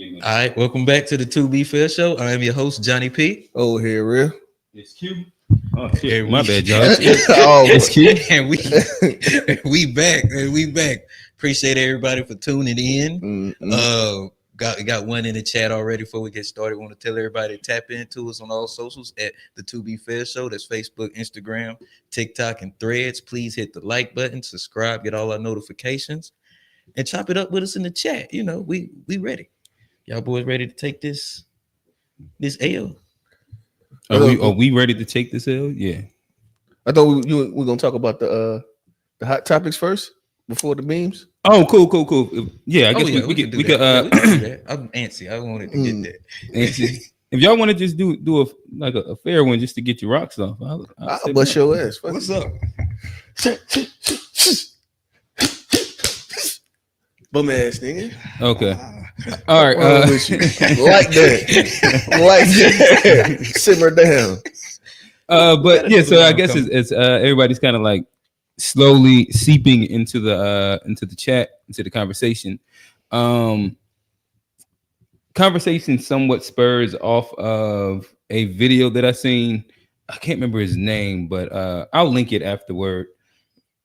All right, welcome back to the 2B Fair Show. I am your host, Johnny P. Oh, here, real. It's Q. Oh shit, And my we- bad, y'all. Oh, It's Q. And we back. And we back. Appreciate everybody for tuning in. Got one in the chat already before we get started. Want to tell everybody to tap into us on all socials at the 2B Fair Show. That's Facebook, Instagram, TikTok, and Threads. Please hit the like button, subscribe, get all our notifications, and chop it up with us in the chat. You know, we ready. Y'all boys ready to take this L? Are we ready to take this L? Yeah. I thought we were gonna talk about the hot topics first before the memes. Oh, cool. Yeah, I guess we could do that. I'm antsy. I wanted to get that. If y'all want to just do a fair one just to get your rocks off, I'll bust your ass. What's up? Bum ass nigga. Okay. All right. Like that. Simmer down. But yeah, so I guess it's everybody's kind of like slowly seeping into the chat, into the conversation. Conversation somewhat spurs off of a video that I seen. I can't remember his name, but I'll link it afterward,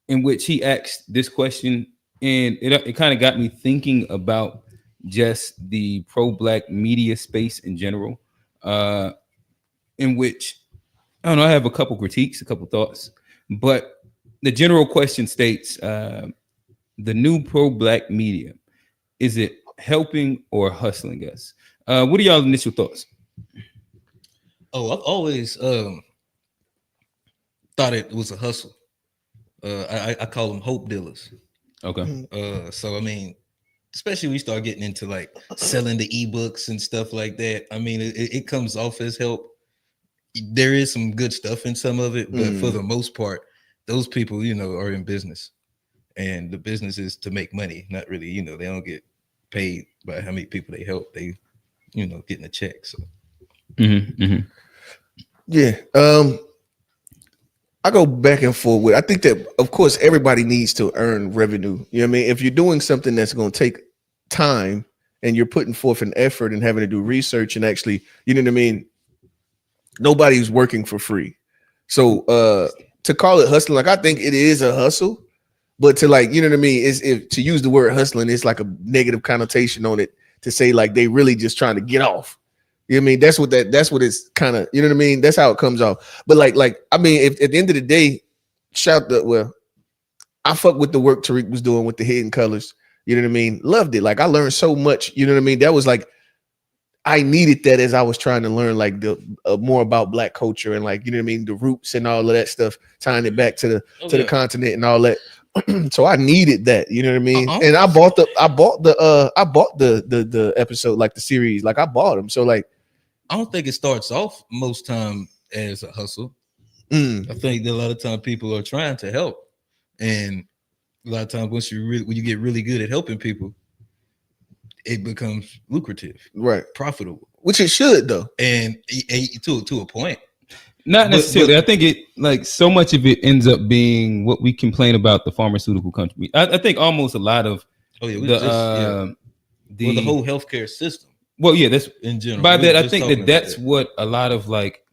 in which he asked this question, and it kind of got me thinking about just the pro-black media space in general, in which I don't know, I have a couple critiques, a couple thoughts, but the general question states, the new pro-black media, is it helping or hustling us? What are y'all's initial thoughts? Oh, I've always thought it was a hustle. I call them hope dealers. Okay. So I mean, especially when you start getting into like selling the ebooks and stuff like that. I mean, it comes off as help. There is some good stuff in some of it, but for the most part, those people, are in business, and the business is to make money, not really, they don't get paid by how many people they help. They, getting a check. So, yeah. I go back and forth with. I think that, of course, everybody needs to earn revenue. You know what I mean? If you're doing something that's going to take time and you're putting forth an effort and having to do research and actually, you know what I mean? Nobody's working for free. So to call it hustling, like I think it is a hustle, but to like, you know what I mean? If to use the word hustling, it's like a negative connotation on it to say like they really just trying to get off. You know what I mean? That's what it's kind of, you know what I mean? That's how it comes off. But like I mean, if at the end of the day, I fuck with the work Tariq was doing with the Hidden Colors. You know what I mean? Loved it. Like I learned so much. You know what I mean? That was like, I needed that as I was trying to learn like the more about Black culture and like, you know what I mean? The roots and all of that stuff, tying it back to the continent and all that. So I needed that, you know what I mean? And I bought the episode, like the series, like I bought them. So like, I don't think it starts off most time as a hustle. I think that a lot of time people are trying to help, and a lot of times when you get really good at helping people, it becomes lucrative, right? Profitable, which it should though, and to a point. Not necessarily. I think it like so much of it ends up being what we complain about the pharmaceutical country. I think almost a lot of the whole healthcare system. Well, yeah, that's in general. By that, I think that's what a lot of like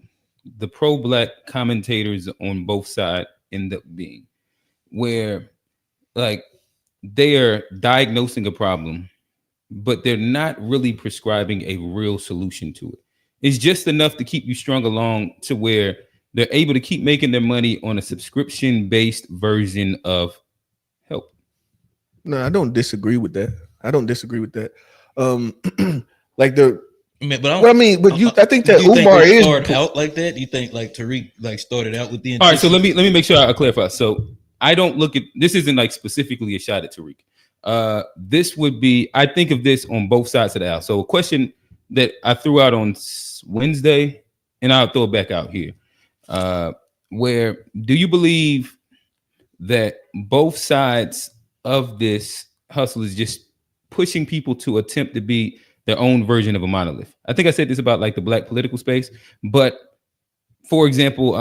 the pro-black commentators on both sides end up being, where like they are diagnosing a problem, but they're not really prescribing a real solution to it. It's just enough to keep you strung along to where they're able to keep making their money on a subscription-based version of help. No, I don't disagree with that. Like I think that Umar is started out like that. You think like Tariq like started out with the intention? All right, so let me make sure I clarify. So I don't look at this isn't like specifically a shot at Tariq. This would be, I think of this on both sides of the aisle. So a question that I threw out on Wednesday, and I'll throw it back out here. Where do you believe that both sides of this hustle is just pushing people to attempt to be their own version of a monolith? I think I said this about like the Black political space, but for example,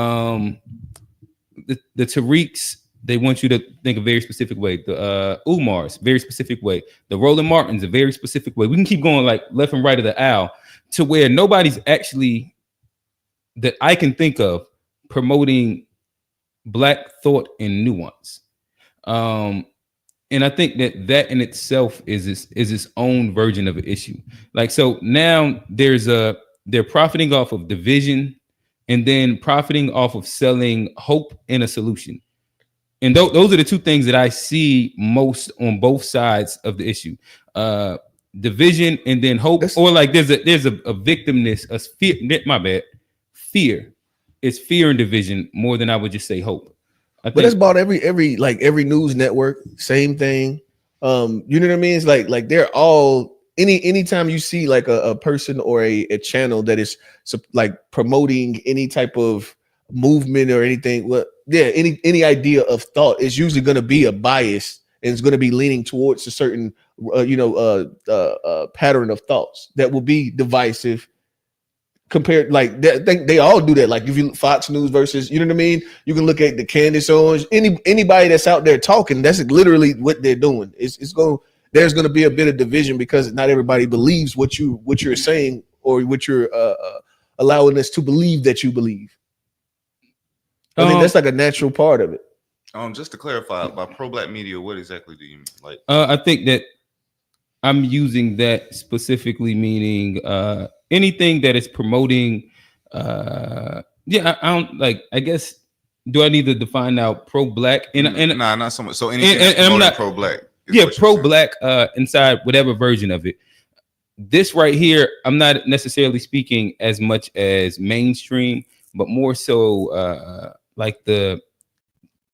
the Tariq's they want you to think a very specific way. The Umars, very specific way. The Roland Martins, a very specific way. We can keep going like left and right of the aisle to where nobody's actually, that I can think of, promoting Black thought and nuance. And I think that in itself is its own version of an issue. Like, so now they're profiting off of division and then profiting off of selling hope and a solution. And those are the two things that I see most on both sides of the issue. Division and then hope, or like there's a victimness, a fear. My bad. Fear. It's fear and division more than I would just say hope. But that's about every news network, same thing. You know what I mean? It's like they're all anytime you see like a person or a channel that is like promoting any type of movement or anything. Well, yeah, any idea of thought is usually going to be a bias and it's going to be leaning towards a certain pattern of thoughts that will be divisive. Compared, like they all do that. Like if you Fox News versus, you know what I mean. You can look at the Candace Owens. Anybody that's out there talking, that's literally what they're doing. There's going to be a bit of division because not everybody believes what you're saying or what you're allowing us to believe that you believe. I mean, that's like a natural part of it. Just to clarify, by pro-Black media, what exactly do you mean? Like, I think that I'm using that specifically, meaning anything that is promoting. I don't like. I guess, do I need to define now pro-Black? Nah, not so much. So anything and I'm not pro-Black. Yeah, pro-Black inside whatever version of it. This right here, I'm not necessarily speaking as much as mainstream, but more so like the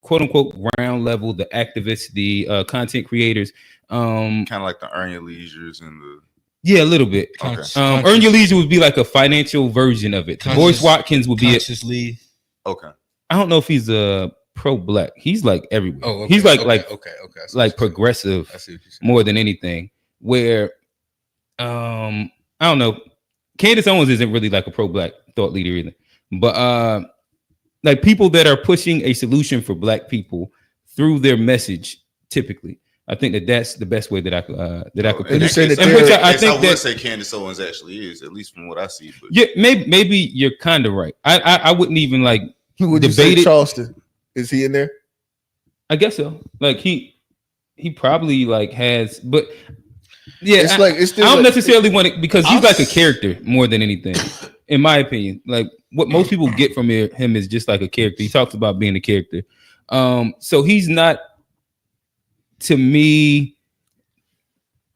quote unquote ground level, the activists, the content creators. Kind of like the Earn Your Leisures and the. Yeah, a little bit. Okay. Earn Your Leisure would be like a financial version of it. Boyce Watkins would be consciously. Okay. I don't know if he's a pro-Black. He's like everywhere. Oh, okay. He's like like progressive more than anything. Where I don't know. Candace Owens isn't really like a pro-Black thought leader either. But like people that are pushing a solution for Black people through their message, typically. I think that's the best way that I could put it. You say that I would say Candace Owens actually is, at least from what I see. But. Yeah, maybe you're kind of right. I wouldn't even like debate it. Charleston, is he in there? I guess so. Like he probably like has, but yeah, it's I don't necessarily want it because he's like a character more than anything, in my opinion. Like what most people get from him is just like a character. He talks about being a character. So he's not, to me,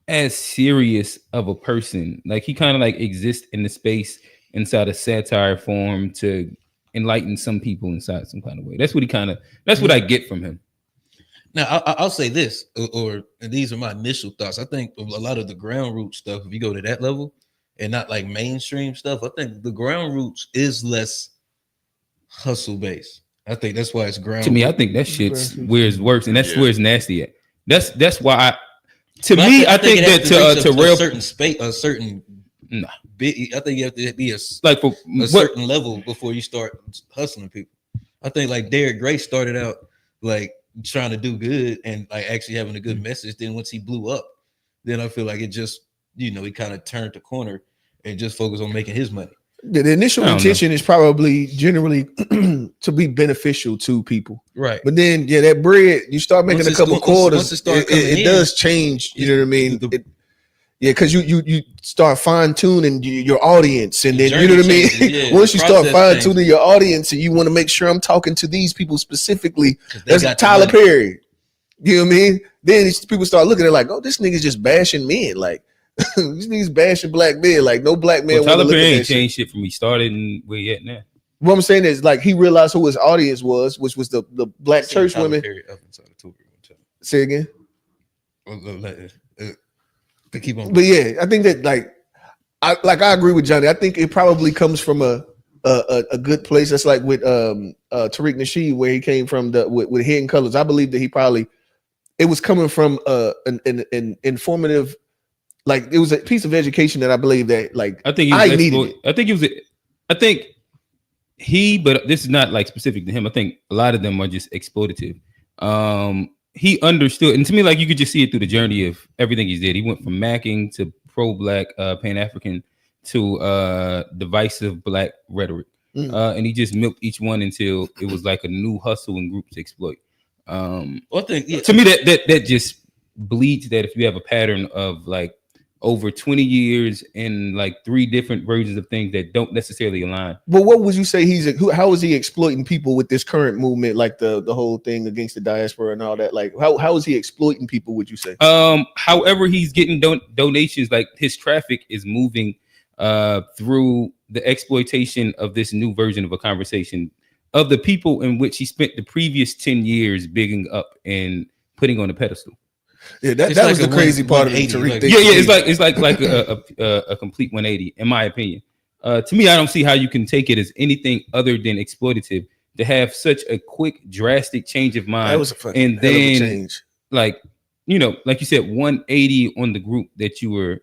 as serious of a person. Like he kind of like exists in the space inside a satire form to enlighten some people inside some kind of way. That's what I get from him. Now I'll say this, and these are my initial thoughts. I think a lot of the ground root stuff, if you go to that level and not like mainstream stuff, I think the ground roots is less hustle based. I think that's why it's ground. To me, I think that shit's where it works, and that's where it's nasty at. That's why I think that to real certain space, a certain big, I think you have to be a certain level before you start hustling people. I think like Derek Grace started out like trying to do good and like actually having a good message. Then once he blew up, then I feel like it just, he kind of turned the corner and just focused on making his money. The initial intention is probably generally to be beneficial to people, right? But then, that bread, you start making a couple quarters, it does change. You know what I mean? Because you start fine tuning your audience, and then you know what I mean. Yeah, once you start fine tuning your audience, and you want to make sure I'm talking to these people specifically, that's Tyler Perry. You know what I mean? Then people start looking at it like, oh, this nigga's just bashing men, like. These niggas bashing Black men, like no Black man. Tyler Perry ain't changed shit from he started and where he at now. What I'm saying is, like, he realized who his audience was, which was the Black church women. Say again. Keep on. But yeah, I think that I agree with Johnny. I think it probably comes from a good place. That's like with Tariq Nasheed, where he came from with Hidden Colors. I believe that it was coming from an informative. Like it was a piece of education that I believe that I think needed. But this is not like specific to him. I think a lot of them are just exploitative. He understood, and to me, like you could just see it through the journey of everything he did. He went from macking to pro-black, Pan-African to divisive black rhetoric, and he just milked each one until it was like a new hustle and group to exploit. I think, to me, that just bleeds that if you have a pattern of like over 20 years and like 3 different versions of things that don't necessarily align. But what would you say how is he exploiting people with this current movement, like the whole thing against the diaspora and all that? Like how is he exploiting people, would you say? However he's getting donations, like his traffic is moving through the exploitation of this new version of a conversation of the people in which he spent the previous 10 years bigging up and putting on a pedestal. Yeah, that was the crazy part of it. It's like a complete 180, in my opinion. To me, I don't see how you can take it as anything other than exploitative to have such a quick, drastic change of mind. That was a fucking hell of a change. Like, like you said, 180 on the group that you were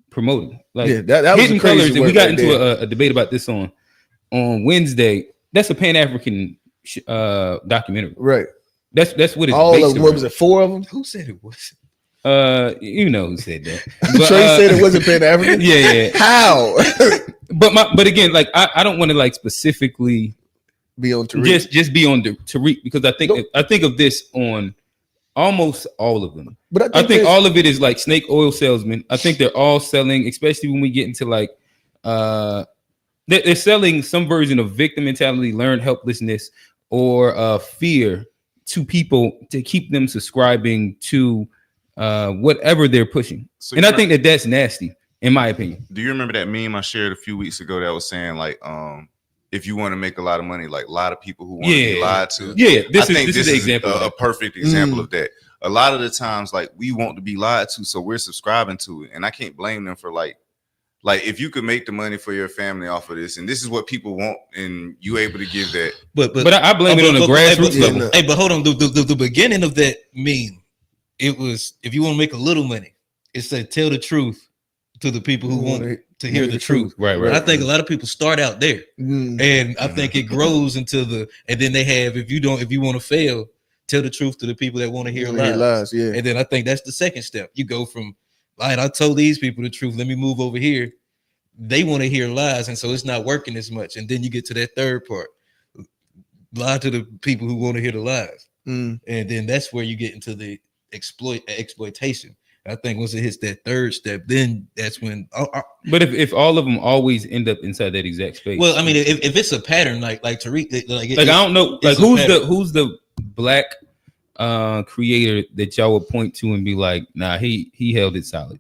promoting. Like, that was Hidden crazy. Colors, and we got into a debate about this on Wednesday. That's a Pan-African documentary, right? That's what it's all based of. What was it? 4 of them? Who said it was? You know who said that? But, Trey said it wasn't Pan-African. Yeah. How? but again, like I don't want to like specifically be on Tariq. Just be on the Tariq, because I think of this on almost all of them. But I think all of it is like snake oil salesmen. I think they're all selling, especially when we get into like they're selling some version of victim mentality, learned helplessness, or fear to people to keep them subscribing to whatever they're pushing. So and I think that's nasty, in my opinion. Do you remember that meme I shared a few weeks ago that was saying like, if you want to make a lot of money, like a lot of people who want to be lied to. Yeah, this is the example. A perfect example of that. A lot of the times, like we want to be lied to, so we're subscribing to it, and I can't blame them for like if you could make the money for your family off of this, and this is what people want, and you able to give that. But I blame it on the grassroots level. Hey, but hold on, the beginning of that meme, it was if you want to make a little money, it said tell the truth to the people who want to hear the truth. Right. I think a lot of people start out there, and I think it grows into and then they have if you want to fail, tell the truth to the people that want to hear lies. Yeah, and then I think that's the second step. You go from I told these people the truth. Let me move over here. They want to hear lies, and so it's not working as much. And then you get to that third part: lie to the people who want to hear the lies, and then that's where you get into the exploitation. I think once it hits that third step, then that's when. But if all of them always end up inside that exact space, well, I mean, if it's a pattern, like Tariq, I don't know, like who's the black creator that y'all would point to and be like, nah, he held it solid.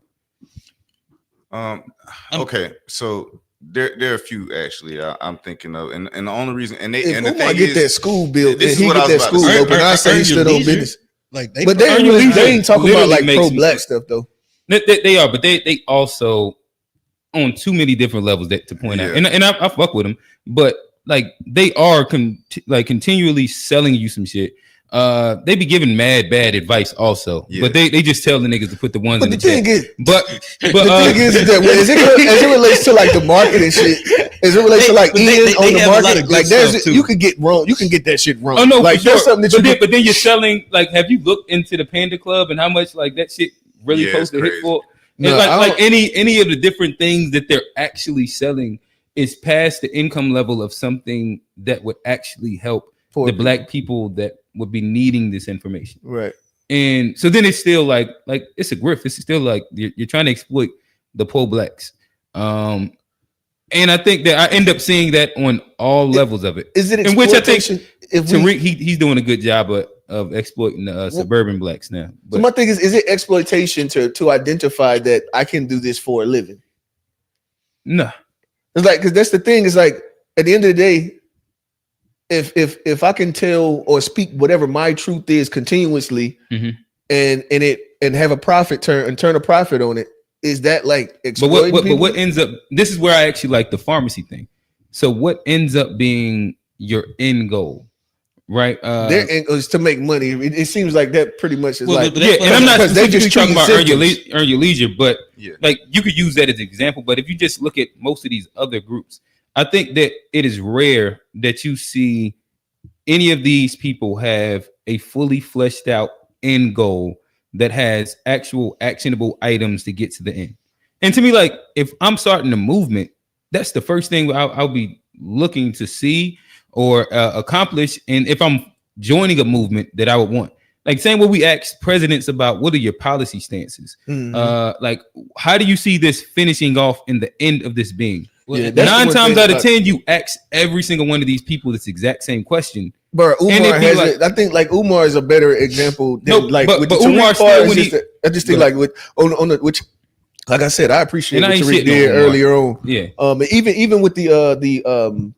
Okay, so there are a few actually I'm thinking of, and the only reason and the thing get that school built, this is what I was about to say. Open, I say he stood on business. Like they ain't talking about like pro-black stuff though. They are, but they also on too many different levels to point out, and I fuck with them, but like they are continually selling you some shit. They be giving mad bad advice also, but they just tell the niggas to put the ones in the chat. But the thing is that as it relates to like the market and shit, as it relates to like Ian on the market, like there's you can get that shit wrong. Oh no, like for sure. There's something that but then you're selling like, have you looked into the Panda Club and how much like that shit really supposed to hit for? No, like any of the different things that they're actually selling is past the income level of something that would actually help the black people that would be needing this information, right? And so then it's still like it's a grift. It's still like you're trying to exploit the poor blacks. And I think that I end up seeing that on all levels of it. Is it in which I think Tariq he's doing a good job of exploiting the suburban blacks now. But so my thing is it exploitation to identify that I can do this for a living? No, it's like because that's the thing. Is like at the end of the day. If I can tell or speak whatever my truth is continuously, and have a profit turn a profit on it, is that like exploiting people? But what ends up? This is where I actually like the pharmacy thing. So what ends up being your end goal, right? Their end goal is to make money. It seems like that pretty much is and I'm not specifically talking about earn your leisure, but like you could use that as an example. But if you just look at most of these other groups. I think that it is rare that you see any of these people have a fully fleshed out end goal that has actual actionable items to get to the end. And to me, like, if I'm starting a movement, that's the first thing I'll be looking to see or accomplish. And if I'm joining a movement that I would want, like same way we ask presidents about what are your policy stances, like how do you see this finishing off in the end of this being? Yeah, 9 times out of 10, you ask every single one of these people this exact same question. But Umar has like, it. I think like Umar is a better example than No, like but with the Umar Tariq still part. when I just think like with on the which, like I said, I appreciate And I what ain't Tariq shitting did on Umar. earlier on. Yeah. Even with the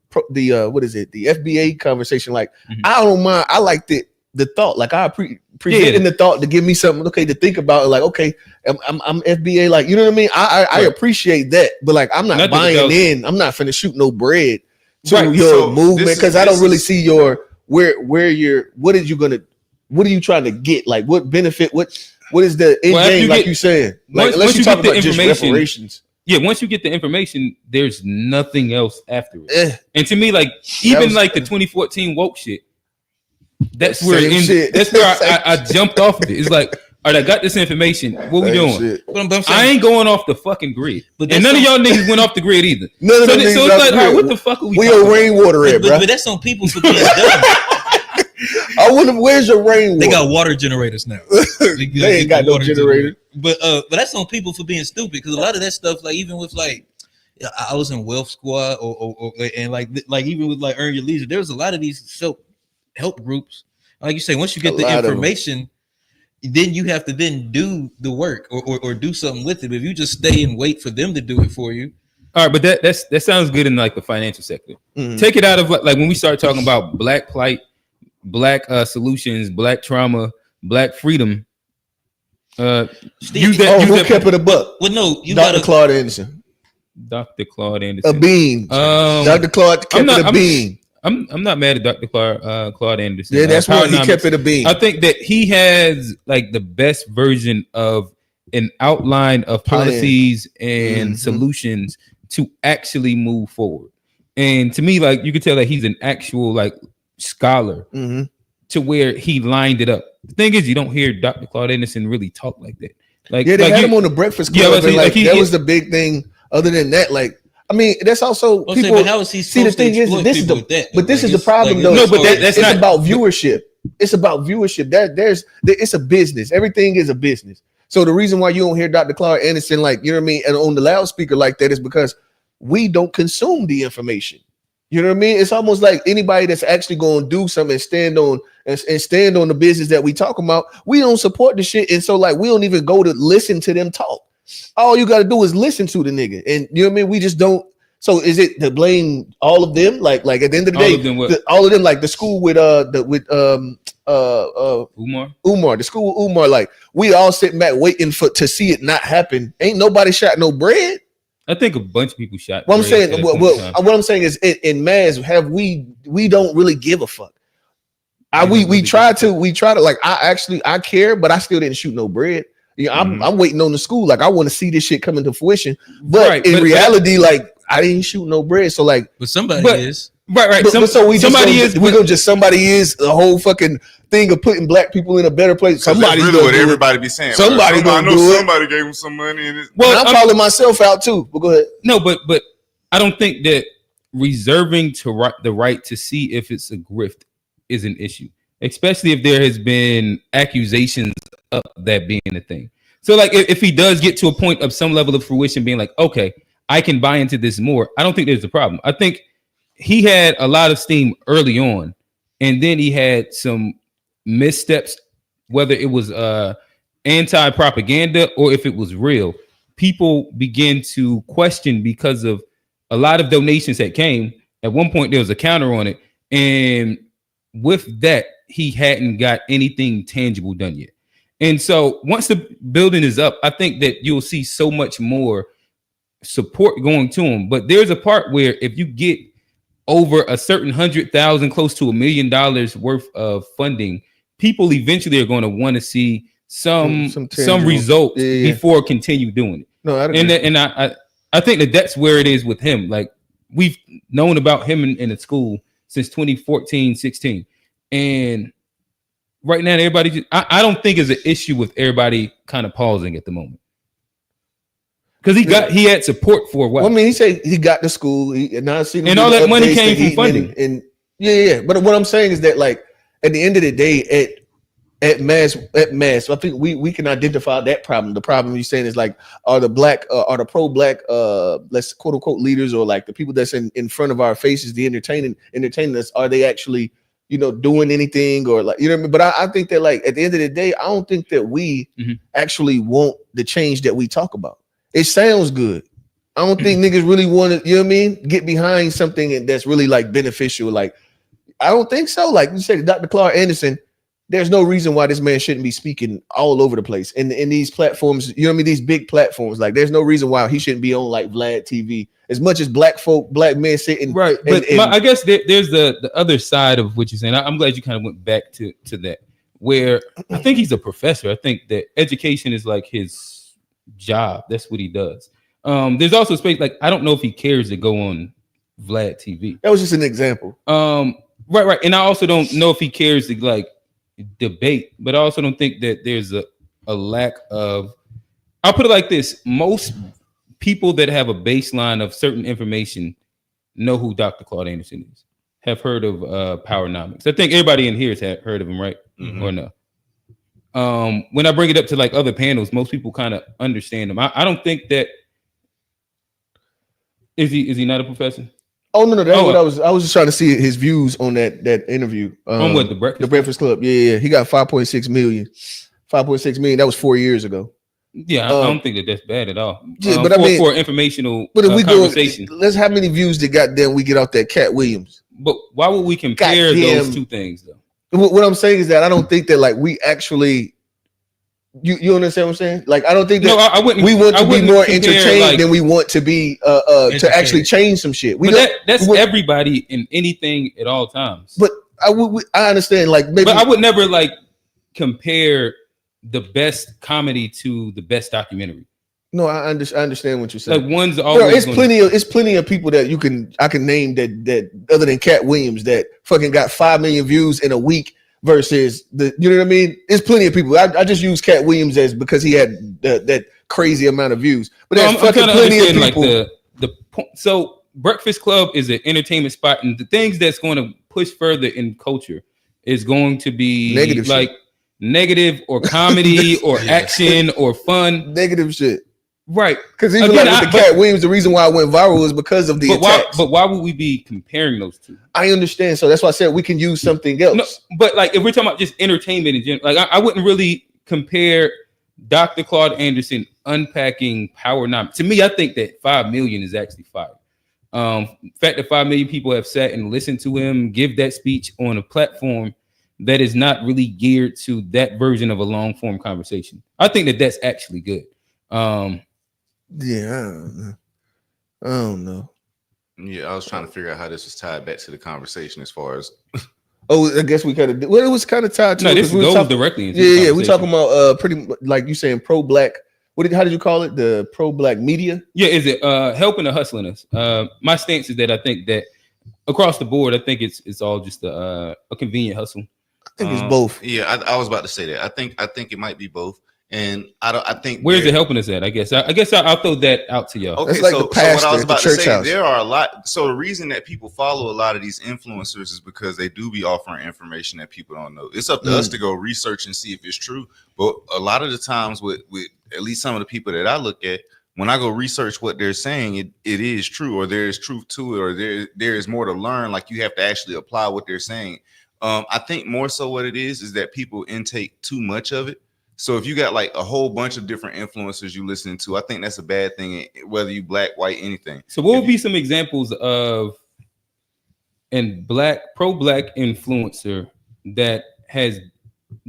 what is it, the FBA conversation, like I don't mind. I like the thought, like I presenting the thought to give me something okay to think about. Like okay, I'm FBA, like you know what I mean. I appreciate that, but like I'm not buying in. I'm not finna shoot no bread to your movement because I don't really see your where you're. What are you trying to get? Like what benefit? What is the end game? Like you said, like unless you talk about just reparations. Yeah, once you get the information, there's nothing else after it. And to me, like even like the 2014 woke shit, that's where I jumped off of it. It's like, all right, I got this information. What we doing? But I ain't going off the fucking grid. But none of y'all niggas went off the grid either. So it's like, all right, what the fuck are we? Where your rainwater at, bro? But that's on people for being dumb. I wonder where's your rainwater? They got water generators now. They ain't got no generator. But that's on people for being stupid because a lot of that stuff, like even with like, I was in Wealth Squad and like even with like Earn Your Leisure, there was a lot of these self-help groups. Like you say, once you get the information, then you have to then do the work or do something with it. But if you just stay and wait for them to do it for you. All right, but that sounds good in like the financial sector. Take it out of like when we start talking about Black plight, Black solutions, Black trauma, Black freedom. Who kept it a buck? Well, no, you Dr. Claude Anderson. Dr. Claude Anderson. A bean. Dr. Claude kept it a bean. I'm not mad at Dr. Claude Anderson. Yeah, that's why he kept it a bean. I think that he has like the best version of an outline of policies and solutions to actually move forward. And to me, like you could tell that he's an actual like scholar to where he lined it up. The thing is, you don't hear Dr. Claude Anderson really talk like that. Like they had him on the Breakfast Club. And that was the big thing. Other than that, like I mean, that's also people. But how is he see, the thing is, this is the problem, though. No, but that's not about viewership. It's about viewership. It's a business. Everything is a business. So the reason why you don't hear Dr. Claude Anderson, like you know what I mean, and on the loudspeaker like that is because we don't consume the information. You know what I mean? It's almost like anybody that's actually going to do something and stand on the business that we talk about. We don't support the shit, and so like we don't even go to listen to them talk. All you got to do is listen to the nigga, and you know what I mean. We just don't. So is it to blame all of them? Like at the end of the day, all of them, like the school with Umar, the school with Umar, like we all sitting back waiting to see it not happen. Ain't nobody shot no bread. I think a bunch of people shot. What I'm saying, what I'm saying is, in mass, we don't really give a fuck. We try to like I care, but I still didn't shoot no bread. Yeah, I'm waiting on the school. Like I want to see this shit come into fruition, but in reality, like I didn't shoot no bread. So like, but somebody is right. Somebody is a whole fucking thing of putting black people in a better place. Somebody's really what everybody be saying. Somebody gonna do it. Somebody gave him some money, and I'm calling myself out too. But go ahead. No, but I don't think that reserving the right to see if it's a grift is an issue, especially if there has been accusations of that being a thing. So like if he does get to a point of some level of fruition being like, okay, I can buy into this more, I don't think there's a problem. I think he had a lot of steam early on, and then he had some missteps, whether it was anti-propaganda or if it was real. People begin to question because of a lot of donations that came. At one point there was a counter on it, and with that he hadn't got anything tangible done yet. And so once the building is up, I think that you'll see so much more support going to him. But there's a part where if you get over a certain 100,000, close to $1 million worth of funding, people eventually are going to want to see some result before continue doing it. No, I think that's where it is with him. Like we've known about him in the school since 2014, 16. And right now everybody just, I don't think it's an issue with everybody kind of pausing at the moment. Because he had support for a while. Well, I mean, he said he got to school, and all that money came from funding. And yeah. But what I'm saying is that, like, at the end of the day, at mass, I think we can identify that problem. The problem you're saying is like, are the pro-black, let's quote unquote leaders, or like the people that's in front of our faces, the entertaining us, are they actually, doing anything, or like, what I mean? But I think that, like, at the end of the day, I don't think that we actually want the change that we talk about. It sounds good. I don't think niggas really want to, get behind something that's really like beneficial. Like, I don't think so. Like you said, Dr. Clark Anderson, there's no reason why this man shouldn't be speaking all over the place. And in these platforms, these big platforms, like there's no reason why he shouldn't be on like Vlad TV. As much as black men sitting. Right. But I guess there's the other side of what you're saying. I'm glad you kind of went back to that, where I think he's a professor. I think that education is like his job. That's what he does. There's also space, like, I don't know if he cares to go on Vlad TV. That was just an example. Right. And I also don't know if he cares to like debate, but I also don't think that there's a lack of, I'll put it like this. Most people that have a baseline of certain information know who Dr. Claude Anderson is, have heard of Powernomics. I think everybody in here has heard of him, right? Or no? When I bring it up to like other panels, most people kind of understand him. I don't think that is he not a professor? Oh no, that's what I was just trying to see his views on that interview. On what, the Breakfast Club? Yeah. He got 5.6 million. 5.6 million. That was 4 years ago. Yeah, I don't think that's bad at all. Yeah, but for informational but if we conversation. Let's how many views that goddamn we get off that Cat Williams. But why would we compare those two things though? What I'm saying is that I don't think that like we actually, you understand what I'm saying? Like I don't think that I wouldn't. We want to be more entertained than we want to be to actually change some shit. That's everybody in anything at all times. But I understand, like maybe, but I would never like compare the best comedy to the best documentary. No, I understand what you're saying. Like one's always. It's plenty of people that I can name that other than Cat Williams that fucking got 5 million views in a week versus the, you know what I mean? There's plenty of people. I just use Cat Williams as because he had that crazy amount of views. But there's fucking plenty of people. Like the point. So Breakfast Club is an entertainment spot, and the things that's going to push further in culture is going to be negative or comedy or action or fun. Negative shit. Right. Because even with the Cat Williams, the reason why I went viral was because of the attacks. But why would we be comparing those two? I understand. So that's why I said we can use something else. No, but like if we're talking about just entertainment in general, like I wouldn't really compare Dr. Claude Anderson unpacking Powernomics. To me, I think that 5 million is actually fire. The fact that 5 million people have sat and listened to him give that speech on a platform that is not really geared to that version of a long form conversation. I think that that's actually good. Yeah, I don't know. Yeah, I was trying to figure out how this was tied back to the conversation as far as. Oh, I guess we kind of. Well, it was kind of tied to. No, this goes directly into. Yeah, we're talking about pretty like you saying pro-black. How did you call it? The pro-black media? Yeah, is it helping or hustling us? My stance is that I think that across the board, I think it's all just a convenient hustle. I think it's both. Yeah, I was about to say that. I think it might be both. And I think where's it helping us at? I guess I'll throw that out to y'all. Okay, like so the pastor, what I was about to say, house. there are a lot. So the reason that people follow a lot of these influencers is because they do be offering information that people don't know. It's up to us to go research and see if it's true. But a lot of the times with at least some of the people that I look at, when I go research what they're saying, it is true, or there is truth to it, or there is more to learn. Like you have to actually apply what they're saying. I think more so what it is that people intake too much of it. So if you got like a whole bunch of different influencers you listen to, I think that's a bad thing, whether you black, white, anything. So what would be some examples of a pro-black influencer that has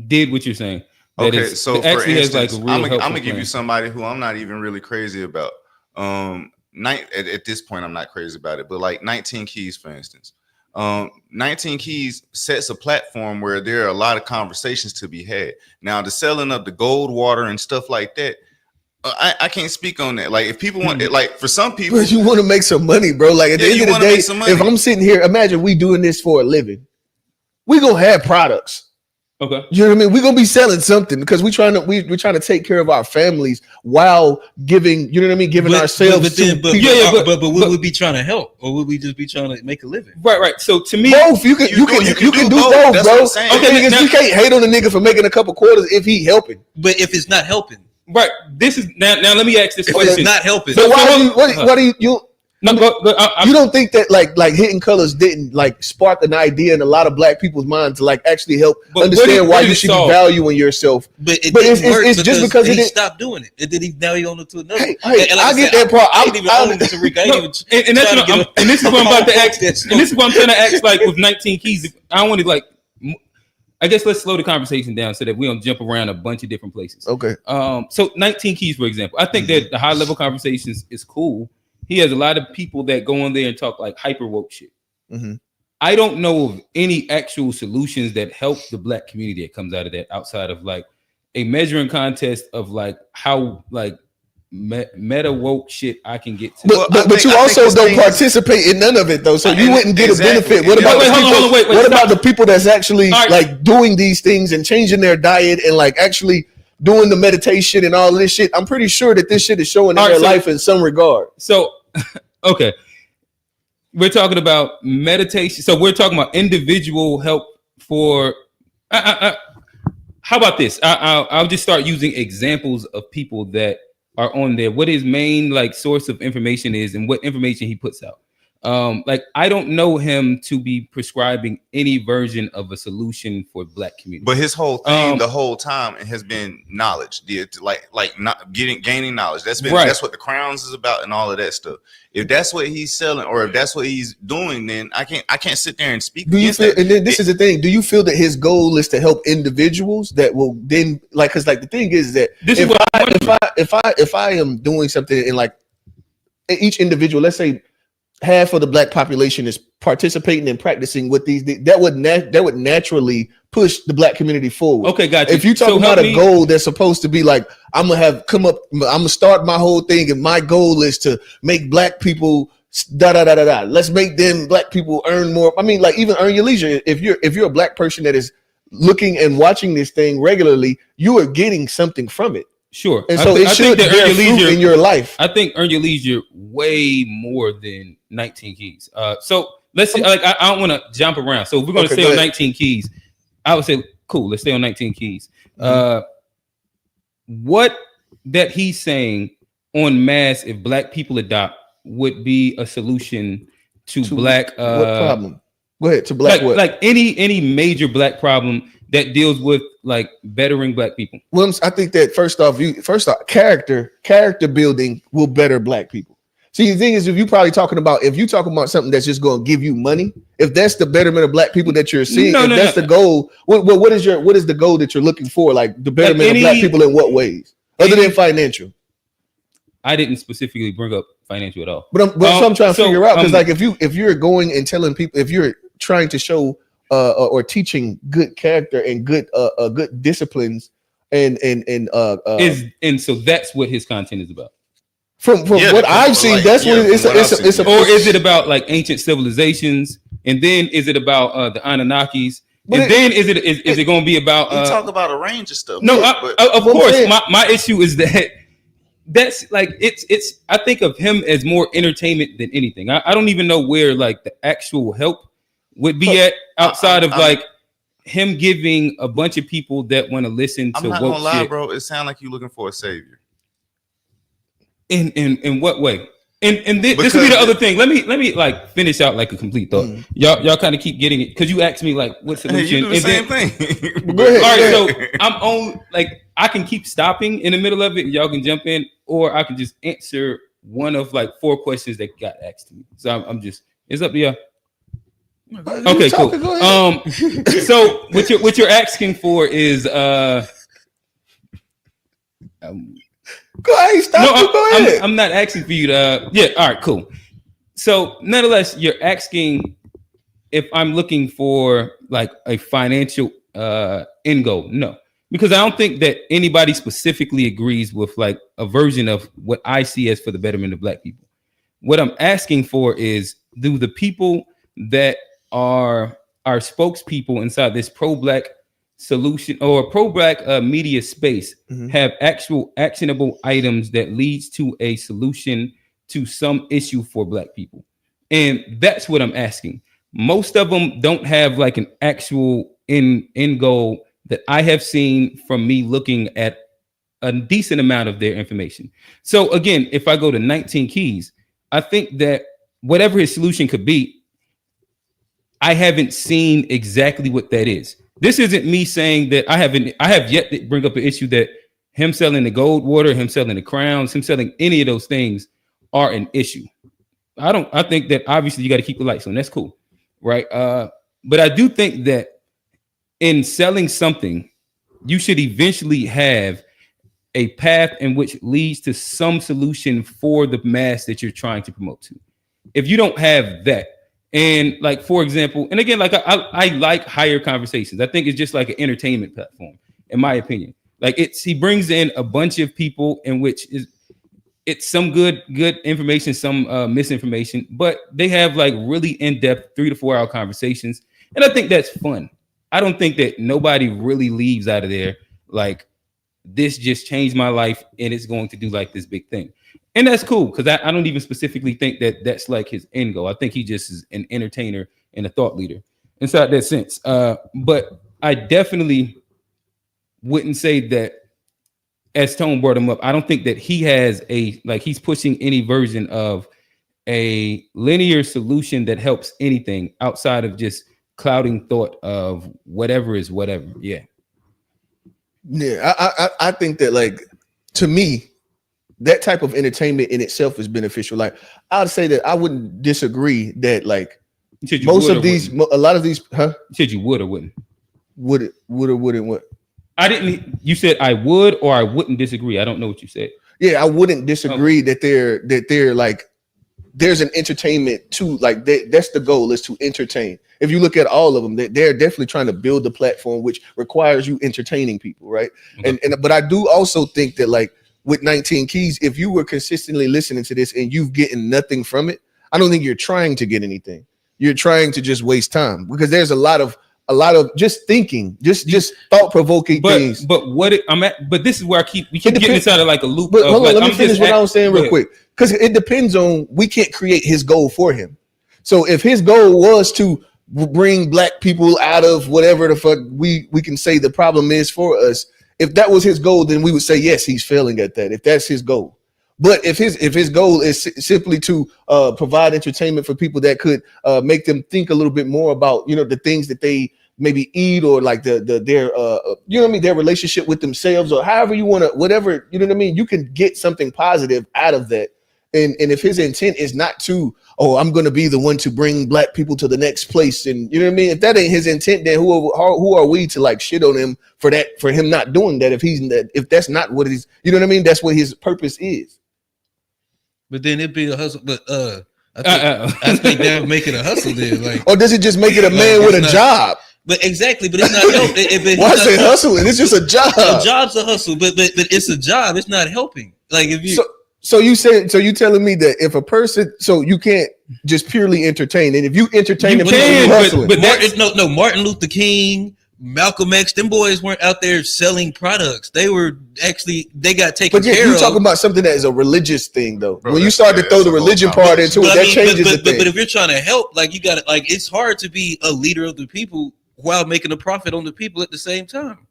did what you're saying? Okay, so for instance, I'm gonna give you somebody who I'm not even really crazy about. At this point, I'm not crazy about it, but like 19 Keys, for instance. 19 Keys sets a platform where there are a lot of conversations to be had. Now, the selling of the gold water and stuff like that, I can't speak on that. Like, if people want it, like for some people, but you want to make some money, bro. Like at the end of the day, if I'm sitting here, imagine we doing this for a living, we gonna have products. Okay. You know what I mean? We're gonna be selling something because we're trying to take care of our families while giving, you know what I mean, giving ourselves to people. But would we be trying to help, or would we just be trying to make a living? Right. So to me, both. You can do both, bro. Okay, you can't hate on a nigga for making a couple quarters if he helping. But if it's not helping, right. This is now. Let me ask this if question. it's not helping. So why do you? No, you don't think that like Hitting Colors didn't like spark an idea in a lot of black people's minds to like actually help understand why you should be valuing yourself? But it's just because he stopped doing it. And then now he on to another. Hey, I get that part. I didn't even own it to Rick. And this is what I'm about to ask. And this is what I'm trying to ask. Like with 19 Keys, I want to like. I guess let's slow the conversation down so that we don't jump around a bunch of different places. Okay. So 19 Keys, for example, I think that the high level conversations is cool. He has a lot of people that go on there and talk like hyper woke shit. Mm-hmm. I don't know of any actual solutions that help the black community that comes out of that outside of like a measuring contest of like how like meta woke shit I can get to. But you also don't participate in none of it though, so you wouldn't get a benefit. What about what about the people that's actually like doing these things and changing their diet and like actually doing the meditation and all this shit? I'm pretty sure that this shit is showing in their life in some regard. So, okay. We're talking about meditation. So we're talking about individual help for, how about this? I'll just start using examples of people that are on there. What his main like source of information is and what information he puts out. Like I don't know him to be prescribing any version of a solution for black community. But his whole thing the whole time has been knowledge, like not gaining knowledge. That's what the Crowns is about and all of that stuff. If that's what he's selling or if that's what he's doing, then I can't sit there and speak. Do you feel? And then this is the thing. Do you feel that his goal is to help individuals that will then like? Because like the thing is that if I am doing something in like each individual, let's say half of the black population is participating and practicing with these, that would naturally push the black community forward. Okay, gotcha. If you talk about a goal that's supposed to be like, I'm gonna start my whole thing, and my goal is to make black people let's make them black people earn more. I mean, like even earn your leisure. If you're a black person that is looking and watching this thing regularly, you are getting something from it. Sure. And so it should bear fruit in your life. I think Earn Your Leisure way more than 19 Keys. So let's say, like, I don't want to jump around. So if we're going to stay on 19 Keys, I would say, cool, let's stay on 19 Keys. What that he's saying on mass, if black people adopt, would be a solution to black. What problem? Go ahead, to black what? Like any major black problem that deals with like bettering black people. Well, I think that first off, character building will better black people. See, the thing is, if you're talking about something that's just going to give you money, if that's the betterment of black people that you're seeing, the goal, what is the goal that you're looking for? Like the betterment of black people in what ways, other than financial? I didn't specifically bring up financial at all. But I'm trying to figure out, because like if you're going and telling people, if you're trying to show or teaching good character and good disciplines and so that's what his content is about. From what I've seen, that's what it's or is it about like ancient civilizations, and then is it about the Anunnakis, and then is it going to be about we talk about a range of stuff? No, of course. My issue is that's like it's I think of him as more entertainment than anything. I don't even know where like the actual help would be at outside of like him giving a bunch of people that want to listen to. I'm not gonna lie, bro. It sounds like you're looking for a savior. In what way? And this would be the other thing. Let me like finish out like a complete thought. Y'all kind of keep getting it because you asked me like what solution. You do the same thing. Go ahead. All right, so I'm on like I can keep stopping in the middle of it. Y'all can jump in, or I can just answer one of like 4 questions that got asked to me. So I'm just it's up to y'all. Okay, cool. So what you're asking for is go ahead, stop. Go ahead. I'm not asking for you to all right, cool. So nonetheless, you're asking if I'm looking for like a financial end goal. No, because I don't think that anybody specifically agrees with like a version of what I see as for the betterment of black people. What I'm asking for is, do the people that are our spokespeople inside this pro-black solution or pro-black media space have actual actionable items that leads to a solution to some issue for black people? And that's what I'm asking. Most of them don't have like an actual end goal that I have seen from me looking at a decent amount of their information. So again, if I go to 19 Keys, I think that whatever his solution could be, I haven't seen exactly what that is. This isn't me saying that I have yet to bring up an issue that him selling the gold water, him selling the crowns, him selling any of those things are an issue. I think that obviously you got to keep the lights on. That's cool. Right. But I do think that in selling something, you should eventually have a path in which leads to some solution for the mass that you're trying to promote to. If you don't have that, and like, for example, and again, like I like higher conversations. I think it's just like an entertainment platform, in my opinion. Like he brings in a bunch of people in which it's some good information, some misinformation, but they have like really in-depth 3 to 4 hour conversations. And I think that's fun. I don't think that nobody really leaves out of there like, this just changed my life and it's going to do like this big thing. And that's cool, because I don't even specifically think that that's like his end goal. I think he just is an entertainer and a thought leader inside that sense. But I definitely wouldn't say that, as Tone brought him up, I don't think that he has he's pushing any version of a linear solution that helps anything outside of just clouding thought of whatever is whatever. Yeah. Yeah, I think that, like, to me, that type of entertainment in itself is beneficial. Like, I'd say that I wouldn't disagree that, like, most of these, a lot of these, huh? You said you would or wouldn't. Would it, wouldn't, what? I didn't. You said I would or I wouldn't disagree. I don't know what you said. Yeah, I wouldn't disagree that they're like, there's an entertainment too. Like that's the goal, is to entertain. If you look at all of them, they're definitely trying to build the platform, which requires you entertaining people, right? Okay. But I do also think that, like, with 19 Keys, if you were consistently listening to this and you've gotten nothing from it, I don't think you're trying to get anything. You're trying to just waste time, because there's a lot of just thinking, just thought-provoking things. But this is where we keep getting inside of like a loop. But hold on, let me finish what I was saying real quick, because it depends on, we can't create his goal for him. So if his goal was to bring black people out of whatever the fuck we can say the problem is for us, if that was his goal, then we would say yes, he's failing at that, if that's his goal. But if his goal is simply to provide entertainment for people that could make them think a little bit more about, you know, the things that they maybe eat, or like their you know what I mean, their relationship with themselves, or however you want to, whatever, you know what I mean, you can get something positive out of that. And if his intent is not to, oh, I'm going to be the one to bring black people to the next place, and you know what I mean, if that ain't his intent, then who are we to like shit on him for that, for him not doing that, if that's not what he's, you know what I mean, that's what his purpose is. But then it'd be a hustle. But I think that would make it a hustle then. Like, or does it just make it a man with a job? But exactly, but it's not. Why say hustling? It's just a job. A job's a hustle, but it's a job. It's not helping. Like if you. So you telling me that if a person, so you can't just purely entertain, and if you entertain them, hustling. But Martin Luther King, Malcolm X, them boys weren't out there selling products. They were actually, they got taken care of. But you're talking about something that is a religious thing, though. Bro, when you start to throw the religion part into it, that changes the thing. But if you're trying to help, like, you got to, like, it's hard to be a leader of the people while making a profit on the people at the same time.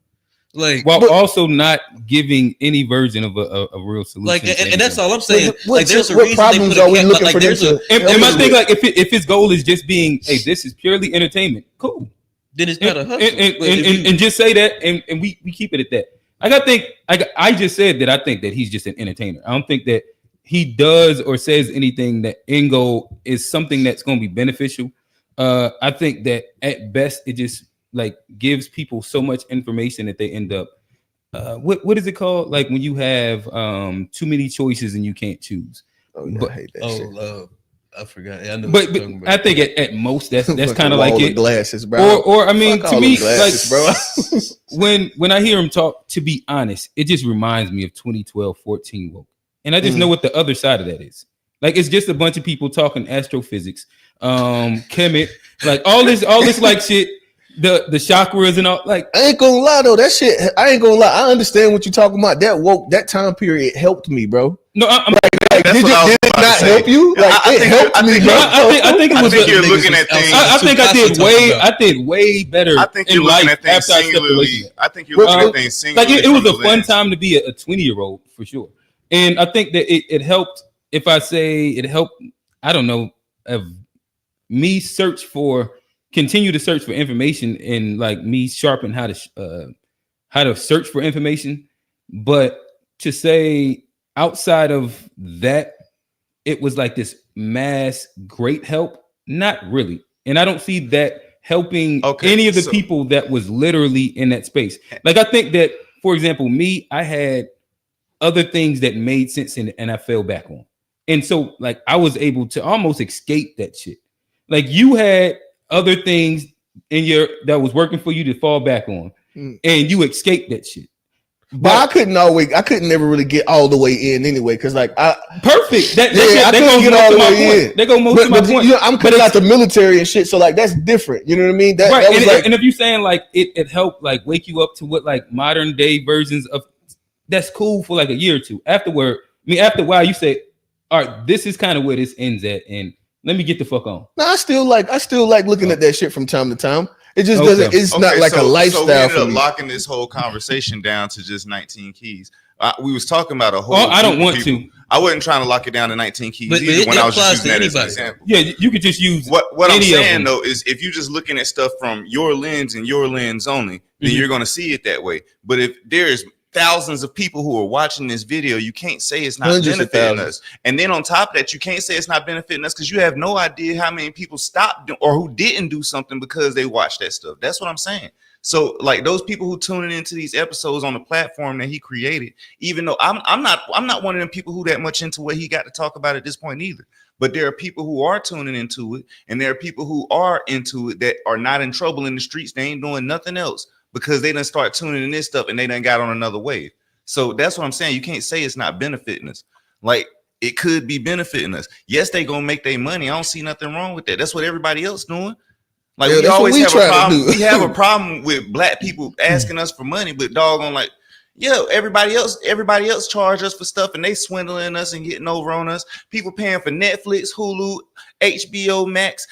Like, while also not giving any version of a real solution. Like, and that's all I'm saying. Like, there's a reason problems are we looking for them to? And my thing, like, if his goal is just being, hey, this is purely entertainment, cool. Then it's not a hustle. And just say that, and we keep it at that. I just said that I think that he's just an entertainer. I don't think that he does or says anything that end goal is something that's going to be beneficial. I think that at best it just like gives people so much information that they end up what is it called? Like when you have too many choices and you can't choose. Oh yeah, I hate that shit. I forgot. I know but I think at most that's kind of like it. Glasses, bro. Or I mean, to me, glasses, like bro. when I hear him talk, to be honest, it just reminds me of 2012-14 woke, and I just know what the other side of that is. Like it's just a bunch of people talking astrophysics, Kemet, like all this like shit. the chakras and all. Like, I ain't gonna lie though, that shit. I ain't gonna lie. I understand what you're talking about. That time period helped me, bro. no, I'm Like, did it not help you? Like, it helped me, bro. I think it was. you're looking at things. I think I did way better. I think you're in looking life at things after I stepped away singularly. from that. I think you're looking at things singularly. Like it was from a the fun lens. time to be a 20-year-old for sure, and I think that it helped. If I say it helped, I don't know, of me continue to search for information and like me sharpen how to search for information. But to say outside of that, it was like this mass great help, not really. And I don't see that helping any of the people that was literally in that space. Like I think that, for example, me, I had other things that made sense and I fell back on. And so like I was able to almost escape that shit. Like you had other things that was working for you to fall back on, and you escaped that shit. But I couldn't never really get all the way in anyway, because like perfect. I couldn't get all the way in. They go most of my point. You know, I'm coming out the military and shit, so like that's different. You know what I mean? Right. And if you're saying like it helped like wake you up to what like modern day versions of, that's cool for like a year or two. After a while, you say, all right, this is kind of where this ends at, and let me get the fuck on. No, I still like looking at that shit from time to time. It just doesn't. It's not like a lifestyle. So we ended up for me. locking this whole conversation down to just 19 keys. We was talking about a whole. I don't want to. I wasn't trying to lock it down to 19 keys but either. When I was just using that as an anybody. example. Yeah, you could just use what I'm saying though is if you're just looking at stuff from your lens and your lens only, then you're going to see it that way. But if there's thousands of people who are watching this video, you can't say it's not benefiting us. And then on top of that, you can't say it's not benefiting us because you have no idea how many people stopped or who didn't do something because they watched that stuff. That's what I'm saying. So like those people who tuning into these episodes on the platform that he created, even though I'm not one of them people who that much into what he got to talk about at this point either. But there are people who are tuning into it, and there are people who are into it that are not in trouble in the streets. They ain't doing nothing else, because they done start tuning in this stuff and they done got on another wave. So that's what I'm saying. You can't say it's not benefiting us. Like it could be benefiting us. Yes, they gonna make their money. I don't see nothing wrong with that. That's what everybody else doing. Like we always have a problem. We have a problem with black people asking us for money, but doggone like, everybody else charge us for stuff and they swindling us and getting over on us. People paying for Netflix, Hulu, HBO Max,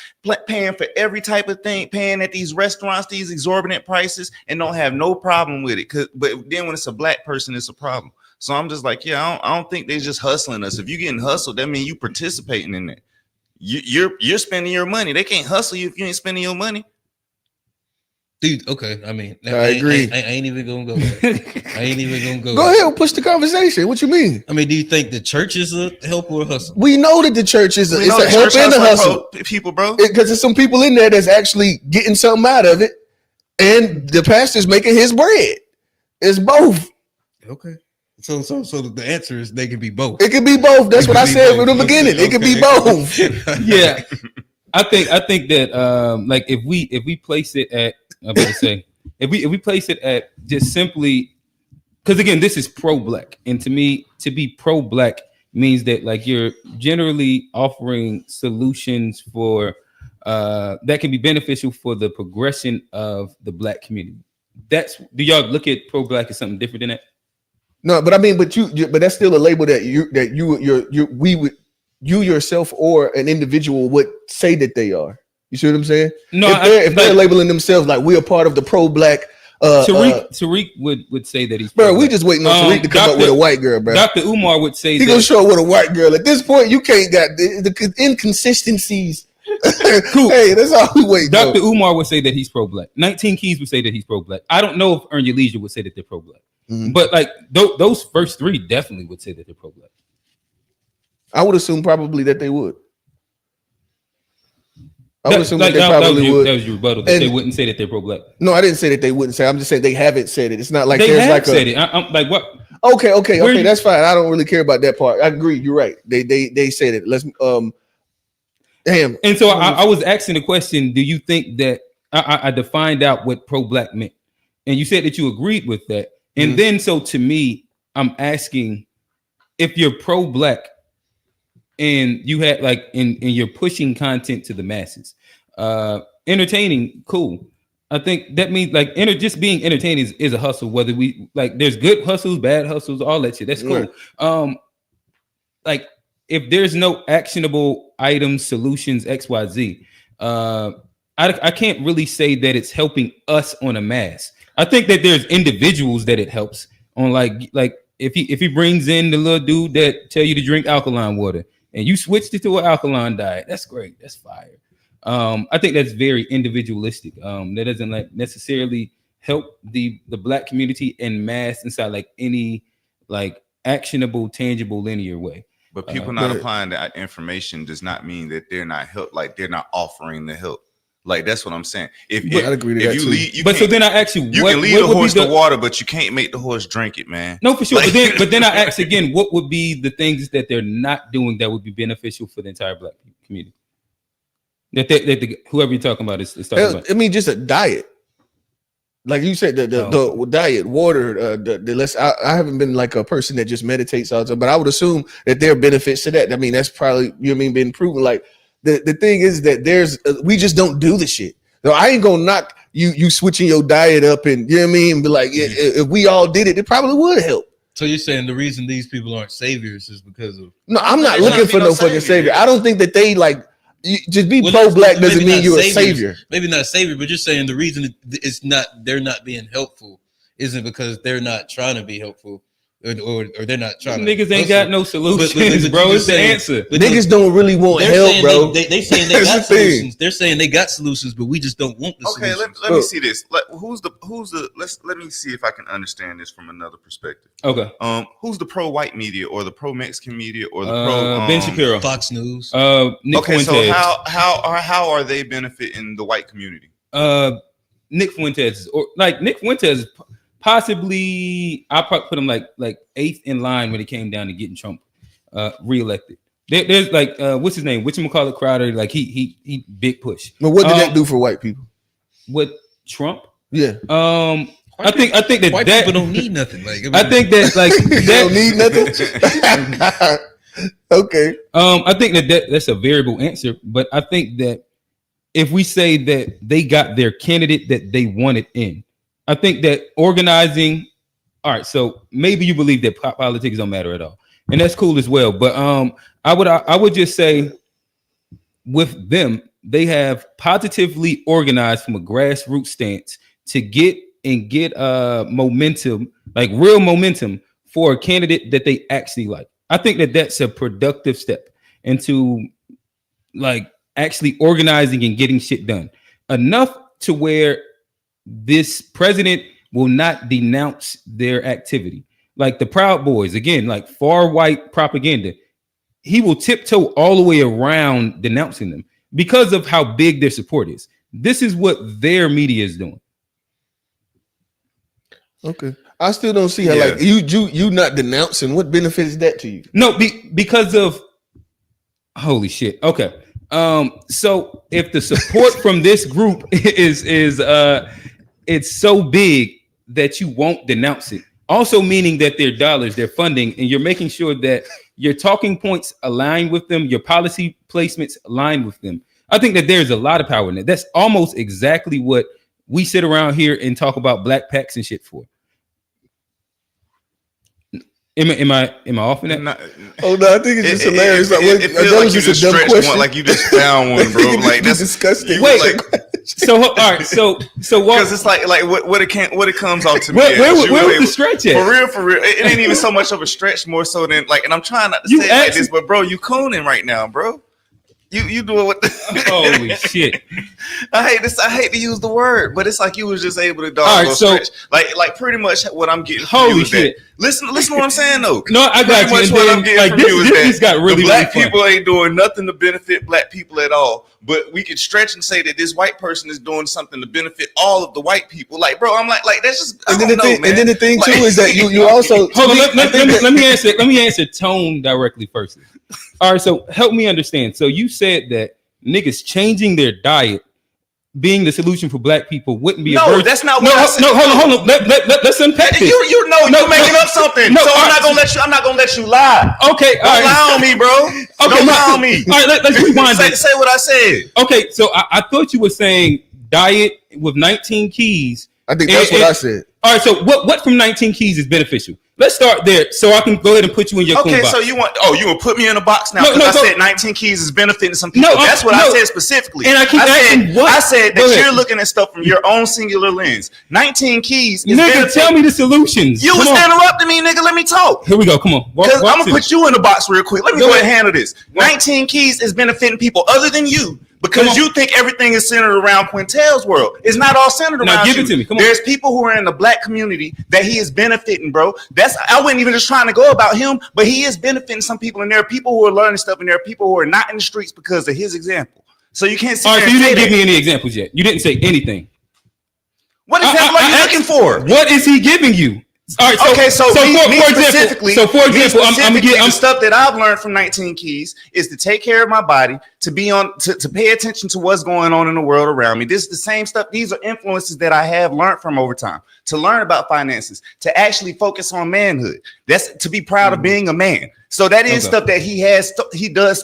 paying for every type of thing, paying at these restaurants, these exorbitant prices, and don't have no problem with it. But then when it's a black person, it's a problem. So I'm just like, I don't think they're just hustling us. If you're getting hustled, that means you participating in it. You're spending your money. They can't hustle you if you ain't spending your money. Dude, okay. I mean, I agree. I ain't even gonna go there. I ain't even gonna go. Go ahead and push the conversation. What you mean? I mean, do you think the church is a help or a hustle? We know that the church is a help and a hustle. People, bro. Because there's some people in there that's actually getting something out of it, and the pastor's making his bread. It's both. Okay. So the answer is they can be both. It can be both. That's what I said from the beginning. It can be both. Yeah. I think that like if we place it at, I'm about to say, if we place it at just simply, because again, this is pro-black, and to me, to be pro-black means that like you're generally offering solutions for that can be beneficial for the progression of the black community. Do y'all look at pro-black as something different than that? No, but I mean, but that's still a label that you yourself or an individual would say that they are. You see what I'm saying? No, if they're labeling themselves like we are part of the pro-black, Tariq would say that he's bro. We just waiting on Tariq to come up with a white girl, bro. Dr. Umar would say he gonna show up with a white girl. At this point, you can't got the inconsistencies. Cool. Hey, that's all we wait. Dr. Umar would say that he's pro-black. 19 Keys would say that he's pro-black. I don't know if Earn Your Leisure would say that they're pro-black. Mm-hmm. But like those first three definitely would say that they're pro-black. I would assume probably that they would. I would assume that they probably would. That was your rebuttal. That they wouldn't say that they're pro-black. No, I didn't say that they wouldn't say. I'm just saying they haven't said it. It's not like they there's have like said it. I'm like what? Okay. That's fine. I don't really care about that part. I agree. You're right. They said it. Let's damn. And so I was asking the question: do you think that I defined out what pro-black meant, and you said that you agreed with that, and then so to me, I'm asking if you're pro-black. And you had like, and you're pushing content to the masses, entertaining, cool. I think that means like just being entertaining is a hustle. Whether we like, there's good hustles, bad hustles, all that shit. That's cool. Right. Like if there's no actionable items, solutions, XYZ, I can't really say that it's helping us on a mass. I think that there's individuals that it helps on like if he brings in the little dude that tell you to drink alkaline water and you switched it to an alkaline diet, that's great. That's fire. I think that's very individualistic. That doesn't like necessarily help the Black community en mass inside like any like actionable, tangible, linear way. But people not applying that information does not mean that they're not help. Like they're not offering the help. Like that's what I'm saying. I'd agree to that too. But so then I ask you, you can lead a horse to water, but you can't make the horse drink it, man. No, for sure. Like, but then I ask again, what would be the things that they're not doing that would be beneficial for the entire Black community? That whoever you're talking about is talking about. I mean, just a diet. Like you said, the diet, water, I haven't been like a person that just meditates all the time, but I would assume that there are benefits to that. I mean, that's probably, you know what I mean, been proven. Like the thing is that we just don't do the shit. So I ain't gonna knock you switching your diet up and, you know what I mean, but like if we all did it, it probably would help. So you're saying the reason these people aren't saviors is because of? No, I'm not looking for no fucking savior. I don't think that they like. Just be pro-Black doesn't mean you're a savior. Maybe not a savior, but you're saying the reason they're not being helpful isn't because they're not trying to be helpful, or they're not trying. Niggas ain't got no solutions, bro. It's the answer. Niggas don't really want help, bro. They saying they got solutions. They're saying they got solutions, but we just don't want the solutions. Okay, let me see this. Let me see if I can understand this from another perspective. Okay. Who's the pro-white media or the pro-Mexican media or the pro Ben Shapiro, Fox News? Nick Fuentes. So how are they benefiting the white community? Nick Fuentes, or like Nick Fuentes, possibly I probably put him like 8th in line when it came down to getting Trump reelected. There's like what's his name? Whatchamacallit Crowder, like he big push. But what did that do for white people? What Trump? Yeah. I think that white people don't need nothing. Like I think that like they don't need nothing. Okay. I think that's a variable answer, but I think that if we say that they got their candidate that they wanted in, I think that organizing. All right, so maybe you believe that politics don't matter at all, and that's cool as well. But I would just say with them, they have positively organized from a grassroots stance to get momentum, like real momentum for a candidate that they actually like. I think that that's a productive step into like actually organizing and getting shit done enough to where this president will not denounce their activity. Like the Proud Boys, again, like far white propaganda, he will tiptoe all the way around denouncing them because of how big their support is. This is what their media is doing. Okay. I still don't see how like you not denouncing. What benefit is that to you? No, because of holy shit. Okay. So if the support from this group is it's so big that you won't denounce it, also meaning that their dollars, their funding, and you're making sure that your talking points align with them, your policy placements align with them. I think that there's a lot of power in it. That's almost exactly what we sit around here and talk about black packs and shit for. Am I off in that? Oh no, I think it's just hilarious. It feels like you just stretched one, like you just found one, bro. Like that's disgusting. Wait, so all right, so because it's like what it comes out to me. Where was the stretch at? For real, it ain't even so much of a stretch, more so than like. And I'm trying not to say it like this, but bro, you cooning right now, bro. You doing what? Holy shit! I hate this. I hate to use the word, but it's like you was just able to dog stretch. Like pretty much what I'm getting. Holy shit! Listen to what I'm saying though. No, I got pretty you. Much what I'm getting from you is that this got really the black really people ain't doing nothing to benefit black people at all. But we can stretch and say that this white person is doing something to benefit all of the white people. Like, bro, I'm like that's just. And then the thing too is that you also hold on. Let me answer tone directly first. All right, so help me understand. So you said that niggas changing their diet being the solution for black people wouldn't be that's not what I said. No, hold on. Let's unpack this. You're making up something. So I'm not gonna let you lie. Okay, don't lie on me, bro. Okay, don't lie on me. All right, let's rewind. Say what I said. Okay, so I thought you were saying diet with 19 keys. I think that's what I said. All right, so what from 19 keys is beneficial? Let's start there, so I can go ahead and put you in your okay. box. So you want to put me in a box now? No, I said 19 keys is benefiting some people. That's what I said specifically. And I said that you're looking at stuff from your own singular lens. 19 keys is nigga, tell me the solutions. You was interrupting me, nigga. Let me talk. Here we go. Come on. Because I'm gonna put you in the box real quick. Let me go ahead and handle this. 19 keys is benefiting people other than you. Because you think everything is centered around Quintel's world. It's not all centered around now, give you. it to me. Come on. There's people who are in the black community that he is benefiting, bro. I wasn't even just trying to go about him, but he is benefiting some people. And there are people who are learning stuff, and there are people who are not in the streets because of his example. So you can't see. All right, so you didn't give me any examples yet. You didn't say anything. What example are you looking for? What is he giving you? All right, so for example, I'm gonna get the stuff that I've learned from 19 Keys is to take care of my body, to pay attention to what's going on in the world around me. This is the same stuff. These are influences that I have learned from over time. To learn about finances, to actually focus on manhood. That's to be proud of being a man. So that is stuff that he does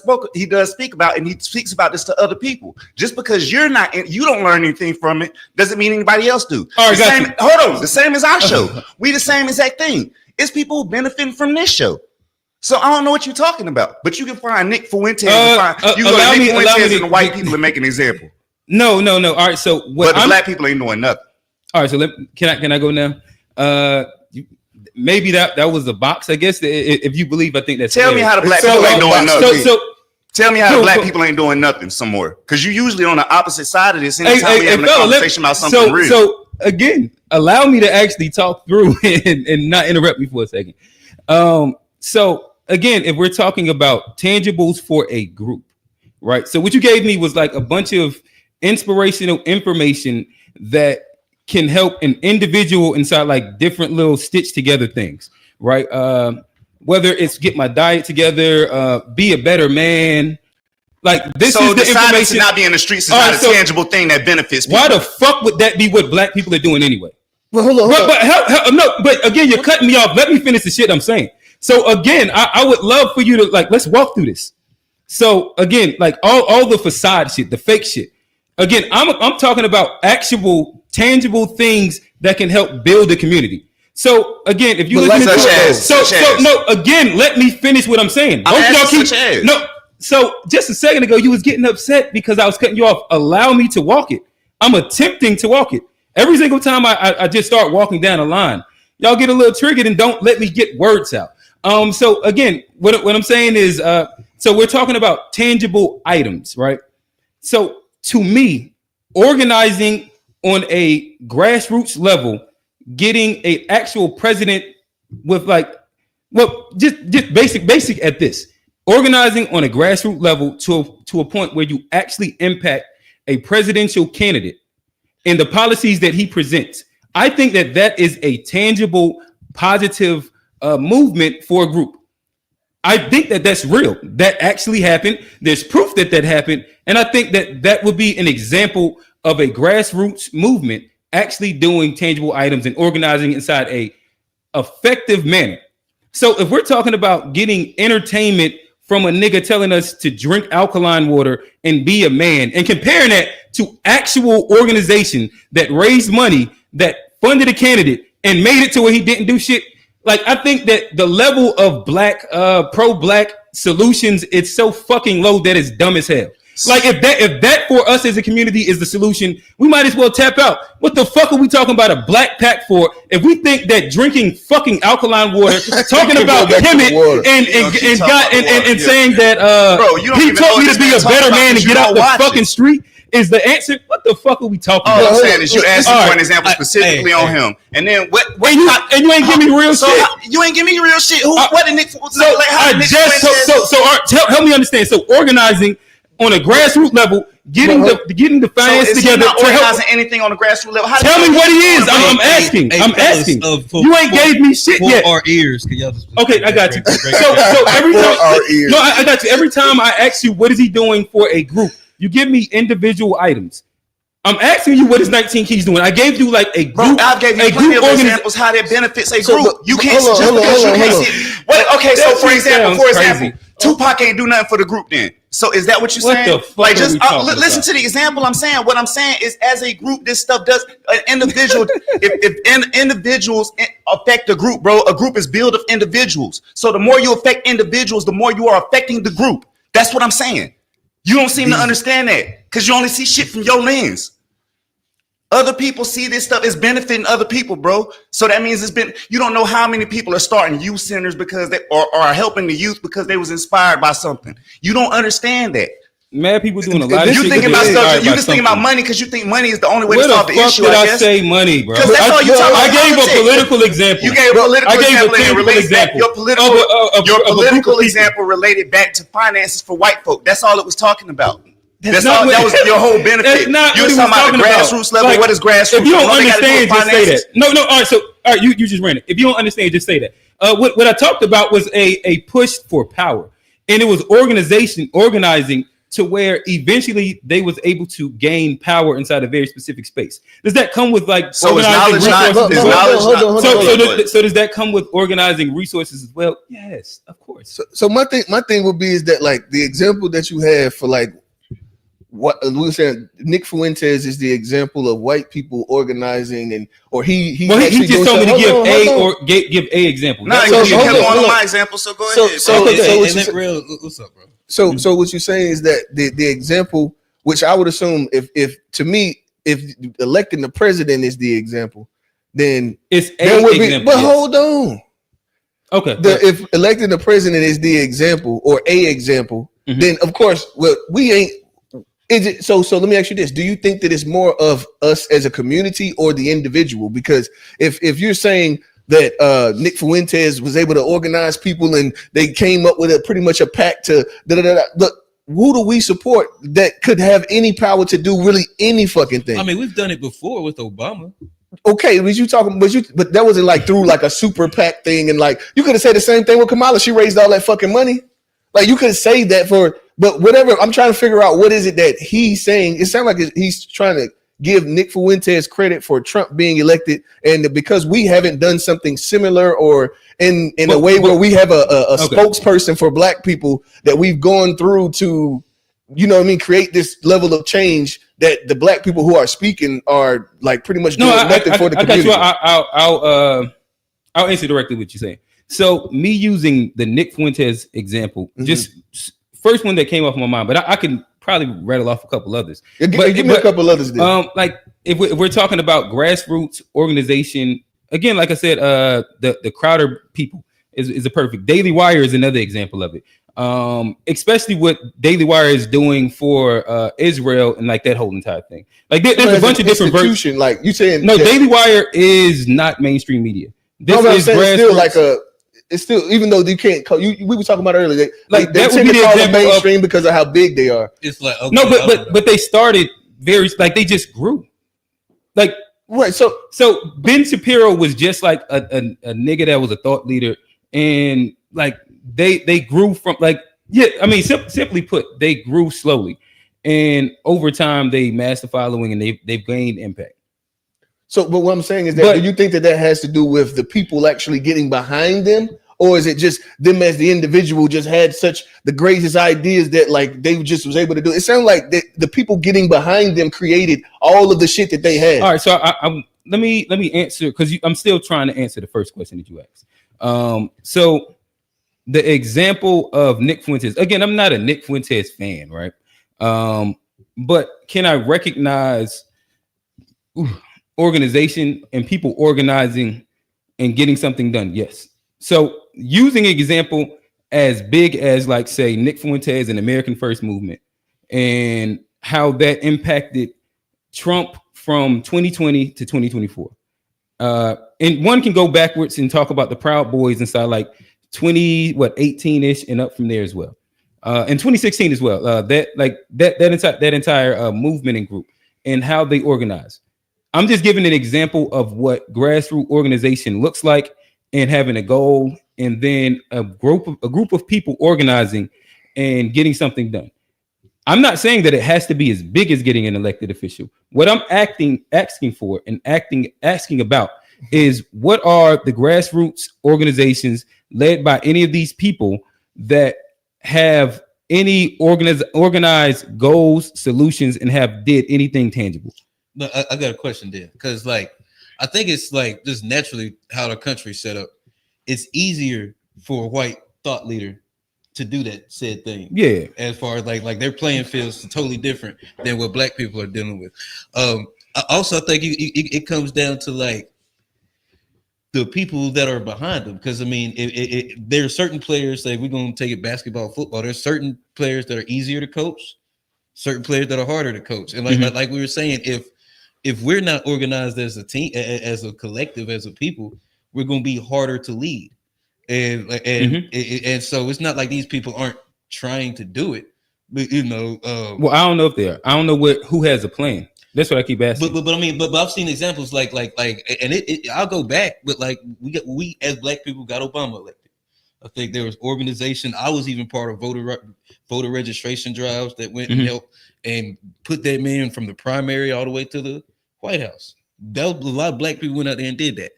speak about, and he speaks about this to other people. Just because you don't learn anything from it doesn't mean anybody else do. All right, hold on, the same as our show. We the same exact thing. It's people benefiting from this show. So I don't know what you're talking about, but you can find Nick Fuentes. You can go to Nick Fuentes and the white people and make an example. No. All right, so but the black people ain't doing nothing. All right, so can I go now? Maybe that was the box, I guess. If you believe, I think that's. Tell me how the black people ain't doing nothing. Tell me how the black people ain't doing nothing some more, because you usually on the opposite side of this. Anytime we having a conversation about something real. So again, allow me to actually talk through and not interrupt me for a second. So again, if we're talking about tangibles for a group, right? So what you gave me was like a bunch of inspirational information that can help an individual inside like different little stitched together things, right? Whether it's get my diet together, be a better man. Like this is the information. To not be in the streets is not a tangible thing that benefits people. Why the fuck would that be what black people are doing anyway? Well, hold on. But again, you're cutting me off. Let me finish the shit I'm saying. So again, I would love for you to let's walk through this. So again, like all the facade shit, the fake shit. Again, I'm talking about actual tangible things that can help build a community. So again, if you listen to again, let me finish what I'm saying. So just a second ago, you was getting upset because I was cutting you off. Allow me to walk it. I'm attempting to walk it. Every single time I just start walking down a line, y'all get a little triggered and don't let me get words out. So again, what I'm saying is, so we're talking about tangible items, right? So to me, organizing on a grassroots level, getting an actual president with just basic at this, organizing on a grassroots level to a point where you actually impact a presidential candidate and the policies that he presents. I think that is a tangible, positive movement for a group. I think that's real. That actually happened. There's proof that happened. And I think that would be an example of a grassroots movement actually doing tangible items and organizing inside a effective manner. So if we're talking about getting entertainment from a nigga telling us to drink alkaline water and be a man, and comparing that to actual organization that raised money, that funded a candidate and made it to where he didn't do shit. Like, I think that the level of pro-black solutions, it's so fucking low that it's dumb as hell. Like, if that for us as a community is the solution, we might as well tap out. What the fuck are we talking about a black pack for? If we think that drinking fucking alkaline water, talking about Kemet and saying that he told me to be a better man and get out the fucking street is the answer. What the fuck are we talking about? All I'm saying is you asked for an example specifically on him, and then what? And you ain't give me real shit. You ain't give me real shit. What did Nick? Help me understand. So organizing on a grassroots level, getting the finance together to help. Anything on a grassroots level? Tell me what he is. I'm asking. You ain't gave me shit yet. Our ears. Okay, I got you. So every time, I got you. Every time I ask you, what is he doing for a group? You give me individual items. I'm asking you what is 19 Keys doing. I gave you like a group. Bro, I gave you plenty of examples how that benefits a group. You can't just because you can't see. Okay, so for example, Tupac ain't do nothing for the group then. So is that what you're saying? Like, just listen to the example I'm saying. What I'm saying is, as a group, this stuff does an individual. if individuals affect a group, bro, a group is built of individuals. So the more you affect individuals, the more you are affecting the group. That's what I'm saying. You don't seem to understand that because you only see shit from your lens. Other people see this stuff as benefiting other people, bro. So that means you don't know how many people are starting youth centers because they are helping the youth because they was inspired by something. You don't understand that. Mad people doing a lot of shit. You thinking about stuff. You just thinking about money because you think money is the only way to solve the issue. Where the fuck did I say money, bro? Because that's all you talking about. I gave a political example. You gave a political example. Your political example related back to finances for white folk. That's all it was talking about. That was your whole benefit. You was talking about the grassroots level. Like, what is grassroots? If you don't understand, just say that. No. All right. You just ran it. If you don't understand, just say that. What I talked about was a push for power, and it was organizing to where eventually they was able to gain power inside a very specific space. Does that come with like organizing resources? So does that come with organizing resources as well? Yes, of course. So my thing would be is that like the example that you have for like what we were saying, Nick Fuentes is the example of white people organizing he just told me to give a example. No, you kept one of my examples, so go ahead. What's up, bro? So what you're saying is that the example, which I would assume if electing the president is the example, then it's example. But hold on. Okay. If electing the president is the example or a example, then of course, we ain't. So let me ask you this: do you think that it's more of us as a community or the individual? Because if you're saying that Nick Fuentes was able to organize people and they came up with pretty much a pact to look, who do we support that could have any power to do really any fucking thing? I mean, we've done it before with Obama. Okay, but that wasn't like through like a super PAC thing, and like you could have said the same thing with Kamala. She raised all that fucking money. Like you could say that but whatever. I'm trying to figure out what is it that he's saying. It sounds like he's trying to give Nick Fuentes credit for Trump being elected, and because we haven't done something similar or in a way where we have a spokesperson for black people that we've gone through to, create this level of change that the black people who are speaking are like pretty much doing nothing for the community. I'll answer directly what you're saying. So me using the Nick Fuentes example, just first one that came off my mind, but I can probably rattle off a couple others. Give me a couple others then. Like if we're talking about grassroots organization, again, like I said, the Crowder people is a perfect. Daily Wire is another example of it. Especially what Daily Wire is doing for Israel and like that whole entire thing. Like there's a bunch of different versions. Like you saying, Daily Wire is not mainstream media. This is grassroots. It's still, even though you can't call we were talking about earlier, they that tend to call them mainstream because of how big they are. It's like but they started very they just grew. Like right. So Ben Shapiro was just like a nigga that was a thought leader, and like they grew from simply put, they grew slowly, and over time they massed the following and they've gained impact. So, but what I'm saying is that do you think that has to do with the people actually getting behind them, or is it just them as the individual just had such the greatest ideas that like they just was able to do? It sounds like the people getting behind them created all of the shit that they had. All right, so let me answer because I'm still trying to answer the first question that you asked. So the example of Nick Fuentes, again, I'm not a Nick Fuentes fan, right? But can I recognize organization and people organizing and getting something done? Yes. So using an example as big as like say Nick Fuentes and American First Movement and how that impacted Trump from 2020 to 2024. And one can go backwards and talk about the Proud Boys inside like 18-ish and up from there as well. In 2016 as well. That entire movement and group and how they organize. I'm just giving an example of what grassroots organization looks like and having a goal, and then a group of people organizing and getting something done. I'm not saying that it has to be as big as getting an elected official. What I'm asking for and asking about is what are the grassroots organizations led by any of these people that have any organized goals, solutions, and have did anything tangible? No, I got a question there, because like I think it's like just naturally how the country's set up. It's easier for a white thought leader to do that said thing. Yeah. As far as like their playing fields totally different than what black people are dealing with. I also think it comes down to like the people that are behind them, because I mean, there are certain players, like we're gonna take it basketball, football. There's certain players that are easier to coach, certain players that are harder to coach, and like we were saying, if we're not organized as a team, as a collective, as a people, we're gonna be harder to lead, and so it's not like these people aren't trying to do it, but you know, well, I don't know if they are. I don't know who has a plan. That's what I keep asking. But I mean, but I've seen examples like, and I'll go back, but like we as black people got Obama elected. I think there was organization. I was even part of voter registration drives that went and helped and put that man from the primary all the way to the White House. That was, a lot of black people went out there and did that.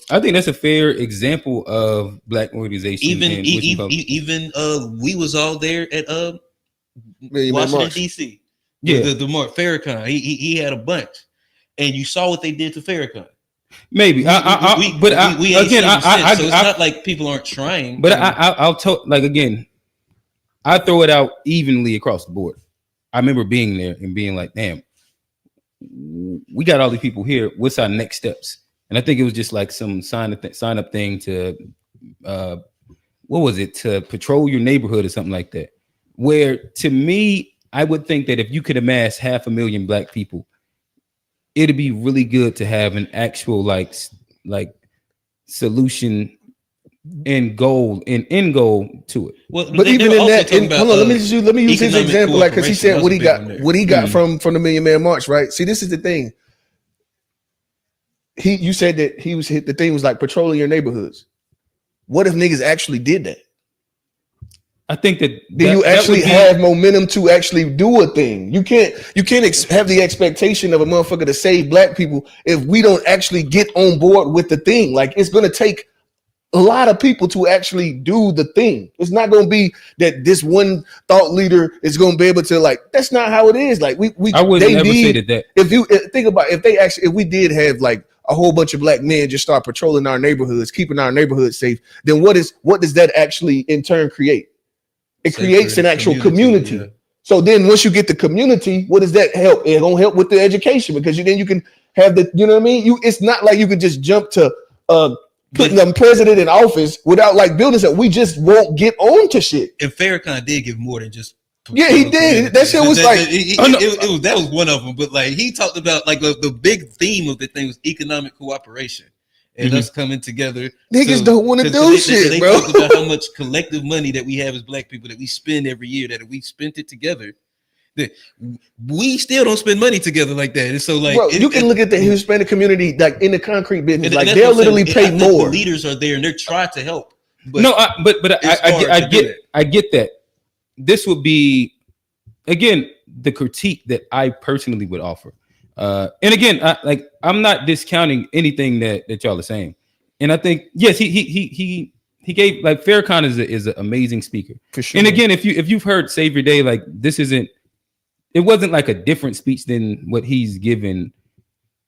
I think that's a fair example of black organization. Even we was all there at Washington D.C. Yeah, the Mark Farrakhan, he had a bunch, and you saw what they did to Farrakhan. Maybe, so it's not like people aren't trying. But I'll tell, like, again, I throw it out evenly across the board. I remember being there and being like, damn, we got all these people here. What's our next steps? And I think it was just like some sign up thing to, what was it? To patrol your neighborhood or something like that. Where to me, I would think that if you could amass 500,000 black people, it'd be really good to have an actual like solution and goal and end goal to it. Well, but even in that, hold on, let me use his example, like, because he said what he got from the Million Man March, right? See, this is the thing. You said that the thing was like patrolling your neighborhoods. What if niggas actually did that? I think that you actually have momentum to actually do a thing. You can't have the expectation of a motherfucker to save black people if we don't actually get on board with the thing. Like, it's gonna take a lot of people to actually do the thing. It's not gonna be that this one thought leader is gonna be able to, like, that's not how it is. Like, I wouldn't ever say that. If you think about if we did have like a whole bunch of black men just start patrolling our neighborhoods, keeping our neighborhoods safe, then what does that actually in turn create? It creates an actual community. Yeah. So then once you get the community, what does that help? It's gonna help with the education, because then you can have the, you know what I mean? It's not like you can just jump to putting the president in office without like building something. We just won't get on to shit. And Farrakhan did give more than just. Yeah, he did. That shit was that was one of them. But like he talked about like the big theme of the thing was economic cooperation. And us coming together. Niggas don't want to do shit, bro. They talk about how much collective money that we have as black people that we spend every year, that if we spent it together, that we still don't spend money together like that. And so, like, bro, you can look at the Hispanic community, like in the concrete business, like they'll literally pay more. The leaders are there and they're trying to help. But I get that. This would be, again, the critique that I personally would offer. And again, I'm not discounting anything that y'all are saying, and I think yes, he gave, like, Farrakhan is an amazing speaker for sure. And again, if you've heard Save Your Day, like, it wasn't like a different speech than what he's given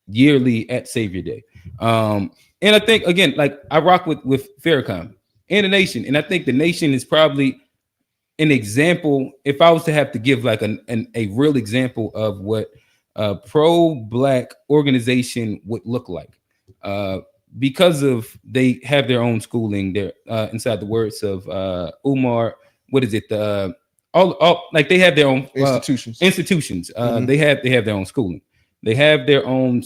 yearly at Save Your Day. And I think, again, like, I rock with Farrakhan and the nation, and I think the nation is probably an example. If I was to have to give like a real example of what a pro-black organization would look like, because of they have their own schooling. They're inside the words of Umar. What is it? All like they have their own institutions. They have their own schooling. They have their own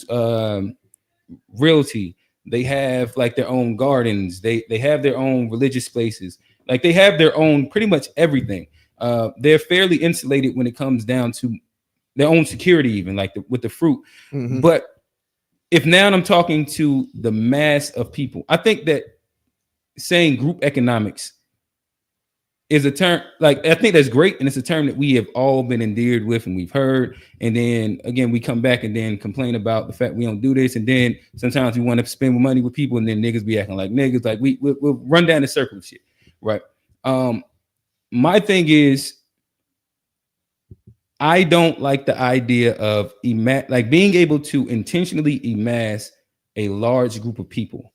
realty. They have like their own gardens. They have their own religious places. Like they have their own pretty much everything. They're fairly insulated when it comes down to their own security, even like with the fruit. Mm-hmm. But if now I'm talking to the mass of people, I think that saying group economics is a term, like, I think that's great. And it's a term that we have all been endeared with and we've heard. And then again, we come back and then complain about the fact we don't do this. And then sometimes we want to spend money with people and then niggas be acting like niggas. Like we'll run down the circle of shit. Right. my thing is, I don't like the idea of like being able to intentionally amass a large group of people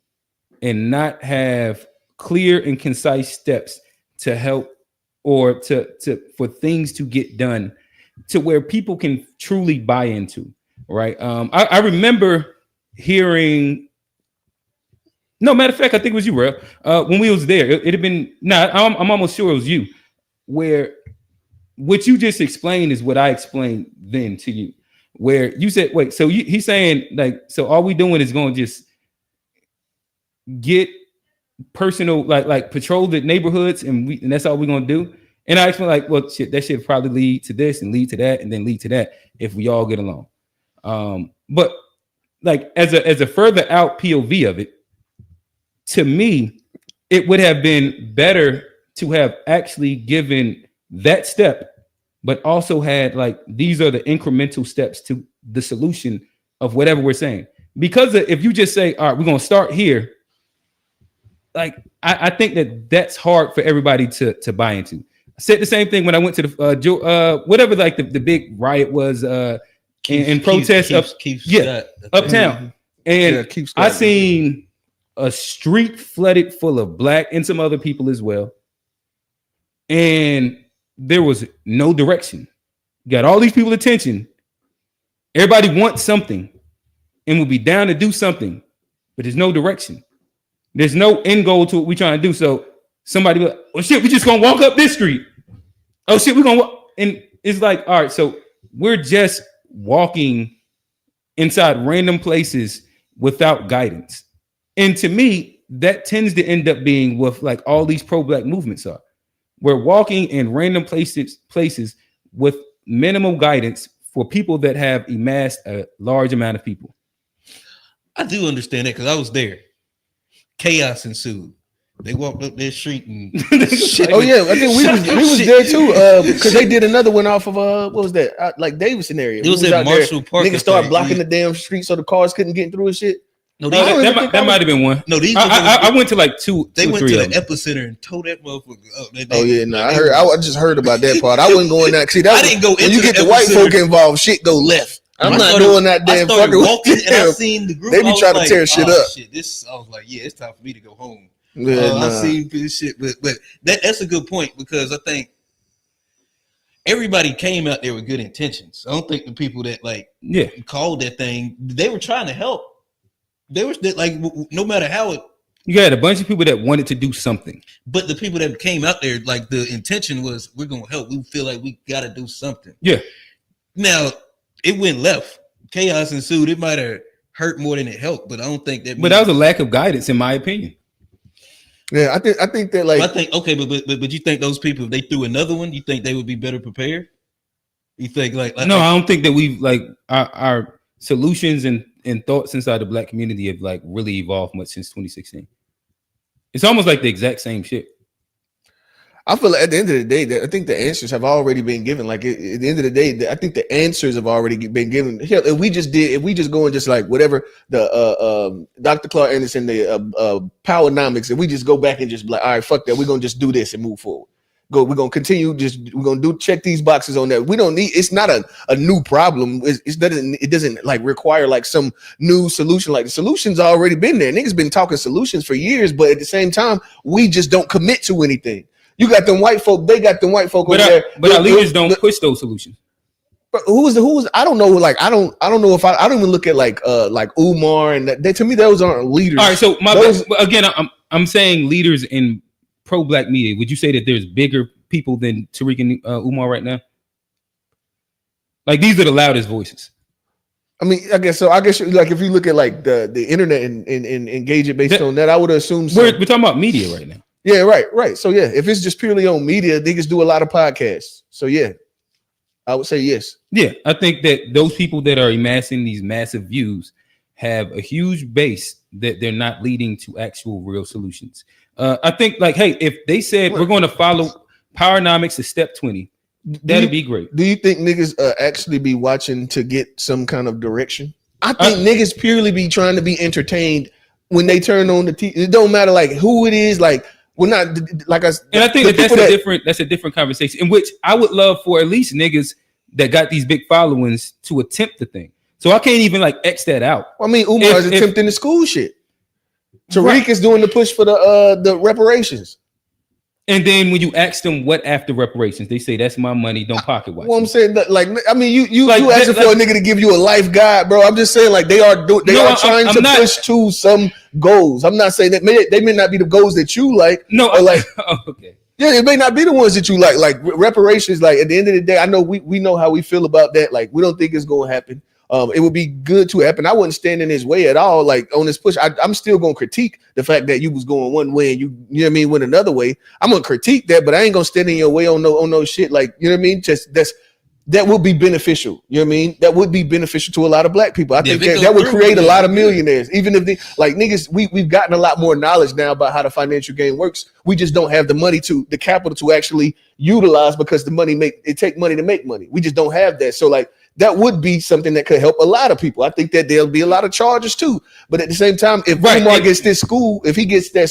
and not have clear and concise steps to help or to for things to get done to where people can truly buy into, right? I remember hearing, no, matter of fact, I think it was you, Rev, when we was there. It had been, I'm almost sure it was you, where what you just explained is what I explained then to you, where you said, wait, so he's saying, like, so all we doing is going to just get personal, like patrol the neighborhoods, and that's all we're going to do. And I explained, like, well, shit, that should probably lead to this and lead to that and then lead to that if we all get along. But like as a further out POV of it, to me, it would have been better to have actually given that step, but also had like, these are the incremental steps to the solution of whatever we're saying. Because if you just say, all right, we're going to start here, like, I think that's hard for everybody to buy into. I said the same thing when I went to the whatever, like the big riot was in protest uptown. And I seen a street flooded full of black and some other people as well. And there was no direction. Got all these people attention. Everybody wants something and will be down to do something, but there's no direction. There's no end goal to what we're trying to do. So somebody be like, oh shit, we just gonna walk up this street. Oh shit, we're gonna walk. And it's like, all right, so we're just walking inside random places without guidance. And to me, that tends to end up being what like all these pro-black movements are. We're walking in random places with minimal guidance for people that have amassed a large amount of people. I do understand that because I was there. Chaos ensued. They walked up their street and shit. Oh yeah, I think we was there too. Because they did another one off of what was that? Like Davidson area. It was at Marshall Park. Niggas started blocking the damn street so the cars couldn't get through and shit. No, that might have been one. No, these I went to like two. They went to the epicenter and towed that motherfucker up. Oh yeah, no, I just heard about that part. I wasn't going that. See, I didn't go. When you get the white folk involved, shit go left. I'm not doing that damn fucking walking. And I seen the group. They be trying to tear shit up. Shit, I was like, yeah, it's time for me to go home. I seen this shit, but that's a good point because I think everybody came out there with good intentions. I don't think the people that called that thing, they were trying to help. They were like, no matter how it. You got a bunch of people that wanted to do something, but the people that came out there, like the intention was, we're gonna help. We feel like we got to do something. Yeah. Now it went left. Chaos ensued. It might have hurt more than it helped, but I don't think that. But that was a lack of guidance, in my opinion. Yeah, I think that like I think okay, but you think those people, if they threw another one, you think they would be better prepared? You think like no, I don't think that we've like our solutions and thoughts inside the black community have like really evolved much since 2016. It's almost like the exact same shit. I feel like at the end of the day, I think the answers have already been given. Like at the end of the day, I think the answers have already been given. Hell, if we just go and just like whatever the Dr. Clark Anderson, the Powernomics, and we just go back and just be like, all right, fuck that, we're gonna just do this and move forward. We're gonna continue. We're gonna check these boxes on that. We don't need. It's not a new problem. It doesn't like require like some new solution. Like the solution's already been there. Niggas been talking solutions for years, but at the same time, we just don't commit to anything. You got them white folk. They got them white folk over there. But our leaders don't push those solutions. But who was? I don't know. Like I don't know if I don't even look at like Umar and that. To me, those aren't leaders. All right. So again, I'm saying leaders in pro-black media. Would you say that there's bigger people than Tariq and Umar right now? Like these are the loudest voices. I mean, I guess so. I guess like if you look at like the internet and engage it based on that, I would assume so. We're talking about media right now. Yeah, right. So yeah, if it's just purely on media, niggas do a lot of podcasts. So yeah, I would say yes. Yeah, I think that those people that are amassing these massive views have a huge base that they're not leading to actual real solutions. I think like, hey, if they said we're going to follow Powernomics to step 20, that'd be great. Do you think niggas actually be watching to get some kind of direction? I think niggas purely be trying to be entertained when they turn on the TV. It don't matter like who it is, like Well, not like I. And I think that's a different conversation in which I would love for at least niggas that got these big followings to attempt the thing. So I can't even like X that out. I mean, Umar is attempting the school shit. Tariq is doing the push for the reparations. And then when you ask them what after reparations, they say that's my money. Don't pocket watch. Well, I'm saying that, like, I mean, you like, asking for a nigga to give you a life guide, bro. I'm just saying, like, they are trying to push to some goals. I'm not saying that they may not be the goals that you like. No, like, okay. Yeah, it may not be the ones that you like. Like reparations, like at the end of the day, I know we know how we feel about that. Like, we don't think it's gonna happen. It would be good to happen. I wouldn't stand in his way at all. Like on this push, I'm still gonna critique the fact that you was going one way and you know what I mean, went another way. I'm gonna critique that, but I ain't gonna stand in your way on no shit. Like, you know what I mean? Just that would be beneficial. You know what I mean? That would be beneficial to a lot of black people. I think that would create a lot of millionaires. Even if they like niggas, we've gotten a lot more knowledge now about how the financial game works. We just don't have the capital to actually utilize because it take money to make money. We just don't have that. So like that would be something that could help a lot of people. I think that there'll be a lot of charges too. But at the same time, if Umar gets that school, and if he gets that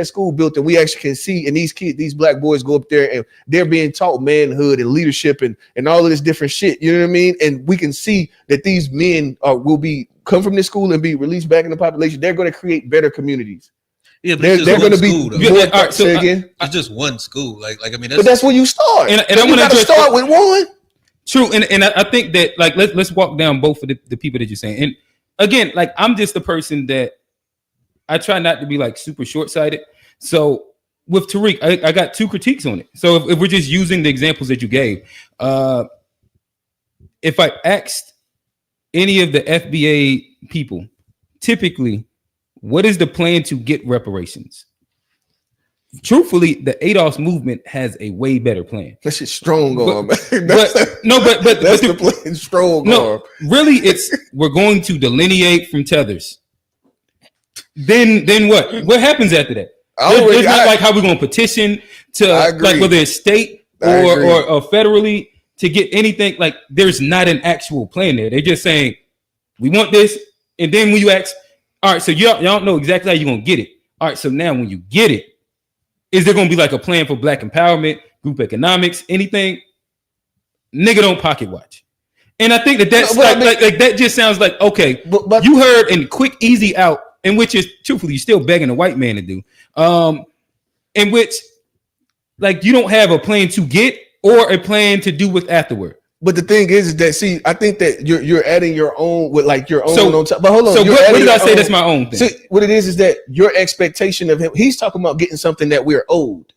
school built and we actually can see, and these black boys go up there and they're being taught manhood and leadership and all of this different shit, you know what I mean? And we can see that these men will come from this school and be released back in the population. They're going to create better communities. Yeah, but they're going to be. It's just one school. Like I mean, that's where you start. And I'm going to start with one. True, and I think that like let's walk down both of the people that you're saying. And again, like I'm just the person that I try not to be like super short-sighted. So with Tariq, I got two critiques on it. So if we're just using the examples that you gave, if I asked any of the FBA people, typically, what is the plan to get reparations? Truthfully, the ADOS movement has a way better plan. That shit's strong arm, man. That's the plan, strong arm. Really, we're going to delineate from tethers. Then what? What happens after that? There's not like how we're going to petition to like whether it's state or federally to get anything. Like there's not an actual plan there. They're just saying we want this, and then when you ask, all right, so y'all don't know exactly how you're going to get it. All right, so now when you get it, is there going to be like a plan for black empowerment, group economics, anything? Nigga, don't pocket watch. And I think that's like that just sounds like okay. But you heard in quick, easy out. In which is truthfully you're still begging a white man to do, in which like you don't have a plan to get or a plan to do with afterward. But the thing is that I think that you're adding your own with like your own on top. But hold on, so what did I say? That's my own thing. See, what it is that your expectation of him. He's talking about getting something that we're owed.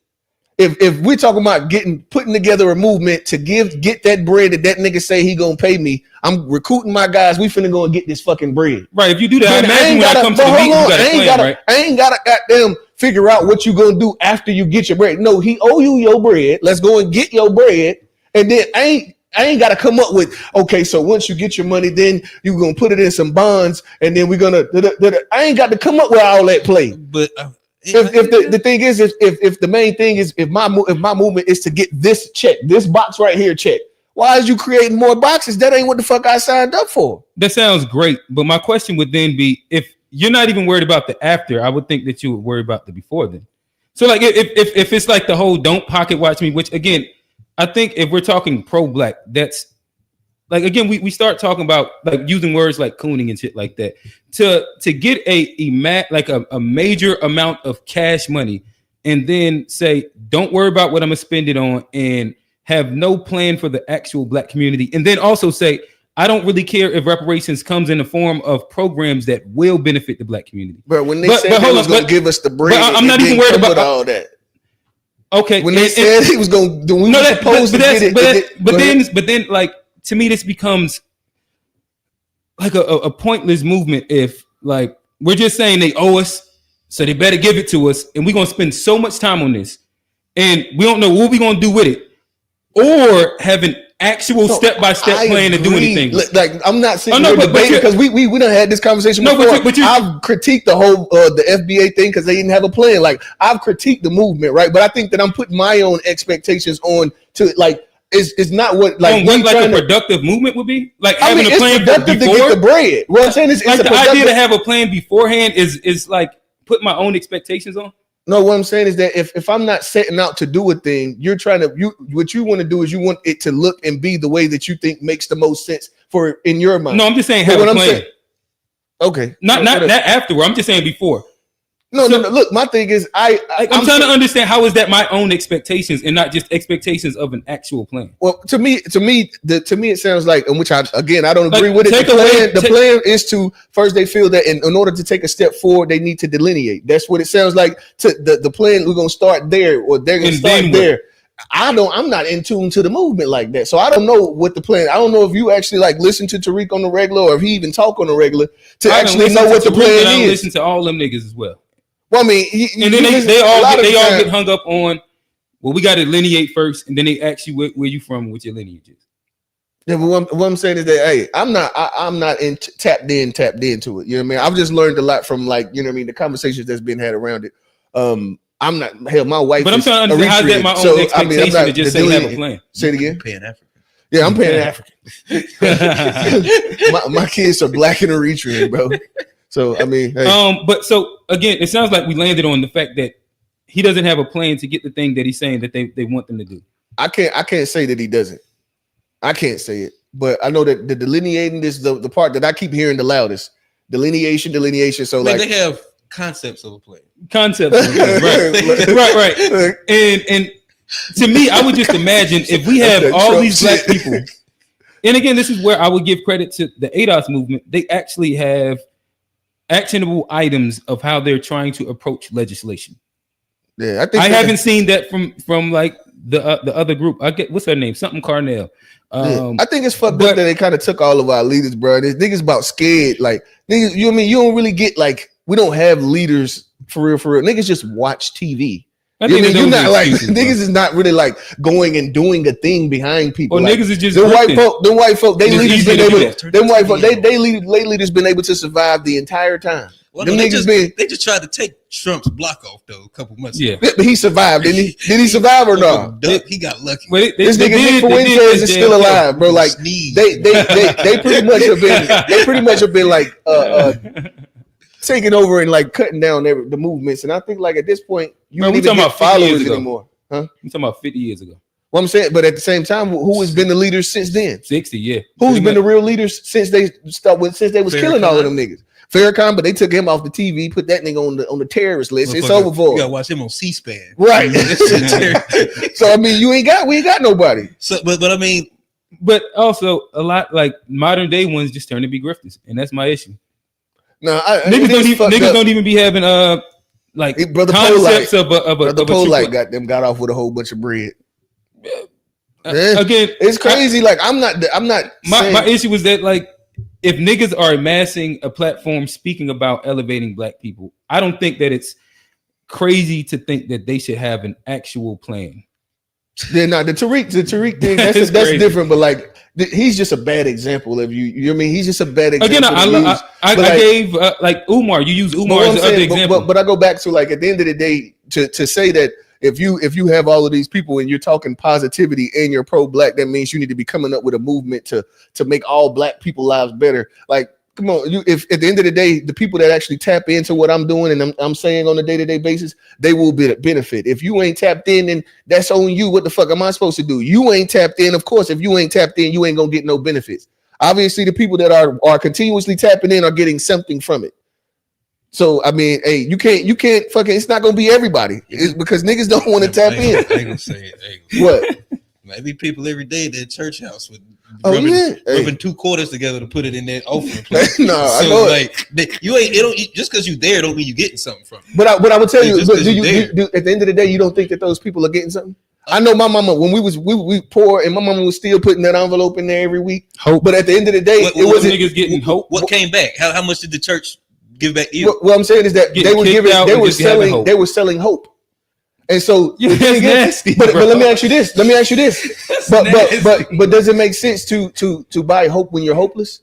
If we're talking about putting together a movement to get that bread that nigga say he gonna pay me, I'm recruiting my guys. We finna go and get this fucking bread. Right. If you do that, I imagine when I come to the meeting, you got a plan, right? I ain't gotta goddamn figure out what you gonna do after you get your bread. No, he owe you your bread. Let's go and get your bread, and then I ain't gotta come up with okay. So once you get your money, then you gonna put it in some bonds, and then we're gonna. I ain't got to come up with all that play, but. If the thing is, if the main thing is, if my movement is to get this check, this box right here check, why is you creating more boxes? That ain't what the fuck I signed up for. That sounds great, but my question would then be, if you're not even worried about the after, I would think that you would worry about the before then. So like if it's like the whole don't pocket watch me, which again, I think if we're talking pro-black, that's like again, we start talking about like using words like cooning and shit like that to get a major amount of cash money and then say, don't worry about what I'm gonna spend it on and have no plan for the actual black community. And then also say, I don't really care if reparations comes in the form of programs that will benefit the black community. But when they said they was gonna give us the bread, I'm not even worried about all that. Okay. When they said he was gonna do, we were supposed to get it. But then like, to me, this becomes like a pointless movement if like we're just saying they owe us, so they better give it to us, and we're gonna spend so much time on this, and we don't know what we're gonna do with it, or have an actual step-by-step plan to do anything. Like I'm not sitting here debating because we done had this conversation before. I've critiqued the whole the FBA thing because they didn't have a plan. Like I've critiqued the movement, right? But I think that I'm putting my own expectations on to like. It's not what like a productive movement would be like having a plan before to get the bread. What I'm saying is like the idea to have a plan beforehand is like put my own expectations on? No, what I'm saying is that if I'm not setting out to do a thing, you're trying to what you want to do is you want it to look and be the way that you think makes the most sense for in your mind. No, I'm just saying have a plan. Okay. Not afterward. I'm just saying before. No. Look, my thing is I'm trying to understand how is that my own expectations and not just expectations of an actual plan. Well, to me, it sounds like, in which I don't agree with it. The plan is to first they feel that in order to take a step forward, they need to delineate. That's what it sounds like. To the plan, we're gonna start there, or they're gonna start there. I'm not in tune to the movement like that, so I don't know what the plan. I don't know if you actually like listen to Tariq on the regular, or if he even talk on the regular to actually know what the plan is. I listen to all them niggas as well. Well, I mean, and then they all get hung up on. Well, we got to delineate first, and then they ask you where you from, and what your lineage is. Yeah, but what I'm saying is that hey, I'm not tapped into it. You know what I mean? I've just learned a lot from the conversations that's been had around it. I'm not my wife. But I'm trying to understand how's that my own expectation to just say have a plan. Say it again. Pan African. Yeah, I'm Pan African. my kids are black and Eritrean, bro. So I mean, hey. But so again, it sounds like we landed on the fact that he doesn't have a plan to get the thing that he's saying that they want them to do. I can't say that he doesn't. I can't say it, but I know that the delineating is the part that I keep hearing the loudest. Delineation. So they have concepts of a plan. Concepts, right. And to me, I would just imagine if we have all these black people. And again, this is where I would give credit to the ADOS movement. They actually have actionable items of how they're trying to approach legislation. Yeah, I haven't seen that from like the other group. I get what's her name, something Carnell. I think it's fucked up that they kind of took all of our leaders, bro. This niggas about scared, like niggas. You know what I mean? You don't really get like we don't have leaders for real. Niggas just watch TV. You're not like niggas is not really like going and doing a thing behind people. Well, like, niggas is just the white folk. They leaders been able. Them white folk. They leaders been able to survive the entire time. Well, no, they just tried to take Trump's block off though a couple months ago. Yeah, but he survived, didn't he? Did he survive or not? He got lucky. Well, this nigga Nick Fuentes is still alive, bro. Like they pretty much have been like taking over and like cutting down the movements. And I think like at this point, you don't even get followers anymore. Huh? I'm talking about 50 years ago. Well, I'm saying, but at the same time, who has been the leaders since then? 60, yeah. Who's been the real leaders since they was killing all of them niggas? Farrakhan, but they took him off the TV, put that nigga on the terrorist list. It's over for. You gotta watch him on C-SPAN, right? So I mean, we ain't got nobody. So, but I mean, but also a lot like modern day ones just turn to be grifters, and that's my issue. No, niggas don't even be having like concepts of a Polite got off with a whole bunch of bread. Again, it's crazy. Like I'm not. My issue was that like. If niggas are amassing a platform speaking about elevating black people, I don't think that it's crazy to think that they should have an actual plan. Yeah, no, the Tariq thing, that's different, but like he's just a bad example of you. You know what I mean? He's just a bad example. Again, I gave like Umar, you use Umar as the other example. But I go back to like at the end of the day, to say that if you have all of these people and you're talking positivity and you're pro-black, that means you need to be coming up with a movement to make all black people lives better. Like, come on, if at the end of the day, the people that actually tap into what I'm doing and I'm saying on a day-to-day basis, they will benefit. If you ain't tapped in, then that's on you. What the fuck am I supposed to do? You ain't tapped in. Of course, if you ain't tapped in, you ain't gonna get no benefits. Obviously, the people that are continuously tapping in are getting something from it. So I mean, hey, you can't fucking. It's not gonna be everybody. It's because niggas don't want to tap in. I ain't gonna say it. What? Maybe people every day at their church house with rubbing 2 quarters together to put it in their offering plate. No, so I know like you ain't. It don't just because you there don't mean you getting something from it. But I would tell you, do at the end of the day, you don't think that those people are getting something? I know my mama when we poor and my mama was still putting that envelope in there every week. Hope. But at the end of the day, it wasn't niggas getting hope. What came back? How much did the church give back you? What I'm saying is that they were selling hope. And so the thing is, but let me ask you this. But does it make sense to buy hope when you're hopeless?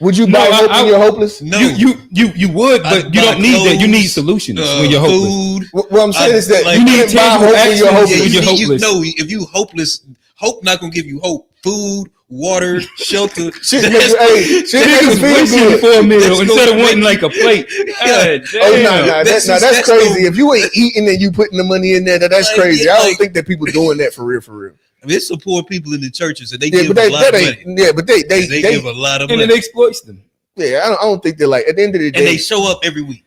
Would you buy hope when you're hopeless? No. You would, but you don't need that. You need solutions when you're hopeless. What I'm saying is that you need to buy hope when you're hopeless. No, if you hopeless, hope not gonna give you hope. Food, water, shelter. Shit make you feel good for a meal instead of wanting like a plate. God, that's crazy. If you ain't eating and you putting the money in there, that's crazy. I don't think that people doing that for real. I mean, it's some poor people in the churches and they give a lot of money. Yeah, but they give a lot of money. And it exploits them. Yeah, I don't think they're like, at the end of the day. And they show up every week.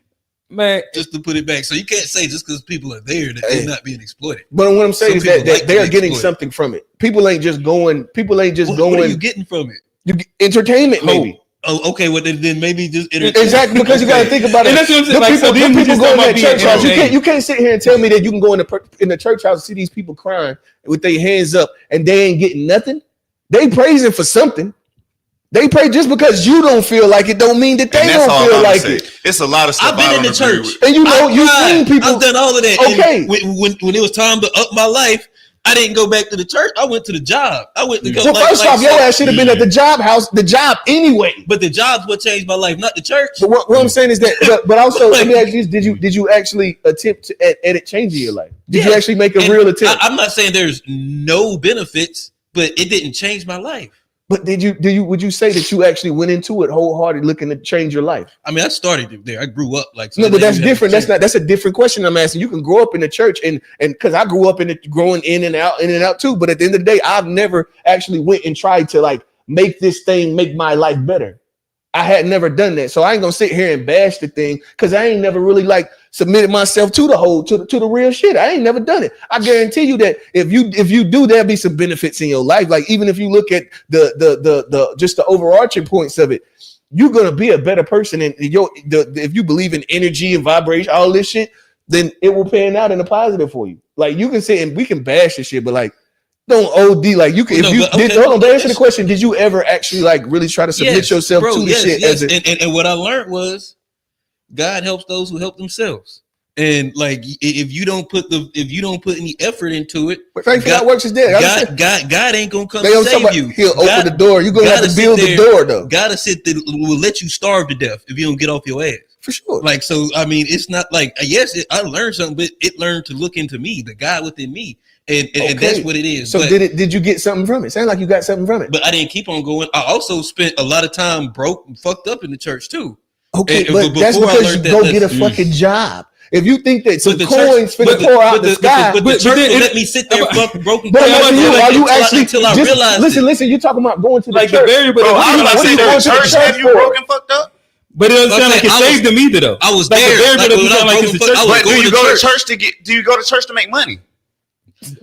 Man, just to put it back. So you can't say just because people are there that they're not being exploited. But what I'm saying is that they are getting something from it. People ain't just going. What are you getting from it? You get entertainment, maybe. Oh, okay. Well, then maybe just exactly, because you got to think about it. And that's what I'm saying. Like, people go in that church house. You can't sit here and tell me that you can go in the church house and see these people crying with their hands up and they ain't getting nothing. They praising for something. They pray just because you don't feel like it don't mean that they don't feel like it. It's a lot of stuff. I've been in the church, and you've seen people. I've done all of that. Okay, when it was time to up my life, I didn't go back to the church. I went to the job. I went to go. Well, first off, your ass should have been at the job anyway. But the job's what changed my life, not the church. But what I'm saying is that, but also, let me ask you: Did you actually attempt to edit changing your life? Did you actually make a real attempt? I'm not saying there's no benefits, but it didn't change my life. But would you say that you actually went into it wholeheartedly looking to change your life? I mean, I started there. I grew up like. No, but that's different. That's a different question I'm asking. You can grow up in the church and because I grew up in it, growing in and out too. But at the end of the day, I've never actually went and tried to like make this thing make my life better. I had never done that, so I ain't gonna sit here and bash the thing because I ain't never really like submitted myself to the real shit. I ain't never done it. I guarantee you that if you do, there'll be some benefits in your life. Like even if you look at the just the overarching points of it, you're gonna be a better person. And if you believe in energy and vibration, all this shit, then it will pan out in a positive for you. Like you can say, and we can bash this shit, but like. Don't OD like you can. Hold on, but answer the question. Did you ever actually like really try to submit yourself to the shit? Yes. And what I learned was, God helps those who help themselves. And like if you don't put any effort into it, but faith without works is dead. God ain't gonna come save you. He'll open the door. You're gonna have to build the door though. Gotta sit there, will let you starve to death if you don't get off your ass. For sure. Like so, I mean, it's not like I learned something, but it learned to look into me, the God within me. And that's what it is. So did you get something from it? Sound like you got something from it. But I didn't keep on going. I also spent a lot of time broke and fucked up in the church too. Okay, but that's because you go get a fucking job. If you think that some coins finna pour out the sky, but the church will let me sit there fucking broken. But until I realize. Listen. You're talking about going to the church. Bro, I was about to say the church have you broken fucked up. But it doesn't sound like it saved them either, though. I was there. But do you go to church Do you go to church to make money?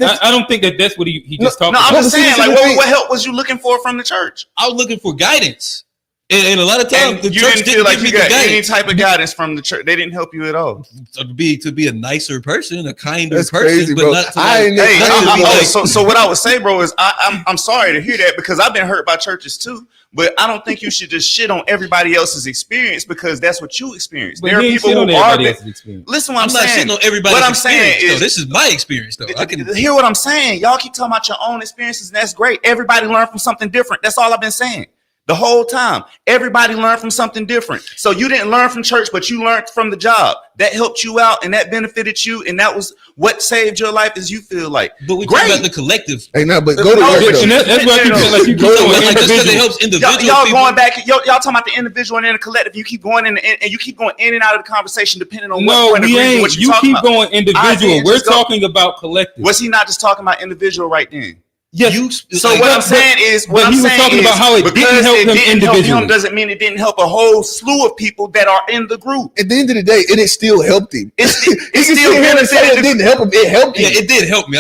I don't think that's what he just talked about. No, I'm just saying, like, what help was you looking for from the church? I was looking for guidance. And a lot of times the church didn't feel like you got any type of guidance from the church. They didn't help you at all. So to be a nicer person, a kinder person, crazy, but bro. not to so what I would say, bro, is I'm sorry to hear that because I've been hurt by churches too. But I don't think you should just shit on everybody else's experience because that's what you experienced. There are people who are. Listen, what I'm saying. Not shitting on everybody. What I'm saying is, this is my experience, though. I can hear what I'm saying. Y'all keep talking about your own experiences, and that's great. Everybody learn from something different. That's all I've been saying. The whole time, everybody learned from something different. So you didn't learn from church, but you learned from the job. That helped you out, and that benefited you, and that was what saved your life, as you feel like. But we talk about the collective. Hey, no, but go to work. And that's why I keep saying, like, you go to just because it helps individuals. Y'all going back. Y'all talking about the individual and then the collective. You keep going in, and you keep going in and out of the conversation, depending on what we ain't. What you keep going individual. We're talking about collective. Was he not just talking about individual right then? Yes. So what I'm saying is, he was talking about how it didn't help him individually. Doesn't mean it didn't help a whole slew of people that are in the group. At the end of the day, it still helped him. It's still it didn't help him. It helped him. Yeah, it did help me.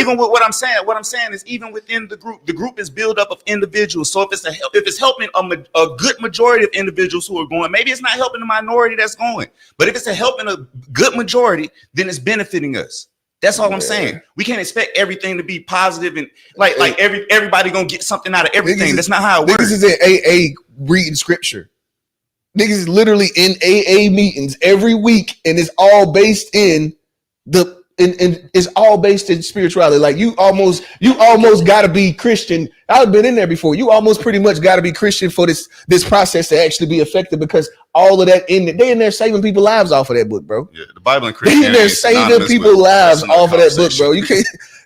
Even with what I'm saying is even within the group is built up of individuals. So if it's helping a good majority of individuals who are going, maybe it's not helping the minority that's going, but if it's helping a good majority, then it's benefiting us. That's all I'm saying. We can't expect everything to be positive and like everybody gonna get something out of everything. That's not how it works. Niggas is in AA reading scripture. Niggas is literally in AA meetings every week, and it's all based in it's all based in spirituality. Like you almost got to be Christian. I've been in there before. You almost pretty much got to be Christian for this process to actually be effective, because all of that they in there saving people's lives off of that book, bro. Yeah, the Bible and Christianity. They in there saving people's lives off of that book, bro. You can't.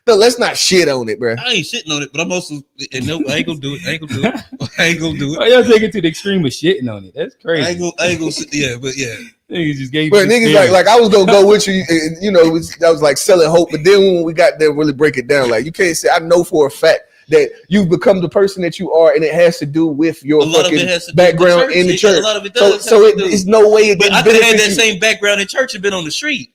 No, let's not shit on it, bro. I ain't shitting on it, but I'm also and no, I ain't gonna do it. I ain't gonna do it. I ain't gonna do Oh, it. y'all take it to the extreme of shitting on it. That's crazy. I ain't gonna yeah, but yeah. Niggas just gave But you niggas like I was gonna go with you, and, you know, that was like selling hope. But then when we got there, really break it down. Like you can't say I know for a fact that you've become the person that you are, and it has to do with your fucking background in the church. A lot of it does. So it's no way it but can I could have had benefit that you. same background in church and been on the street.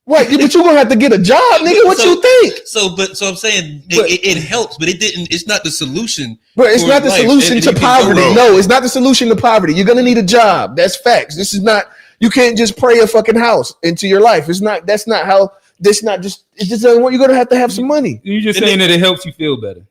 Right, but you're gonna have to get a job, nigga. What you think? So I'm saying it helps, but it didn't. It's not the solution. But it's not the solution to poverty. No, it's not the solution to poverty. You're gonna need a job. That's facts. This is not. You can't just pray a fucking house into your life. It's not. That's not how. That's not just. It just doesn't work. You're gonna have to have some money. You're just saying that it helps you feel better.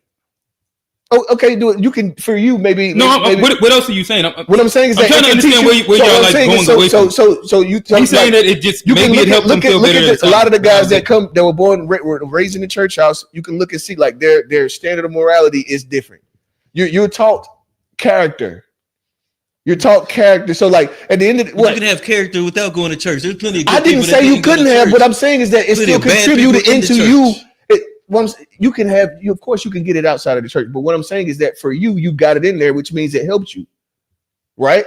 Oh, okay. Do it. You can for you maybe. No, maybe, what else are you saying? What I'm saying is I'm that trying to understand where y'all like going away from. So you. He's saying that it just maybe it helps them feel better. A lot of the guys that were born were raised in the church house. You can look and see like their standard of morality is different. You're taught character. You're taught character. So like at the end of you can have character without going to church. There's plenty of good I didn't say you couldn't have. What I'm saying is that it still contributed into you. You can have you. Of course, you can get it outside of the church. But what I'm saying is that for you, you got it in there, which means it helped you, right?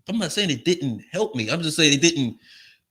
I'm not saying it didn't help me. I'm just saying it didn't.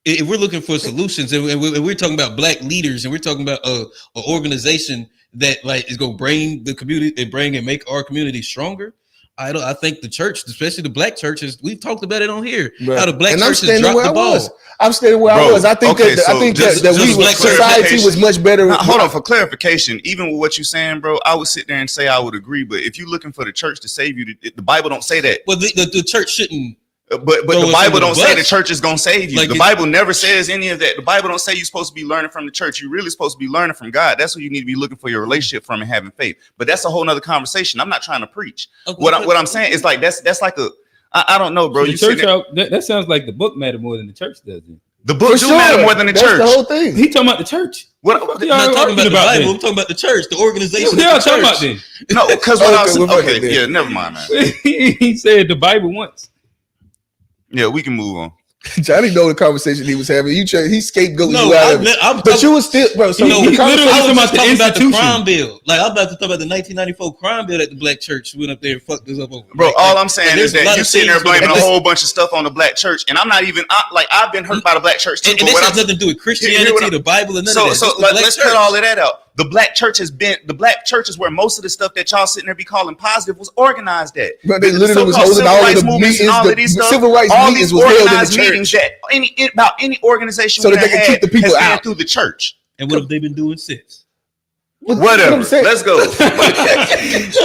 If we're looking for solutions, and we're talking about black leaders, and we're talking about an organization that like is going to bring the community and make our community stronger. I think the church, especially the black churches, we've talked about it on here. Right. How the black churches dropped the ball. I'm standing where I was. I think society was much better. Now, hold on, for clarification, even with what you're saying, bro, I would sit there and say I would agree. But if you're looking for the church to save you, the Bible don't say that. Well, the church shouldn't. But the Bible don't say the church is gonna save you. Like the Bible never says any of that. The Bible don't say you're supposed to be learning from the church. You're really supposed to be learning from God. That's what you need to be looking for your relationship from and having faith. But that's a whole nother conversation. I'm not trying to preach. Okay, what I'm saying is like that's like I don't know, bro. The church that sounds like the book matter more than the church does. The book do matter more than the church. The whole thing. He talking about the church. What? I'm not talking about the Bible. I'm talking about the church, the organization. Yeah, I'm talking about then. No, because what I was yeah, never mind, man. He said the Bible once. Yeah, we can move on. Johnny know the conversation he was having. He scapegoated you out of it. But you was still, bro. So he literally talking about the crime bill. Like I'm about to talk about the 1994 crime bill that the black church went up there and fucked us up over. Bro, all I'm saying is that you sitting there blaming a whole bunch of stuff on the black church, and I'm not even I've been hurt by the black church too. And this has nothing to do with Christianity, the Bible, and none of that. So let's cut all of that out. The black church is where most of the stuff that y'all sitting there be calling positive was organized at. But they literally was holding all of the meetings, the civil rights meetings was held in the church. About any organization so that they can keep the people out through the church. And what have they been doing since? Whatever. Let's go.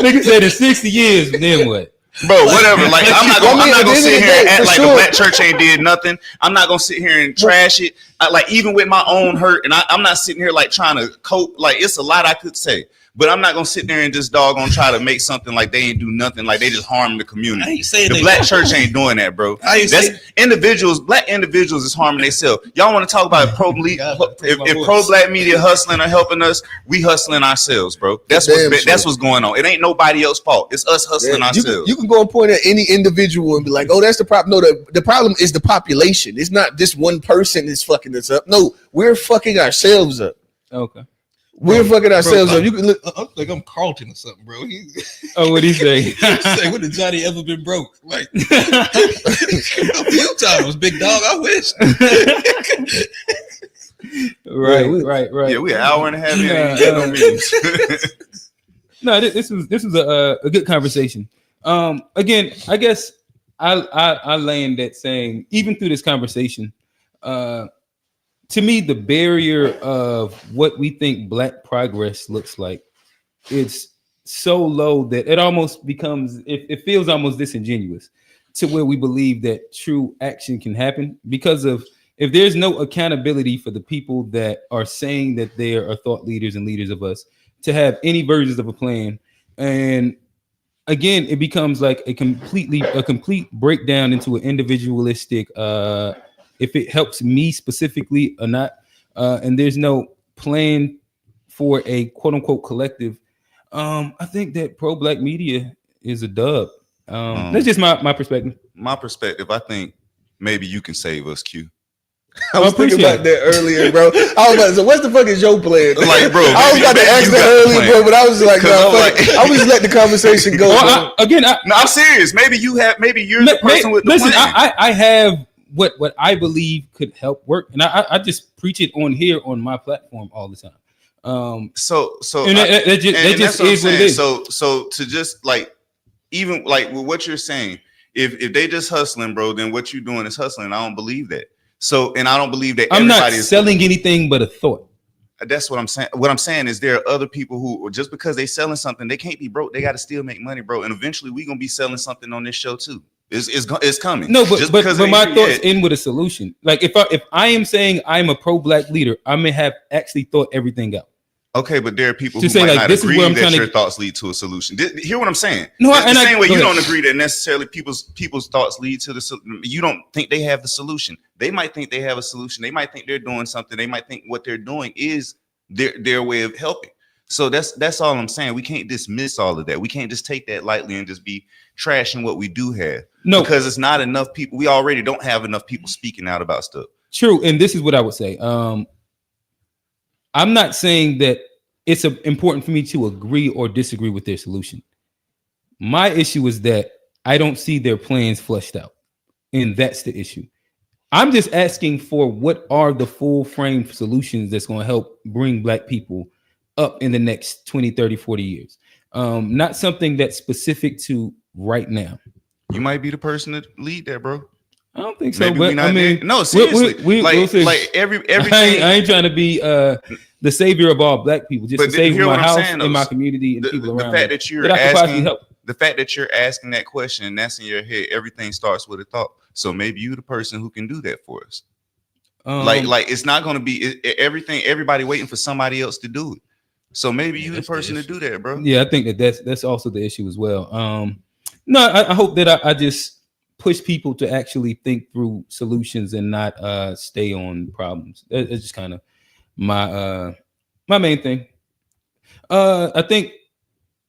Nigga said in 60 years, then what? Bro, whatever. Like I'm not gonna sit here and act like the black church ain't did nothing. I'm not gonna sit here and trash it. Like even with my own hurt, and I'm not sitting here like trying to cope. Like it's a lot I could say, but I'm not gonna sit there and just doggone try to make something like they ain't do nothing, like they just harm the community. I ain't saying the black church ain't doing that, bro. That's individuals. Black individuals is harming themselves. Y'all want to talk about if pro black media hustling or helping us, we hustling ourselves, bro. That's what's going on. It ain't nobody else's fault. It's us hustling ourselves. You can go and point at any individual and be like, "Oh, that's the problem." No, the problem is the population. It's not just one person is fucking us up. No, we're fucking ourselves up. Okay. We're fucking ourselves up. You can look like I'm Carlton or something, bro. Oh, what he say? Say, when has Johnny ever been broke? Like a few times, big dog. I wish. Right. Yeah, we an hour and a half in. No, this was a good conversation. Again, I guess I land that saying, even through this conversation, to me, the barrier of what we think black progress looks like, it's so low that it almost becomes, it feels almost disingenuous to where we believe that true action can happen, because of if there's no accountability for the people that are saying that they are thought leaders and leaders of us to have any versions of a plan. And again, it becomes like a complete breakdown into an individualistic, if it helps me specifically or not, and there's no plan for a quote unquote collective. I think that pro-black media is a dub. That's just my perspective. My perspective, I think maybe you can save us, Q. I was thinking about that earlier, bro. I was about to say, what's the fuck is your plan? Like, bro, I was about to ask that earlier, bro, but I was like, no, I was just let the conversation go. No, I'm serious. Maybe you're the person with the listen, plan. I have what I believe could help work, and I just preach it on here on my platform all the time. So that just is what it is. So to just like, even like with what you're saying, if they just hustling, bro, then what you're doing is hustling. I don't believe that. So, and I don't believe that I'm not selling anything but a thought. That's what I'm saying. What I'm saying is there are other people who, just because they selling something, they can't be broke. They got to still make money, bro. And eventually we gonna be selling something on this show too. It's coming. No, but my thoughts end with a solution. Like if I am saying I'm a pro-black leader, I may have actually thought everything out. Okay, but there are people who might not agree that your thoughts lead to a solution. Hear what I'm saying? No, the same way you don't agree that necessarily people's thoughts lead to the solution. You don't think they have the solution. They might think they have a solution. They might think they're doing something. They might think what they're doing is their way of helping. So that's all I'm saying. We can't dismiss all of that. We can't just take that lightly and just be trashing what we do have. No, because it's not enough people. We already don't have enough people speaking out about stuff. True, and this is what I would say. I'm not saying that it's important for me to agree or disagree with their solution. My issue is that I don't see their plans fleshed out, and that's the issue. I'm just asking for what are the full frame solutions that's going to help bring Black people up in the next 20, 30, 40 years. Not something that's specific to right now. You might be the person to lead that, bro. I don't think so. But I mean, no, seriously. We'll see. Like everything. I ain't trying to be the savior of all Black people. Just to save my house and my community and people around. The fact that you're asking, the fact that you're asking that question and that's in your head, everything starts with a thought. So maybe you're the person who can do that for us. Like it's not going to be everything. Everybody waiting for somebody else to do it. So maybe you're the person to do that, bro. Yeah, I think that's also the issue as well. No, I hope that I just push people to actually think through solutions and not stay on problems. It's just kind of my main thing. I think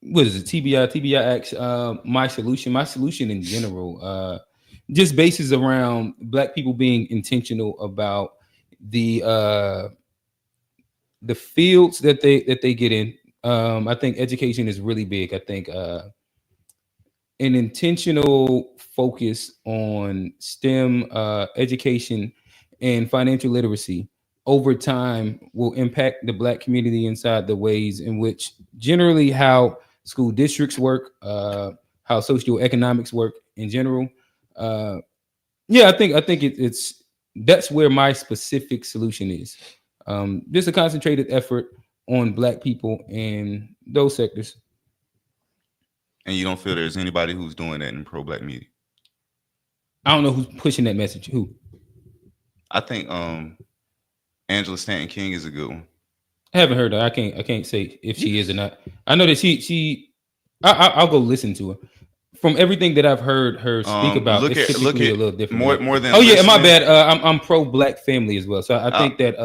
what is it? TBI asks my solution in general just bases around Black people being intentional about the fields that they get in. I think education is really big. I think an intentional focus on STEM education and financial literacy over time will impact the Black community inside the ways in which generally how school districts work, how socioeconomics work in general. I think it's that's where my specific solution is. Just a concentrated effort on Black people in those sectors. And you don't feel there's anybody who's doing that in pro-Black media? I don't know who's pushing that message. Who? I think Angela Stanton King is a good one. I haven't heard her. I can't say if she is or not. I know that I'll go listen to her. From everything that I've heard her speak about, it's typically a little different. More than. Oh yeah, my bad. I'm pro-Black family as well, so I think that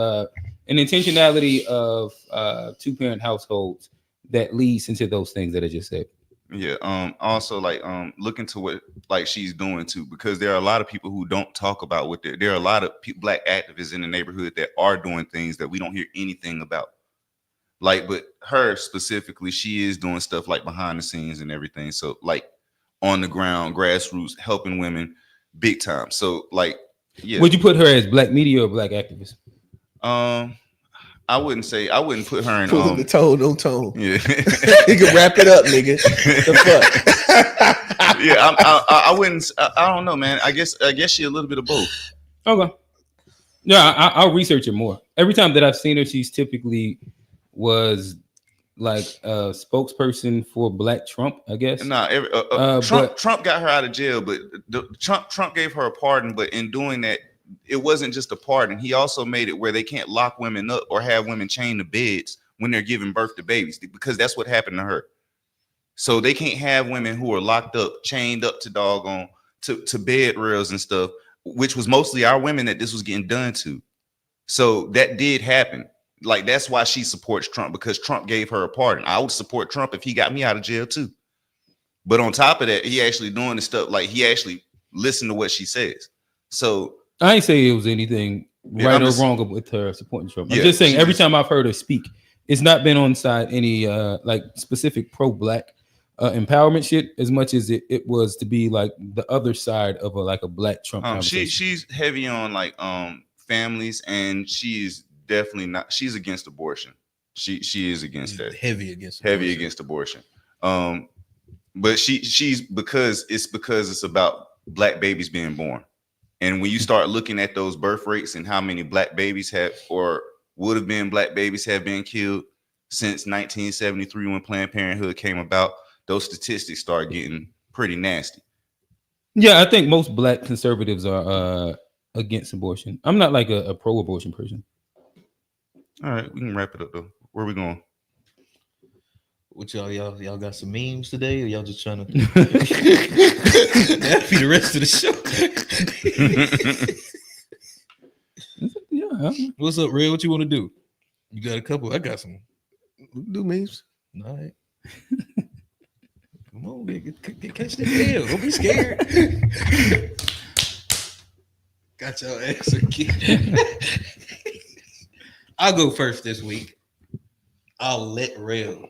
an intentionality of 2-parent households that leads into those things that I just said. Yeah. Also, like, look into what like she's doing too, because there are a lot of people who don't talk about what there are a lot of Black activists in the neighborhood that are doing things that we don't hear anything about. Like, but her specifically, she is doing stuff like behind the scenes and everything. So, like, on the ground, grassroots, helping women, big time. So, like, yeah. Would you put her as Black media or Black activist? I wouldn't put her in the tone, no tone. Yeah. You can wrap it up, nigga. The fuck? Yeah, I wouldn't. I don't know, man. I guess she a little bit of both. Okay. Yeah, I'll research it more. Every time that I've seen her, she's typically was like a spokesperson for Black Trump, I guess. Trump got her out of jail, but Trump gave her a pardon. But in doing that, it wasn't just a pardon. He also made it where they can't lock women up or have women chained to beds when they're giving birth to babies, because that's what happened to her. So they can't have women who are locked up, chained up to doggone to bed rails and stuff, which was mostly our women that this was getting done to. So that did happen. Like, that's why she supports Trump, because Trump gave her a pardon. I would support Trump if he got me out of jail too. But on top of that, he actually doing the stuff, like he actually listened to what she says. So I ain't say it was anything right or wrong with her supporting Trump. I'm Yeah, just saying, every she's- time I've heard her speak, it's not been on side any like specific pro-black empowerment shit as much as it was to be like the other side of a black Trump conversation. She's heavy on like families, and she's definitely not. She's against abortion. She is against that. Heavy against Abortion. But she's because it's about black babies being born. And when you start looking at those birth rates and how many black babies have or would have been black babies have been killed since 1973 when Planned Parenthood came about, those statistics start getting pretty nasty. Yeah, I think most black conservatives are against abortion. I'm not like a pro-abortion person. All right, we can wrap it up though. Where are we going? What y'all got some memes today, or y'all just trying to that'd be the rest of the show? Yeah. What's up, Red? What you want to do? You got a couple? I got some. Do memes. All right. Come on, catch the tail. Don't be scared. Got your ass again. I'll go first this week. I'll let Rail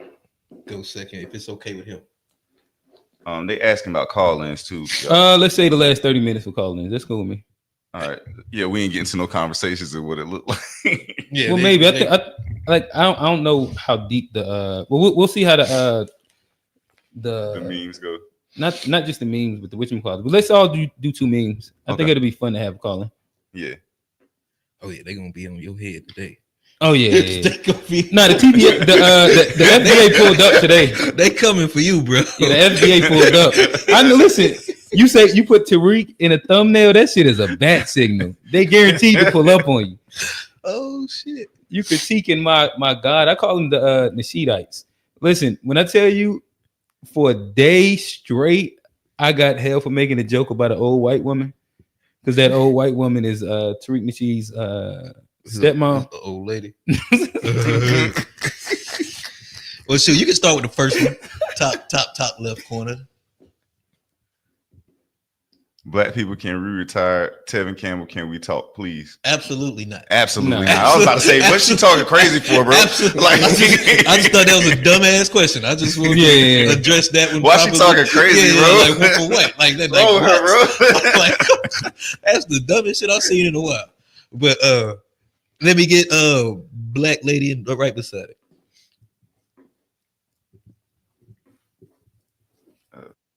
go second if it's okay with him. They asking about call-ins too. Let's say the last 30 minutes for calling in. That's cool with me. All right. Yeah, we ain't getting to no conversations of what it looked like. Yeah. Well, maybe I don't know how deep the we'll see how the memes go. Not just the memes, but the whatchamacallit. But let's all do two memes. I think it'll be fun to have a call in. Yeah. Oh yeah, they're gonna be on your head today. Oh yeah. They gonna be. No, the TVA, the FDA pulled up today. They coming for you, bro. Yeah, the FDA pulled up. I know. Listen, you say you put Tariq in a thumbnail. That shit is a bat signal. They guaranteed to pull up on you. Oh shit. You critiquing my God. I call them the Nashidites. Listen, when I tell you, for a day straight, I got hell for making a joke about an old white woman, because that old white woman is Tariq Nasheed's stepmom. Old lady. Well, shoot, you can start with the first one. Top left corner. Black people can retire. Tevin Campbell, can we talk, please? Absolutely not. Absolutely No. not. I was about to say, what's she talking crazy for, bro? Absolutely. Like, I just thought that was a dumbass question. I just want Yeah. to address that one. Why she talking crazy, bro? Like what for what? Like that. Like, oh, what? bro. Like, that's the dumbest shit I've seen in a while. But let me get black lady right beside it.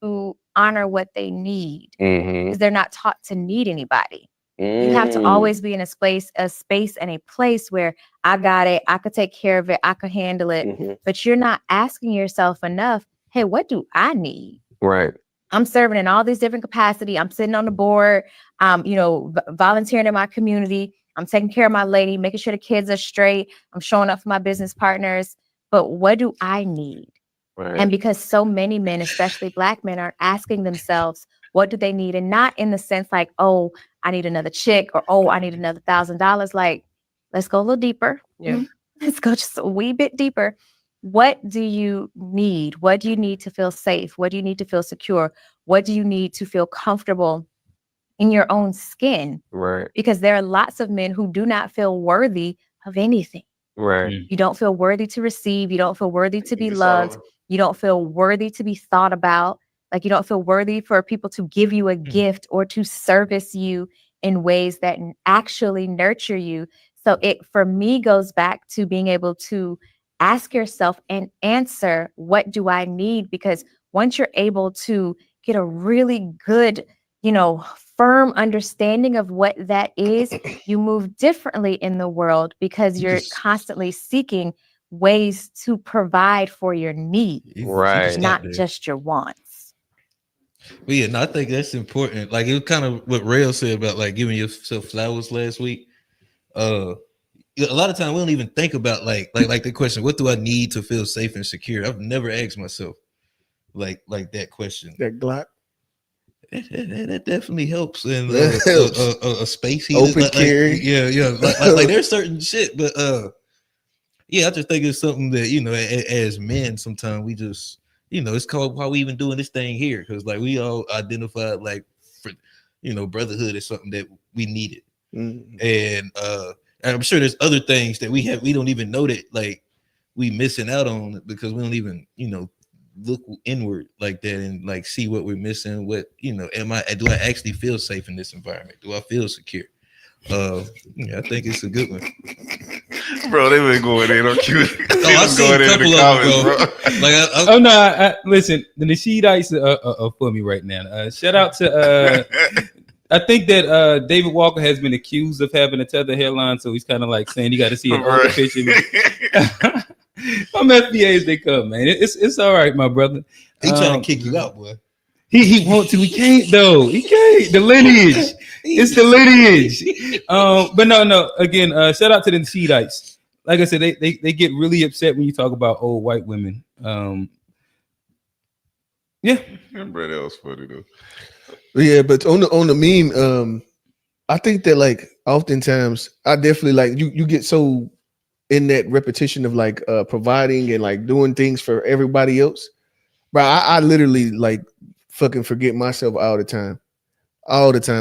Who honor what they need, Mm-hmm. because they're not taught to need anybody. You have to always be in a space and a place where I got it, I could take care of it, I could handle it. Mm-hmm. But you're not asking yourself enough, hey, what do I need? Right. I'm serving in all these different capacity. I'm sitting on the board, volunteering in my community. I'm taking care of my lady, making sure the kids are straight. I'm showing up for my business partners. But what do I need? Right. And because so many men, especially black men, aren't asking themselves, what do they need? And not in the sense like, oh, I need another chick, or, oh, I need another $1,000. Like, let's go a little deeper. Yeah. Let's go just a wee bit deeper. What do you need? What do you need to feel safe? What do you need to feel secure? What do you need to feel comfortable in your own skin? Right. Because there are lots of men who do not feel worthy of anything. Right. You don't feel worthy to receive. You don't feel worthy to be loved. You don't feel worthy to be thought about. Like, you don't feel worthy for people to give you a gift or to service you in ways that actually nurture you. So it, for me, goes back to being able to ask yourself and answer, what do I need? Because once you're able to get a really good, firm understanding of what that is, you move differently in the world, because you're constantly seeking ways to provide for your needs, Right. not just your wants. But yeah, no, I think that's important. Like, it was kind of what Rail said about like giving yourself flowers last week. A lot of times we don't even think about like the question, what do I need to feel safe and secure? I've never asked myself like that question. That Glock. That definitely helps in That helps. a space Open like, carry. Yeah. Like there's certain shit, but yeah, I just think it's something that as men, sometimes we just it's called why we even doing this thing here, because like we all identified like for brotherhood is something that we needed. And I'm sure there's other things that we don't even know that like we missing out on because we don't even look inward like that and like see what we're missing. What do I actually feel safe in this environment? Do I feel secure? I think it's a good one. Bro, they been going in on Q. I've seen a couple of them, bro. Like, listen, the Nasheedites are for me right now. Shout out to I think that David Walker has been accused of having a tethered hairline, so he's kind of like saying you got to see an older picture. I'm FBA as they come, man. It's all right, my brother. He trying to kick you out, boy. He want to. He can't though. He can't. The lineage. It's the lineage. But no. Again, shout out to the Nasheedites. Like I said, they get really upset when you talk about old white women. Yeah, bro, that was funny though. Yeah, but on the meme, I think that like oftentimes I definitely like you get so in that repetition of like providing and like doing things for everybody else. Bro, I literally like fucking forget myself all the time.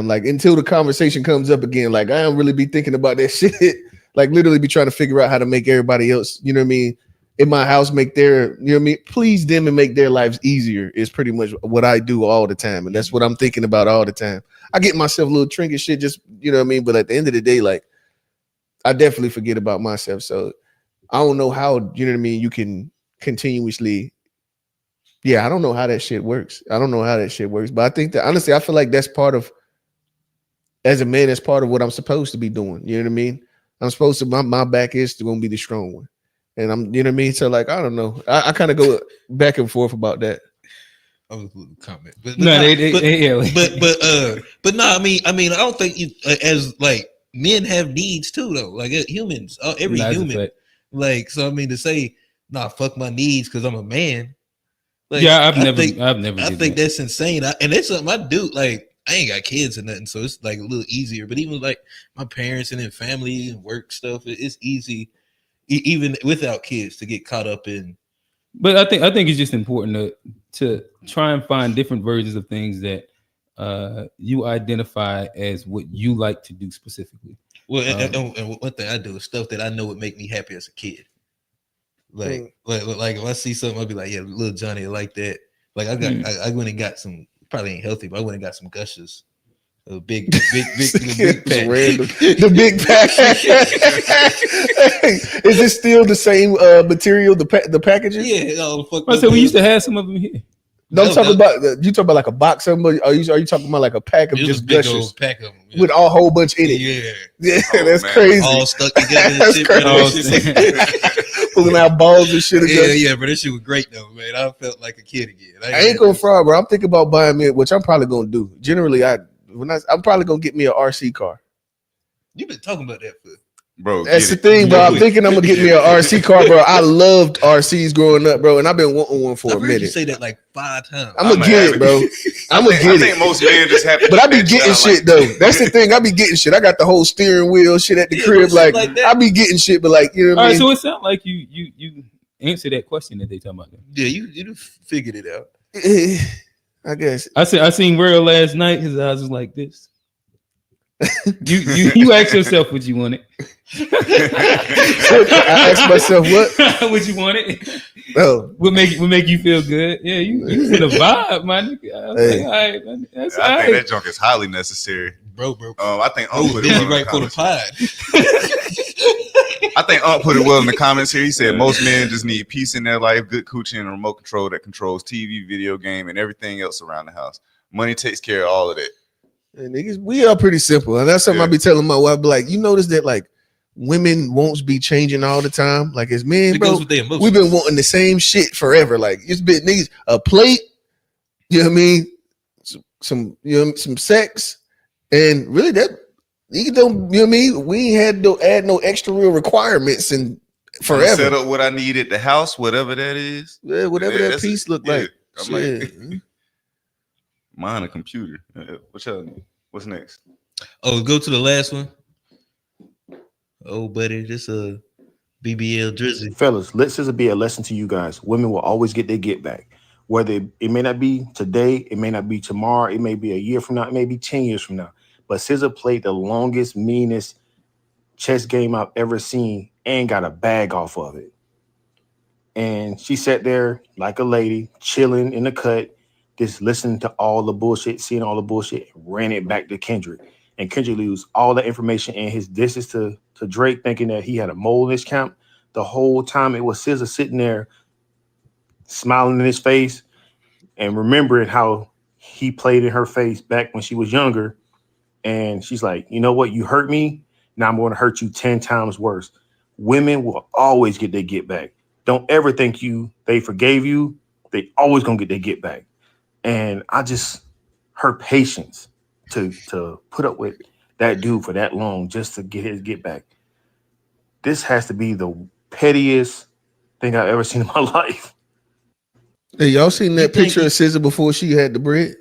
Like until the conversation comes up again, like I don't really be thinking about that shit. Like literally be trying to figure out how to make everybody else, you know what I mean, in my house make their, you know what I mean, please them and make their lives easier is pretty much what I do all the time. And that's what I'm thinking about all the time. I get myself a little trinket shit, just, you know what I mean? But at the end of the day, like I definitely forget about myself. So I don't know how, you know what I mean, you can continuously, I don't know how that shit works. But I think that honestly, I feel like that's part of, as a man, that's part of what I'm supposed to be doing. You know what I mean? I'm supposed to, my back is going to be the strong one. And I'm, you know what I mean? So like, I don't know. I kind of go back and forth about that. I was a little comment, but no, but no, I mean, I don't think as like men have needs too, though. Like humans, every human, like, so I mean, to say, nah, fuck my needs because I'm a man. Like, I've never. I think that's insane, and that's something I do. Like, I ain't got kids or nothing, so it's like a little easier. But even like my parents and then family and work stuff, it's easy, even without kids, to get caught up in. But I think it's just important to try and find different versions of things that you identify as what you like to do specifically. Well, and one thing I do is stuff that I know would make me happy as a kid. Like if I see something, I'll be like, yeah, little Johnny like that. Like I went and got some, probably ain't healthy, but I went and got some Gushers. A big pack. The big pack. Is it still the same material? The packages? Yeah. So we used to have some of them here. You talk about like a box of them. Are you talking about like a pack of just Gushers? Pack of them, with a whole bunch in it? Yeah, that's crazy. All stuck together. That's crazy. Pulling out balls and shit. Yeah, but that shit was great though, man. I felt like a kid again. I ain't gonna fraud, bro. I'm thinking about buying me, which I'm probably gonna do. Generally, I'm probably gonna get me an RC car. You've been talking about that for. Bro, that's the thing, bro. I'm thinking I'm gonna get me an RC car, bro. I loved RCs growing up, bro, and I've been wanting one for a minute. You say that like 5 times. I'm gonna get it, bro. I'm gonna get it. I think most men just have. But I be getting shit though. That's the thing. I be getting shit. I got the whole steering wheel shit at the crib. Like I be getting shit, but like you know what I mean. So it sounds like you answer that question that they talking about. Yeah, you figured it out. I guess. I seen Real last night. His eyes was like this. You ask yourself what you wanted. I asked myself what would you want it? Oh, what make you feel good? Yeah, you in a vibe, my nigga. I was like, all right, man, that's all right. I think that junk is highly necessary, bro. I think put it right for the pod. I think put it well in the comments here. He said most men just need peace in their life, good coochie, and a remote control that controls TV, video game, and everything else around the house. Money takes care of all of that. And niggas, we are pretty simple, and that's something I be telling my wife. Be like, you notice that like women won't be changing all the time. Like as men, bro, we've been wanting the same shit forever. Like it's been niggas a plate, you know what I mean? Some some sex, and really that you don't, you know what I mean? We ain't had to add no extra real requirements and forever. Set up what I need at the house, whatever that is. Yeah, whatever that piece look like. I'm like, mine a computer. What's next? Oh, go to the last one. Oh, buddy, this a BBL Drizzy. Fellas, let this be a lesson to you guys. Women will always get their get back. Whether it may not be today, it may not be tomorrow, it may be a year from now, it may be 10 years from now. But SZA played the longest, meanest chess game I've ever seen and got a bag off of it. And she sat there like a lady, chilling in the cut, just listening to all the bullshit, seeing all the bullshit, ran it back to Kendrick. And Kendrick used all the information in his disses to Drake, thinking that he had a mole in his camp. The whole time it was SZA sitting there smiling in his face and remembering how he played in her face back when she was younger. And she's like, you know what? You hurt me. Now I'm going to hurt you 10 times worse. Women will always get their get back. Don't ever think they forgave you. They always going to get their get back. And her patience to put up with that dude for that long just to get his get back. This has to be the pettiest thing I've ever seen in my life. Hey, y'all seen that picture of SZA before she had the bread?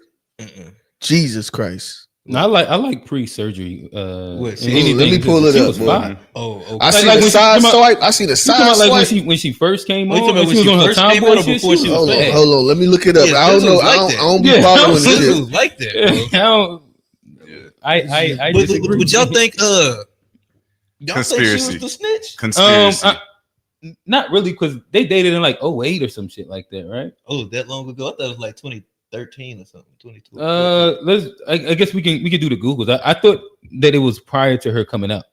Jesus Christ. No, I like pre-surgery. Let me pull it up, boy. Okay. I see the side swipe. I see the side swipe. Like when she first came on, when she was on her tomboy shit. Before she was hold on. Let me look it up. I don't know. I don't be following this shit. Was like that. I disagree. Would y'all think? Y'all Conspiracy. think she was the snitch? Conspiracy. Not really, because they dated in like 08 or some shit like that, right? Oh, that long ago? I thought it was like 2013 or something. 2012. I guess we can do the Googles. I thought that it was prior to her coming out.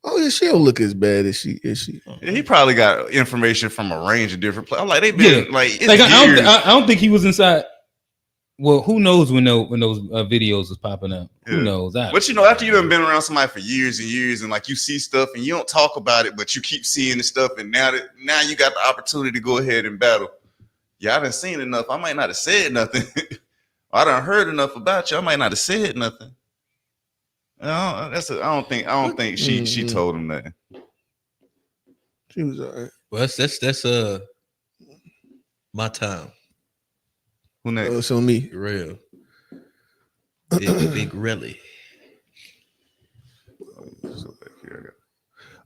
Oh yeah, she don't look as bad as she is. Yeah, he probably got information from a range of different places. I'm like, they've been like I don't think he was inside. Well, who knows when those videos was popping up? Who knows? But after you've been around somebody for years and years, and like you see stuff and you don't talk about it, but you keep seeing the stuff, and now you got the opportunity to go ahead and battle. Yeah, I done seen enough. I might not have said nothing. I done heard enough about you. I might not have said nothing. I don't think she told him that. She was all right. Well, that's my time. Who next? Oh, so me. Real. Big really.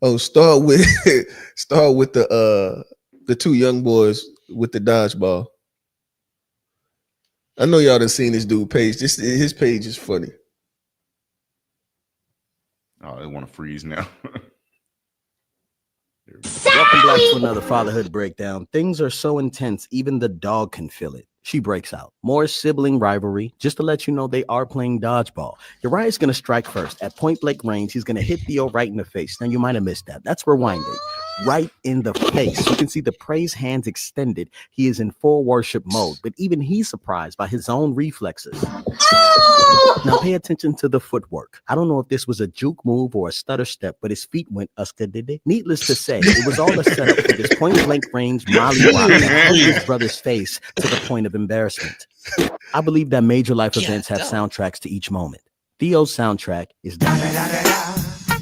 Oh, start with the two young boys with the dodgeball. I know y'all done seen this dude page. His page is funny. Oh, they want to freeze now. Welcome back to another fatherhood breakdown. Things are so intense, even the dog can feel it. She breaks out. More sibling rivalry. Just to let you know, they are playing dodgeball. Uriah's going to strike first. At point blank range, he's going to hit Theo right in the face. Now, you might have missed that. That's rewinding. Right in the face. You can see the praise hands extended. He is in full worship mode, but even he's surprised by his own reflexes. Now pay attention to the footwork. I don't know if this was a juke move or a stutter step, but his feet went uska-did-it. Needless to say, it was all a setup for this point blank range Molly rock that hurt his brother's face to the point of embarrassment. I believe that major life events have soundtracks to each moment. Theo's soundtrack is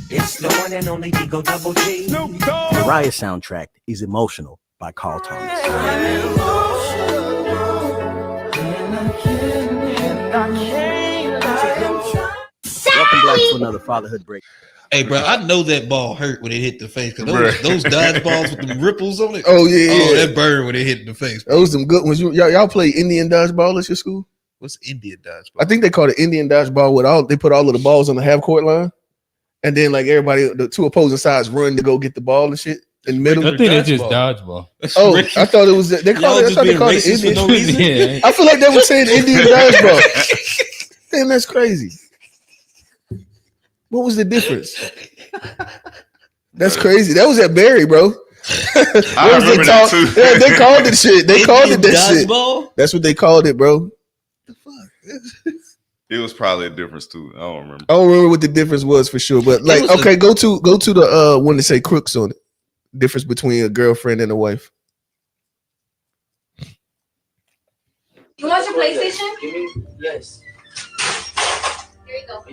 It's the one and only Digo Double G. Uriah's soundtrack is Emotional by Carl Thomas. Welcome back to another fatherhood break. Hey, bro, I know that ball hurt when it hit the face, because those dodgeballs with the ripples on it. Oh yeah, that bird when it hit the face. Those some good ones. Y'all play Indian dodgeball at your school? What's Indian dodgeball? I think they call it Indian dodgeball. They put all of the balls on the half court line, and then like everybody, the two opposing sides run to go get the ball and shit in the middle. I think it's just dodgeball. Oh, I thought it was. They called it. I thought they called it Indian. No reason. I feel like they were saying Indian dodgeball. Damn, that's crazy. What was the difference? That's crazy. That was at Barry, bro. I remember that too. Yeah, they called it shit. They called it that dodgeball? Shit. That's what they called it, bro. The fuck? It was probably a difference too. I don't remember. I don't remember what the difference was for sure, but like, okay, go to the one that say crooks on it. Difference between a girlfriend and a wife. You want your PlayStation? Yes. Here you go.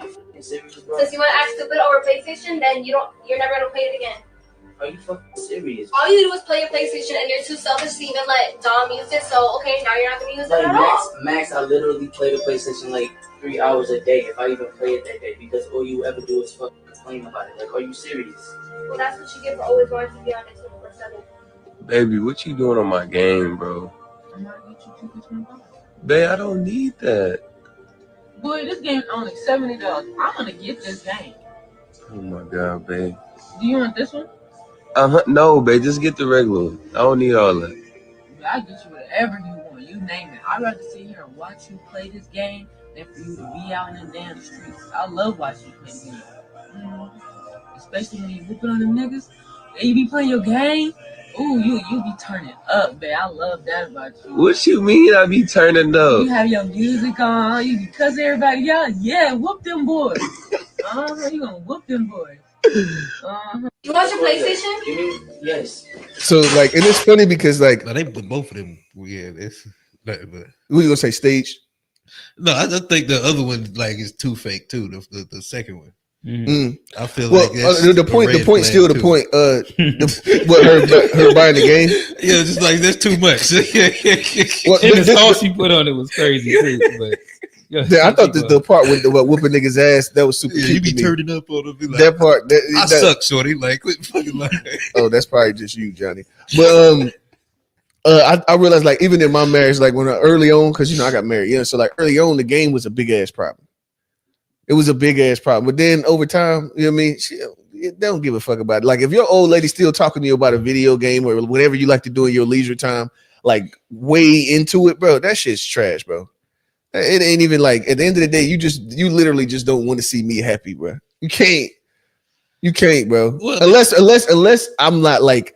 Since you want to act stupid over PlayStation, then you're never gonna play it again. Are you fucking serious? All you do is play your PlayStation, and you're too selfish to even let Dom use it. So okay, now you're not gonna use it at all. Max, I literally play the PlayStation like 3 hours a day if I even play it that day, because all you ever do is fucking complain about it. Like, are you serious? Well, that's what you get for always wanting to be on it 24/7. Baby, what you doing on my game, bro? Babe, I don't need that. Boy, this game only $70. I'm gonna get this game. Oh my god, babe. Do you want this one? No, babe. Just get the regular one. I don't need all that. I'll get you whatever you want. You name it. I'd rather sit here and watch you play this game than for you to be out in the damn streets. I love watching you play the game. Especially when you whooping on them niggas. And you be playing your game. Ooh, you be turning up, babe. I love that about you. What you mean I be turning up? You have your music on. You be cussing everybody. Yeah, whoop them boys. You gonna whoop them boys. You want your PlayStation? Yes. So like, and it's funny because like, No, they both of them. Yeah, it's nothing but. we gonna say stage. No, I just think the other one like is too fake too. The second one. I feel Well, like that's the point still the too. point. What her buying the game? Yeah, just like that's too much. Well, And the sauce she put on it was crazy too. But I thought the part with whooping niggas ass, that was super Yeah, cute you be to me. turning up on them. Be like, That part, I suck, shorty. Like, quit fucking lying. Oh, that's probably just you, Johnny. But I realized like even in my marriage, like when early on, because you know I got married, so like early on, the game was a big ass problem. It was a big ass problem. But then over time, you know what I mean? They don't give a fuck about it. Like if your old lady still talking to you about a video game or whatever you like to do in your leisure time, like way into it, bro, that shit's trash, bro. It ain't even like at the end of the day, you literally just don't want to see me happy, bro. You can't, bro. Well, unless I'm not like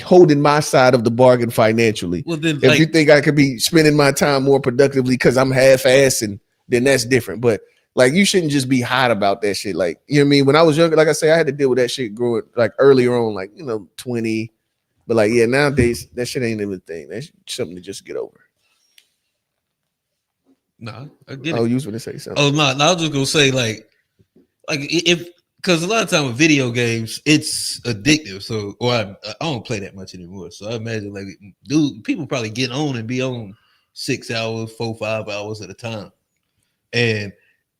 holding my side of the bargain financially. Well, then, if you think I could be spending my time more productively because I'm half-assing, then that's different. But like, you shouldn't just be hot about that shit. Like, you know what I mean? When I was younger, like I say, I had to deal with that shit growing like earlier on, like 20. But like, yeah, nowadays that shit ain't even a thing. That's something to just get over. No, I get it. Oh, you was gonna say something. Oh no, I was just gonna say like if because a lot of time with video games it's addictive. So I don't play that much anymore. So I imagine like people probably get on and be on 6 hours, 4-5 hours at a time. And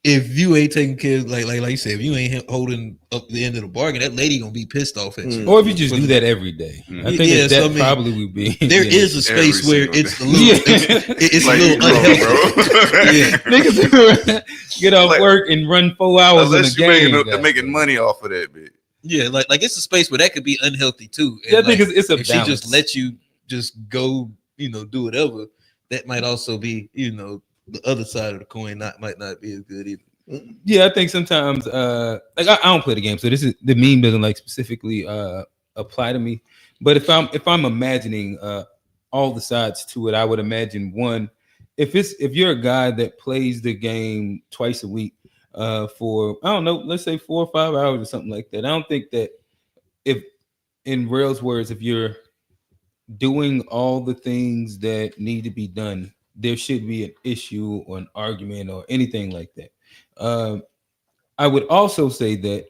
if you ain't taking care, like you said, if you ain't holding up the end of the bargain, that lady gonna be pissed off at you. Or if you just do that every day, I think that probably would be. There is a space where it's a little, it's like a little unhealthy. Niggas get off work and run 4 hours Unless in a game. They're making money off of that bit. Yeah, like it's a space where that could be unhealthy too. And yeah, I think it's a if balance. she just let you just go, do whatever, that might also be, the other side of the coin might not be as good either. Yeah, I think sometimes like I don't play the game, so this is the meme doesn't like specifically apply to me. But if I'm imagining all the sides to it, I would imagine one, if you're a guy that plays the game twice a week for I don't know, let's say 4 or 5 hours or something like that. I don't think that if in Rail's words, if you're doing all the things that need to be done, there should be an issue or an argument or anything like that. I would also say that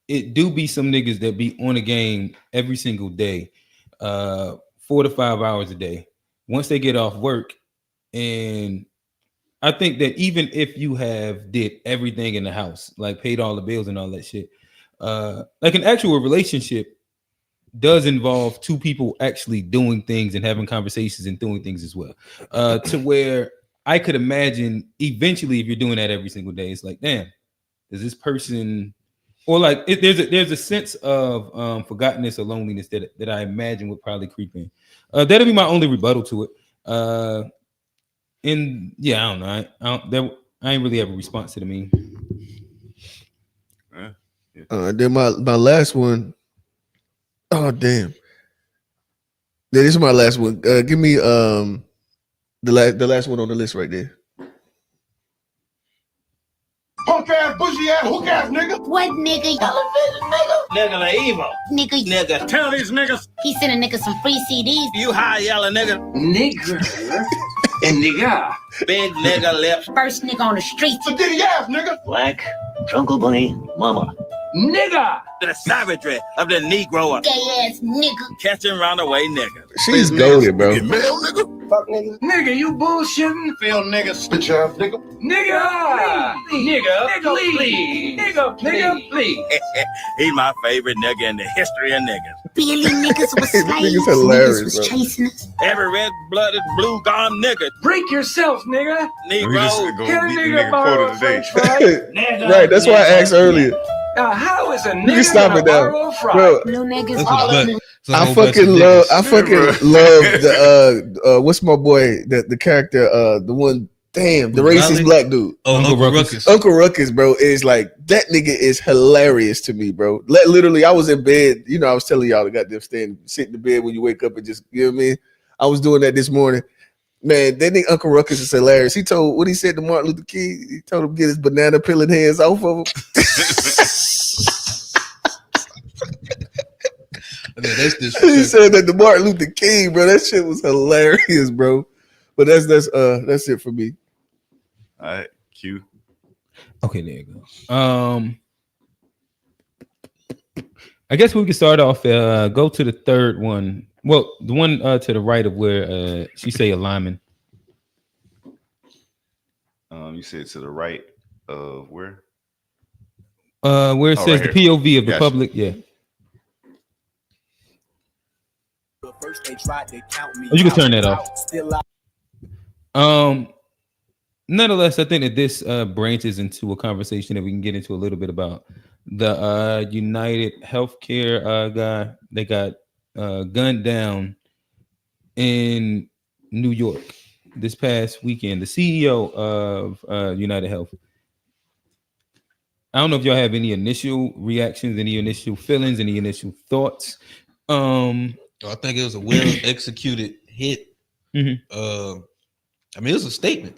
it do be some niggas that be on a game every single day, 4 to 5 hours a day. Once they get off work, and I think that even if you have did everything in the house, like paid all the bills and all that shit, like an actual relationship does involve two people actually doing things and having conversations and doing things as well. To where I could imagine eventually if you're doing that every single day, it's like, damn, is this person, or like there's a sense of forgottenness or loneliness that I imagine would probably creep in. That'll be my only rebuttal to it. And yeah, I don't know. I ain't really have a response to the meme. Then my last one. Oh damn! Yeah, this is my last one. Give me the last one on the list right there. Punk ass, bushy ass, hook ass nigga. What nigga? Television nigga. Nigga, the evil. Nigga. Tell these niggas. He sent a nigga some free CDs. You high yelling nigga. Nigga. And nigga. Big nigga lips. First nigga on the streets. A ditty ass nigga. Black, Jungle Bunny, Mama. Nigga. The savagery of the Negro. Gay ass nigga. Catching roundaway nigga. She's goated, bro. Male nigga. Fuck nigga. Nigga, you bullshitting. Feel nigga. Bitch ass nigga. Nigga. Nigga, please. Nigga, please. He's my favorite nigga in the history of niggas. Billy niggas was This slaves. nigga's hilarious, Niggas was bro. chasing us. Every red-blooded, blue-gum nigga. Break yourself, nigga. We just Negro. go Can a beat the nigga nigga borrow quote a of the day. french fry? Right, that's why I asked earlier. How is a You can nigga stop gonna it now, borrow a fry? bro. No niggas That's all a in but. the It's a I whole bunch of fucking love. niggas. I fucking love the what's my boy the character the one. Damn, the racist Riley? black dude. Oh, Uncle Uncle Ruckus. Ruckus. Uncle Ruckus, bro, is like that nigga is hilarious to me, bro. Literally, I was in bed. You know, I was telling y'all to goddamn sit in the bed when you wake up and just, you know what I mean? I was doing that this morning. Man, that nigga Uncle Ruckus is hilarious. He told what he said to Martin Luther King. He told him to get his banana peeling hands off of him. That's He disrespectful. said that to Martin Luther King, bro. That shit was hilarious, bro. But that's it for me. All right, Q. Okay, there you go. I guess we can start off. Go to the third one. Well, the one to the right of where she say a lineman. You said to the right of where? Where it Oh, says right the here. POV of the Gotcha. public. Yeah. Oh, you can turn that off. Nonetheless, I think that this branches into a conversation that we can get into a little bit about the United Healthcare guy that got gunned down in New York this past weekend. The CEO of United Health. I don't know if y'all have any initial reactions, any initial feelings, any initial thoughts. I think it was a well executed hit. Mhm. I mean, it's a statement.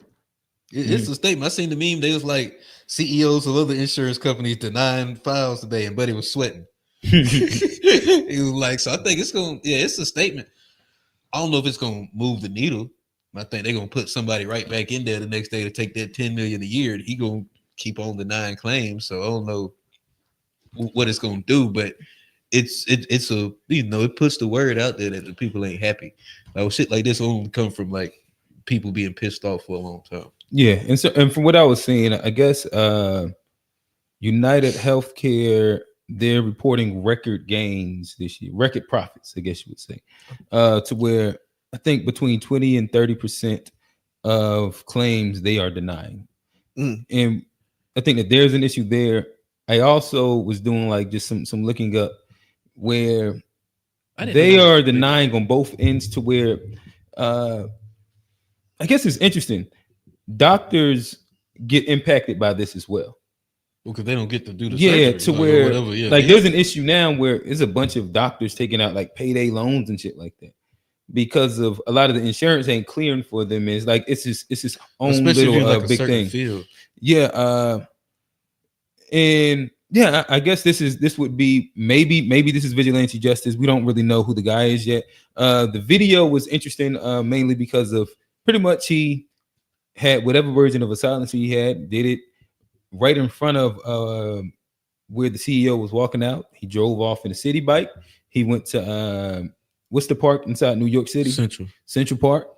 It's a statement. I seen the meme. They was like CEOs of other insurance companies denying files today, and Buddy was sweating. He was like, so I think it's gonna, it's a statement. I don't know if it's gonna move the needle. I think they're gonna put somebody right back in there the next day to take that $10 million a year. He gonna keep on denying claims. So I don't know what it's gonna do, but it's a, you know, it puts the word out there that the people ain't happy. Like shit like this only come from like people being pissed off for a long time. Yeah, and from what I was seeing, I guess United Healthcare, they're reporting record gains this year, record profits, I guess you would say, to where I think between 20 and 30% of claims they are denying. And I think that there's an issue there. I also was doing like just some looking up where they are denying on both ends to where I guess it's interesting. Doctors get impacted by this as well. Because they don't get to do the surgery, surgery, to where whatever. Yeah, like there's an issue now where there's a bunch of doctors taking out like payday loans and shit like that because of a lot of the insurance ain't clearing for them. It's like it's his own especially little if you're like a big certain thing. field. Yeah, and yeah, I guess this would be maybe this is vigilante justice. We don't really know who the guy is yet. The video was interesting mainly because of pretty much he had whatever version of a silencer he had, did it right in front of where the CEO was walking out. He drove off in a city bike. He went to what's the park inside New York City? Central Park.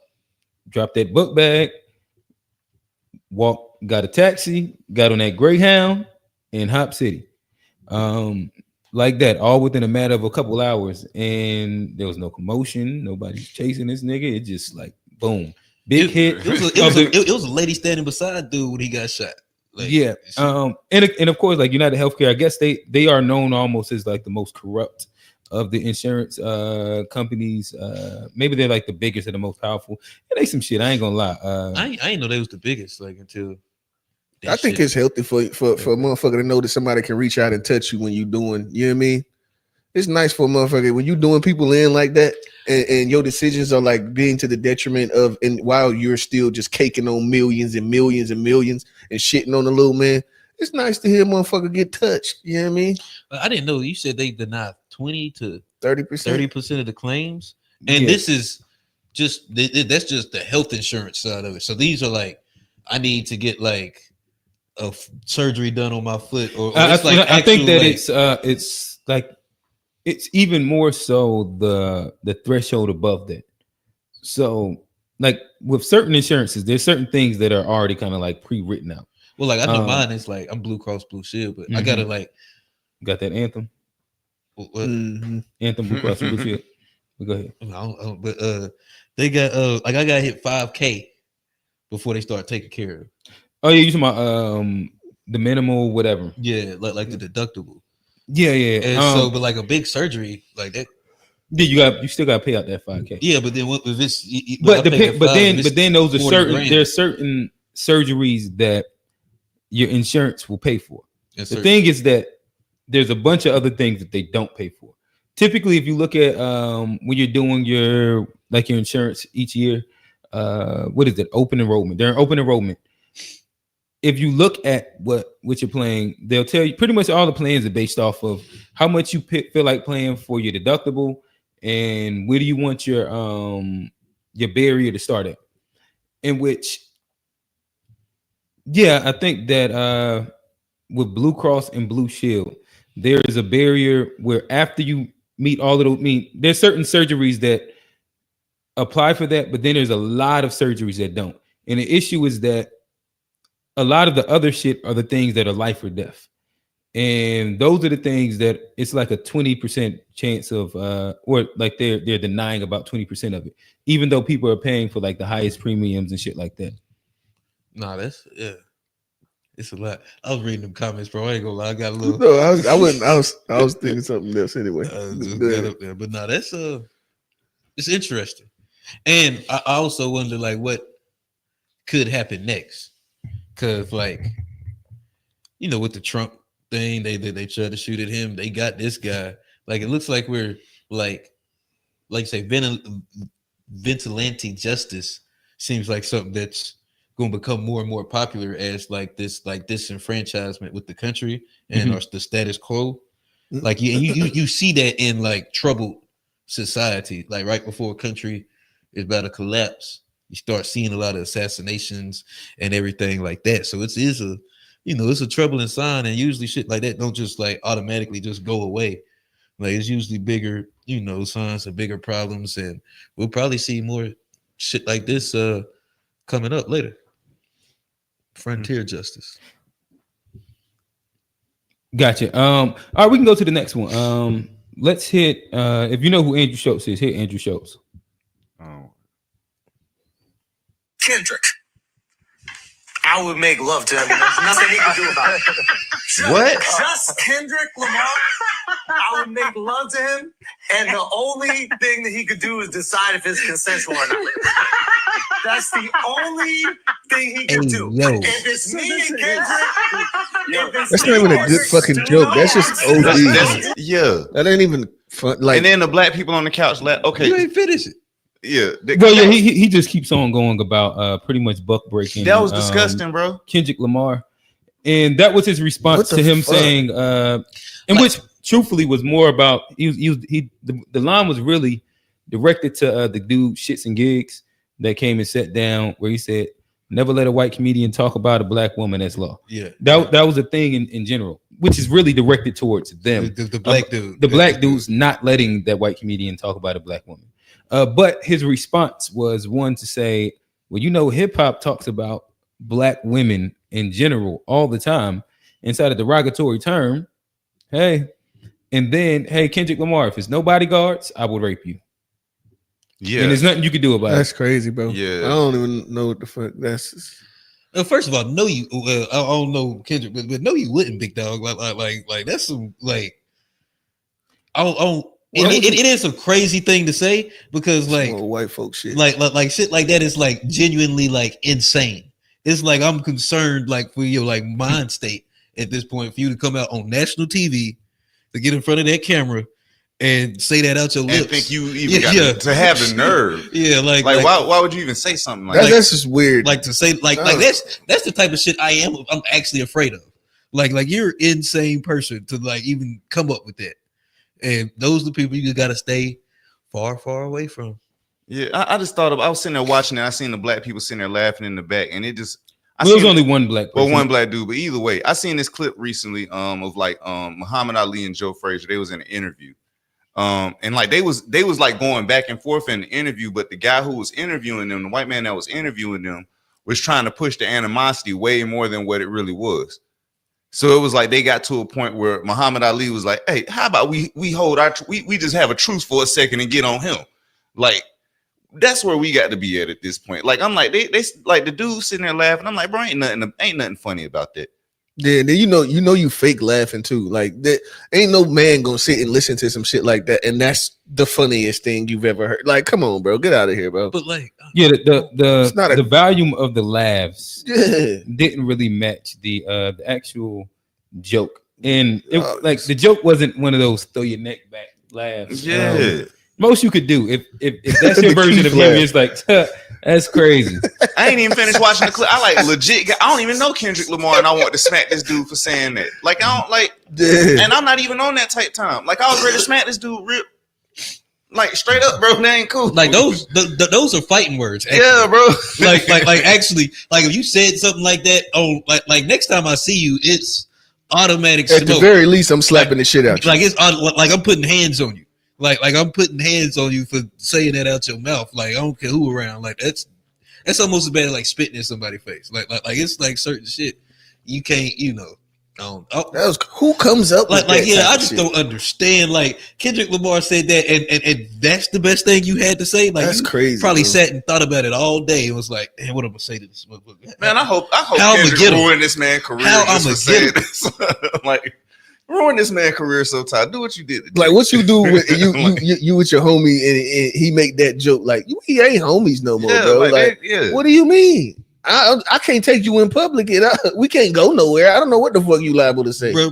Dropped that book bag. Got a taxi. Got on that Greyhound in Hop City. Like that, all within a matter of a couple hours, and there was no commotion. Nobody's chasing this nigga. It just like boom, big hit. It was a lady standing beside dude when he got shot. Like, yeah, and of course, like United Healthcare, I guess they are known almost as like the most corrupt of the insurance companies. Maybe they're like the biggest and the most powerful. And they some shit. I ain't gonna lie. I ain't know they was the biggest like until. I think it's healthy for a motherfucker to know that somebody can reach out and touch you when you doing, you know what I mean? It's nice for a motherfucker when you doing people in like that and your decisions are like being to the detriment of, and while you're still just caking on millions and millions and millions and shitting on the little man. It's nice to hear a motherfucker get touched. You know what I mean? I didn't know you said they denied 20 to 30% of the claims. And this is just that's just the health insurance side of it. So these are like, I need to get like a surgery done on my foot, or it's like I think that like, it's like it's even more so the threshold above that. So like with certain insurances, there's certain things that are already kind of like pre-written out. Well, like I know mine is like I'm Blue Cross Blue Shield, but I gotta like got that anthem. Anthem, Blue Cross and Blue Shield. But go ahead. But they got like I got hit $5,000 before they start taking care of. Oh yeah, you talking about the minimal whatever? Yeah, like the deductible. Yeah. And so, but like a big surgery like that. Yeah, you still got to pay out that $5,000. Yeah, but then what if it's? But then those are certain. There's certain surgeries that your insurance will pay for. The thing is that there's a bunch of other things that they don't pay for. Typically, if you look at when you're doing your insurance each year, what is it? Open enrollment. They're open enrollment. If you look at what you're paying, they'll tell you pretty much all the plans are based off of how much you feel like paying for your deductible and where do you want your barrier to start at. In which, yeah, I think that with Blue Cross and Blue Shield, there is a barrier where after you meet all of those, there's certain surgeries that apply for that, but then there's a lot of surgeries that don't. And the issue is that a lot of the other shit are the things that are life or death. And those are the things that it's like a 20% chance of, or like they're denying about 20% of it, even though people are paying for like the highest premiums and shit like that. Nah, it's a lot. I was reading them comments, bro. I ain't gonna lie. I got a little. No, I was thinking something else anyway. Got up there. But no, that's it's interesting. And I also wonder like what could happen next. Cause like, with the Trump thing, they tried to shoot at him. They got this guy. Like it looks like we're like say vigilante justice seems like something that's going to become more and more popular as like this disenfranchisement with the country and the status quo. Like you see that in like troubled society, like right before a country is about to collapse. You start seeing a lot of assassinations and everything like that. So it's a troubling sign, and usually shit like that don't just like automatically just go away. Like it's usually bigger, signs of bigger problems, and we'll probably see more shit like this coming up later. Frontier justice. Gotcha. All right, we can go to the next one. Let's hit if you know who Andrew Schultz is, hit Andrew Schultz. Kendrick. I would make love to him. There's nothing he can do about it. What? Just Kendrick Lamar. I would make love to him, and the only thing that he could do is decide if it's consensual or not. That's the only thing he can do. Yo. If it's me and Kendrick, That's not even a good fucking joke. That's just OD. Yeah. That ain't even fun. Like, and then the black people on the couch okay. You ain't finish it. Yeah. Well, yeah, he just keeps on going about pretty much buck breaking. That was disgusting, bro. Kendrick Lamar. And that was his response to him saying, which truthfully was more about the line was really directed to the dude Shits and Gigs that came and sat down where he said, never let a white comedian talk about a black woman as law. Yeah. That was a thing in general, which is really directed towards them. The black dude. The black dude's not letting that white comedian talk about a black woman. But his response was one to say, well, hip hop talks about black women in general all the time inside a derogatory term. Hey, and then, hey, Kendrick Lamar, if it's no bodyguards, I will rape you. Yeah. And there's nothing you can do about it. That's crazy, bro. Yeah. I don't even know what the fuck that's. First of all, no, I don't know Kendrick, but no, you wouldn't, big dog. Like that's some like. I don't. It is a crazy thing to say because like white folk shit, like shit like that is like genuinely like insane. It's like I'm concerned like for your like mind state at this point for you to come out on national TV to get in front of that camera and say that out your lips. And think you even got to have the nerve. Yeah, like why would you even say something like that? That's just weird. Like to say like that's the type of shit I'm actually afraid of. Like you're an insane person to like even come up with that. And those are the people you got to stay far, far away from. Yeah, I just thought I was sitting there watching it. I seen the black people sitting there laughing in the back, and it just. There was only one black person. Well, one black dude, but either way, I seen this clip recently of like Muhammad Ali and Joe Frazier. They was in an interview, and like they was like going back and forth in the interview, but the guy who was interviewing them, the white man that was interviewing them, was trying to push the animosity way more than what it really was. So it was like they got to a point where Muhammad Ali was like, "Hey, how about we hold we just have a truce for a second and get on him?" Like that's where we got to be at this point. Like I'm like they like the dude sitting there laughing. I'm like, bro, ain't nothing funny about that. Yeah, then you know you fake laughing too. Like that ain't no man gonna sit and listen to some shit like that, and that's the funniest thing you've ever heard. Like, come on, bro, get out of here, bro. But like, yeah, the volume of the laughs didn't really match the actual joke, and it, like the joke wasn't one of those throw your neck back laughs. Yeah. Most you could do if that's your version of him, it's like that's crazy. I ain't even finished watching the clip. I like legit. I don't even know Kendrick Lamar, and I want to smack this dude for saying that. Like I don't like, and I'm not even on that type time. Like I was ready to smack this dude real, like straight up, bro. That ain't cool. Like those are fighting words. Actually. Yeah, bro. like actually, like if you said something like that, like next time I see you, it's automatic. At the very least, I'm slapping the shit out you. Like it's like I'm putting hands on you. Like I'm putting hands on you for saying that out your mouth. Like I don't care who around. Like that's almost as bad as like spitting in somebody's face. Like it's like certain shit you can't, that was who comes up like with that yeah. I type of just shit? don't understand. Like Kendrick Lamar said that, and that's the best thing you had to say. Like that's you crazy. Probably bro. sat and thought about it all day and was like, "Man, what am I gonna say to this?" Man, I hope how Kendrick ruined this man's career. How just I'm for saying this. Like. Ruin this man's career so tight. Do what you did. Like what you do with you with your homie and he make that joke like we ain't homies no more, bro. Like what do you mean? I can't take you in public and we can't go nowhere. I don't know what the fuck you liable to say, bro.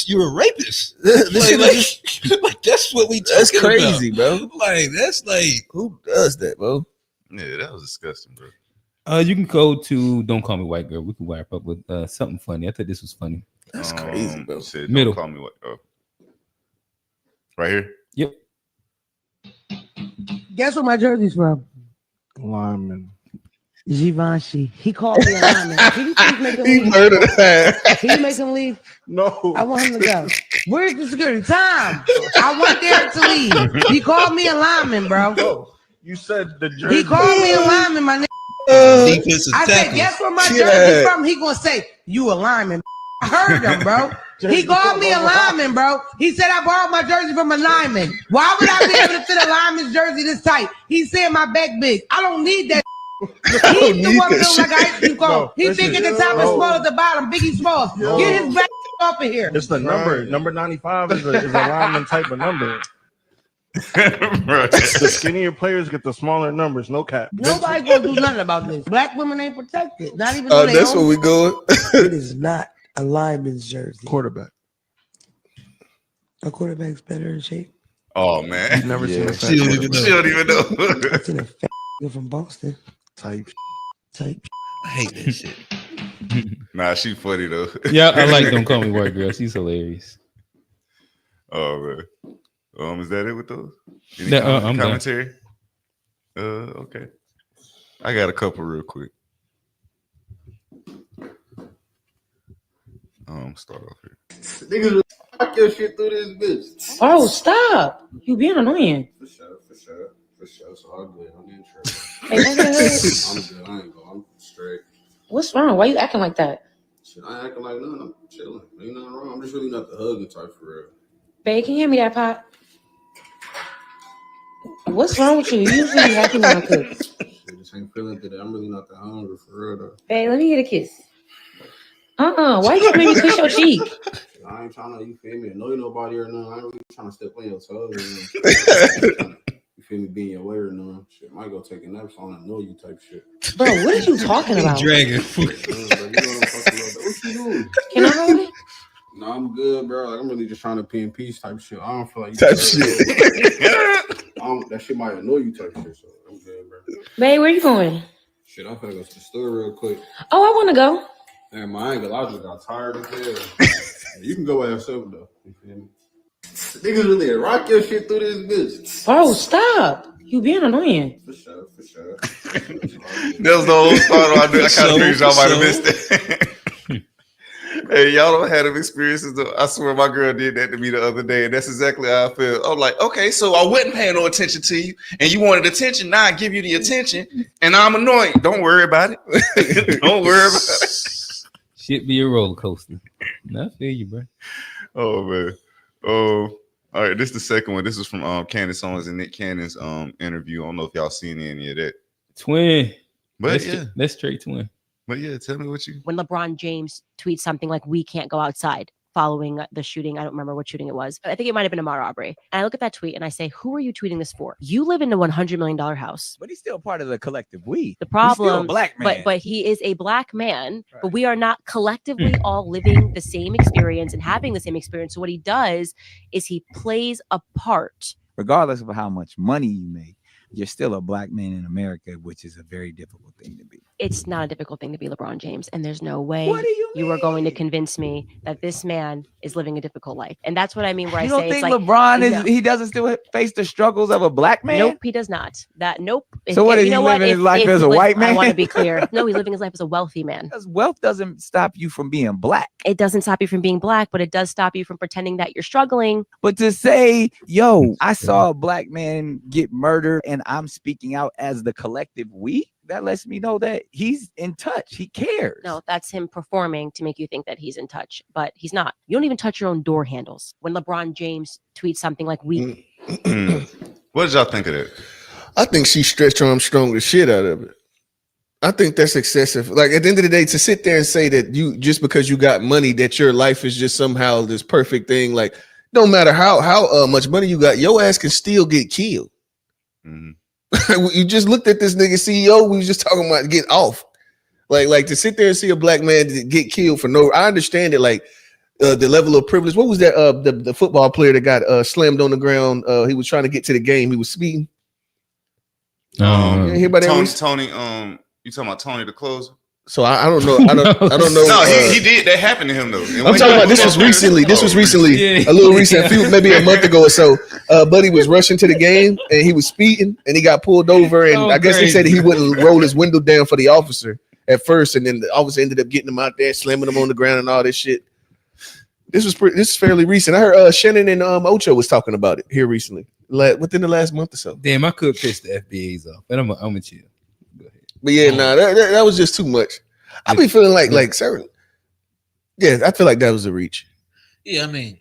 You're a rapist. like that's what we. That's crazy, about. Bro. Like that's like who does that, bro? Yeah, that was disgusting, bro. You can go to Don't Call Me White Girl. We can wrap up with something funny. I thought this was funny. That's crazy, bro. Said, Middle. Don't call me what? Oh. Right here? Yep. Guess where my jersey's from? Lineman. Givenchy. He called me a lineman. Can you please make him He leave? murdered that. Can you make him leave? No. I want him to go. Where's the security? Tom. I want Derek to leave. He called me a lineman, bro. You said the jersey. He called me a lineman, my nigga. Defensive I said, tackle. guess where my jersey's from? He gonna say, you a lineman. I heard him, bro. He called me a lineman, bro. He said I borrowed my jersey from a lineman. Why would I be able to fit a lineman's jersey this tight? He said my back big. I don't need that. He's the one built like an ice cream cone. No, He big at the top and small at the bottom. Biggie Smalls. Get his back off of here. It's the number. Number 95 is a lineman type of number. The skinnier players get the smaller numbers. No cap. Nobody's gonna do nothing about this. Black women ain't protected. Not even. Oh, that's where we going. It is not a lineman's jersey. Quarterback. A quarterback's better in shape. Oh man, You've never seen a fat She don't even know. She don't even know. I seen a fat nigga from Boston. type. I hate that shit. Nah, she funny though. Yeah, I like Don't Call Me White Girl. She's hilarious. Oh man. Is that it with those? Any I'm commentary? Okay. I got a couple real quick. Start off here. Niggas fuck your shit through this bitch. Oh, stop. You being annoying. For sure. So I'm good. I'm getting tripped. Hey, what's the I'm good. I ain't going. I'm straight. What's wrong? Why you acting like that? Shit, I ain't acting like nothing. I'm chilling. Ain't nothing wrong. I'm just really not the hugging type for real. Babe, can you hand me that pot? What's wrong with you? You usually be happy when I cook. I just ain't feeling today. I'm really not that hungry for real though. Babe, let me get a kiss. Why you make me kiss your cheek? I ain't trying to, you feel me, annoy nobody or nothing. I ain't really trying to step on your toes or nothing. You feel me, being your way or nothing. Shit, might go take a nap, so I don't know you type shit. Bro, what are you talking about? Dragon. Bro, you know what I'm talking about. What you doing? Can I hold it? No, I'm good, bro. Like, I'm really just trying to be in peace type shit. I don't feel like you Type shit. that shit might annoy you type shit, so I'm good, bro. Babe, where you going? Shit, I'm finna go to the store real quick. Oh, I want to go. Man, I ain't gonna lie, I just got tired as hell. You can go by yourself though. You feel me? Niggas really rock your shit through this bitch. Bro, stop. You being annoying. For sure. That was the whole start. I kind of figured y'all might have missed it. Hey, y'all don't have them experiences though. I swear my girl did that to me the other day, and that's exactly how I feel. I'm like, okay, so I wasn't paying no attention to you, and you wanted attention. Now I give you the attention, and I'm annoying. Don't worry about it. Don't worry about it. Shit be a roller coaster. I feel you, bro. Oh man. Oh, all right. This is the second one. This is from Candace Owens and Nick Cannon's interview. I don't know if y'all seen any of that. Twin. But that's straight twin. But yeah, tell me what you. When LeBron James tweets something like, "We can't go outside," following the shooting. I don't remember what shooting it was, but I think it might have been a robbery. And I look at that tweet and I say, who are you tweeting this for? You live in a $100 million house. But he's still part of the collective we. The problem, he's still a black man. But he is a black man, right. But we are not collectively all living the same experience and having the same experience. So what he does is he plays a part. Regardless of how much money you make, you're still a black man in America, which is a very difficult thing to be. It's not a difficult thing to be LeBron James. And there's no way you are going to convince me that this man is living a difficult life. And that's what I mean where you I don't say think it's like, LeBron is, he doesn't still face the struggles of a black man? Nope, he does not. Nope. So what is he living his life as a white man? I want to be clear. No, he's living his life as a wealthy man. Because wealth doesn't stop you from being black. It doesn't stop you from being black, but it does stop you from pretending that you're struggling. But to say, yo, I saw a black man get murdered and I'm speaking out as the collective we, that lets me know that he's in touch. He cares. No, that's him performing to make you think that he's in touch, but he's not. You don't even touch your own door handles. When LeBron James tweets something like we. What did y'all think of that? I think she stretched Armstrong the shit out of it. I think that's excessive. Like at the end of the day, to sit there and say that you just because you got money, that your life is just somehow this perfect thing. Like, no matter how much money you got, your ass can still get killed. Mm-hmm. You just looked at this nigga CEO. We was just talking about get off. Like to sit there and see a black man get killed for no. I understand it. Like the level of privilege. What was that? The football player that got slammed on the ground. He was trying to get to the game. He was speeding. Tony. You talking about Tony the closer? So I don't know. I don't know. No, he did. That happened to him though. And I'm talking about this was recently. This was recently, a little recent, maybe a month ago or so. Buddy was rushing to the game and he was speeding and he got pulled over. And I guess they said he wouldn't roll his window down for the officer at first, and then the officer ended up getting him out there, slamming him on the ground and all this shit. This is fairly recent. I heard Shannon and Ocho was talking about it here recently, within the last month or so. Damn, I could piss the FBA's off, but I'm gonna chill. But yeah, that was just too much. I be feeling like sir. Yeah, I feel like that was a reach. Yeah, I mean,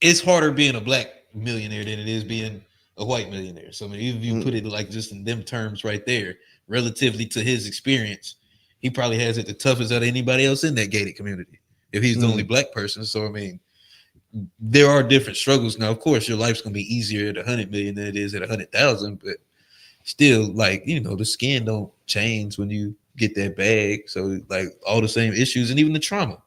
it's harder being a black millionaire than it is being a white millionaire. So I mean, if you put it like just in them terms right there, relatively to his experience, he probably has it the toughest out of anybody else in that gated community. If he's the only black person. So I mean, there are different struggles. Now, of course, your life's gonna be easier at 100 million than it is at 100,000, but still, like, you know, the skin don't change when you get that bag. So like all the same issues and even the trauma.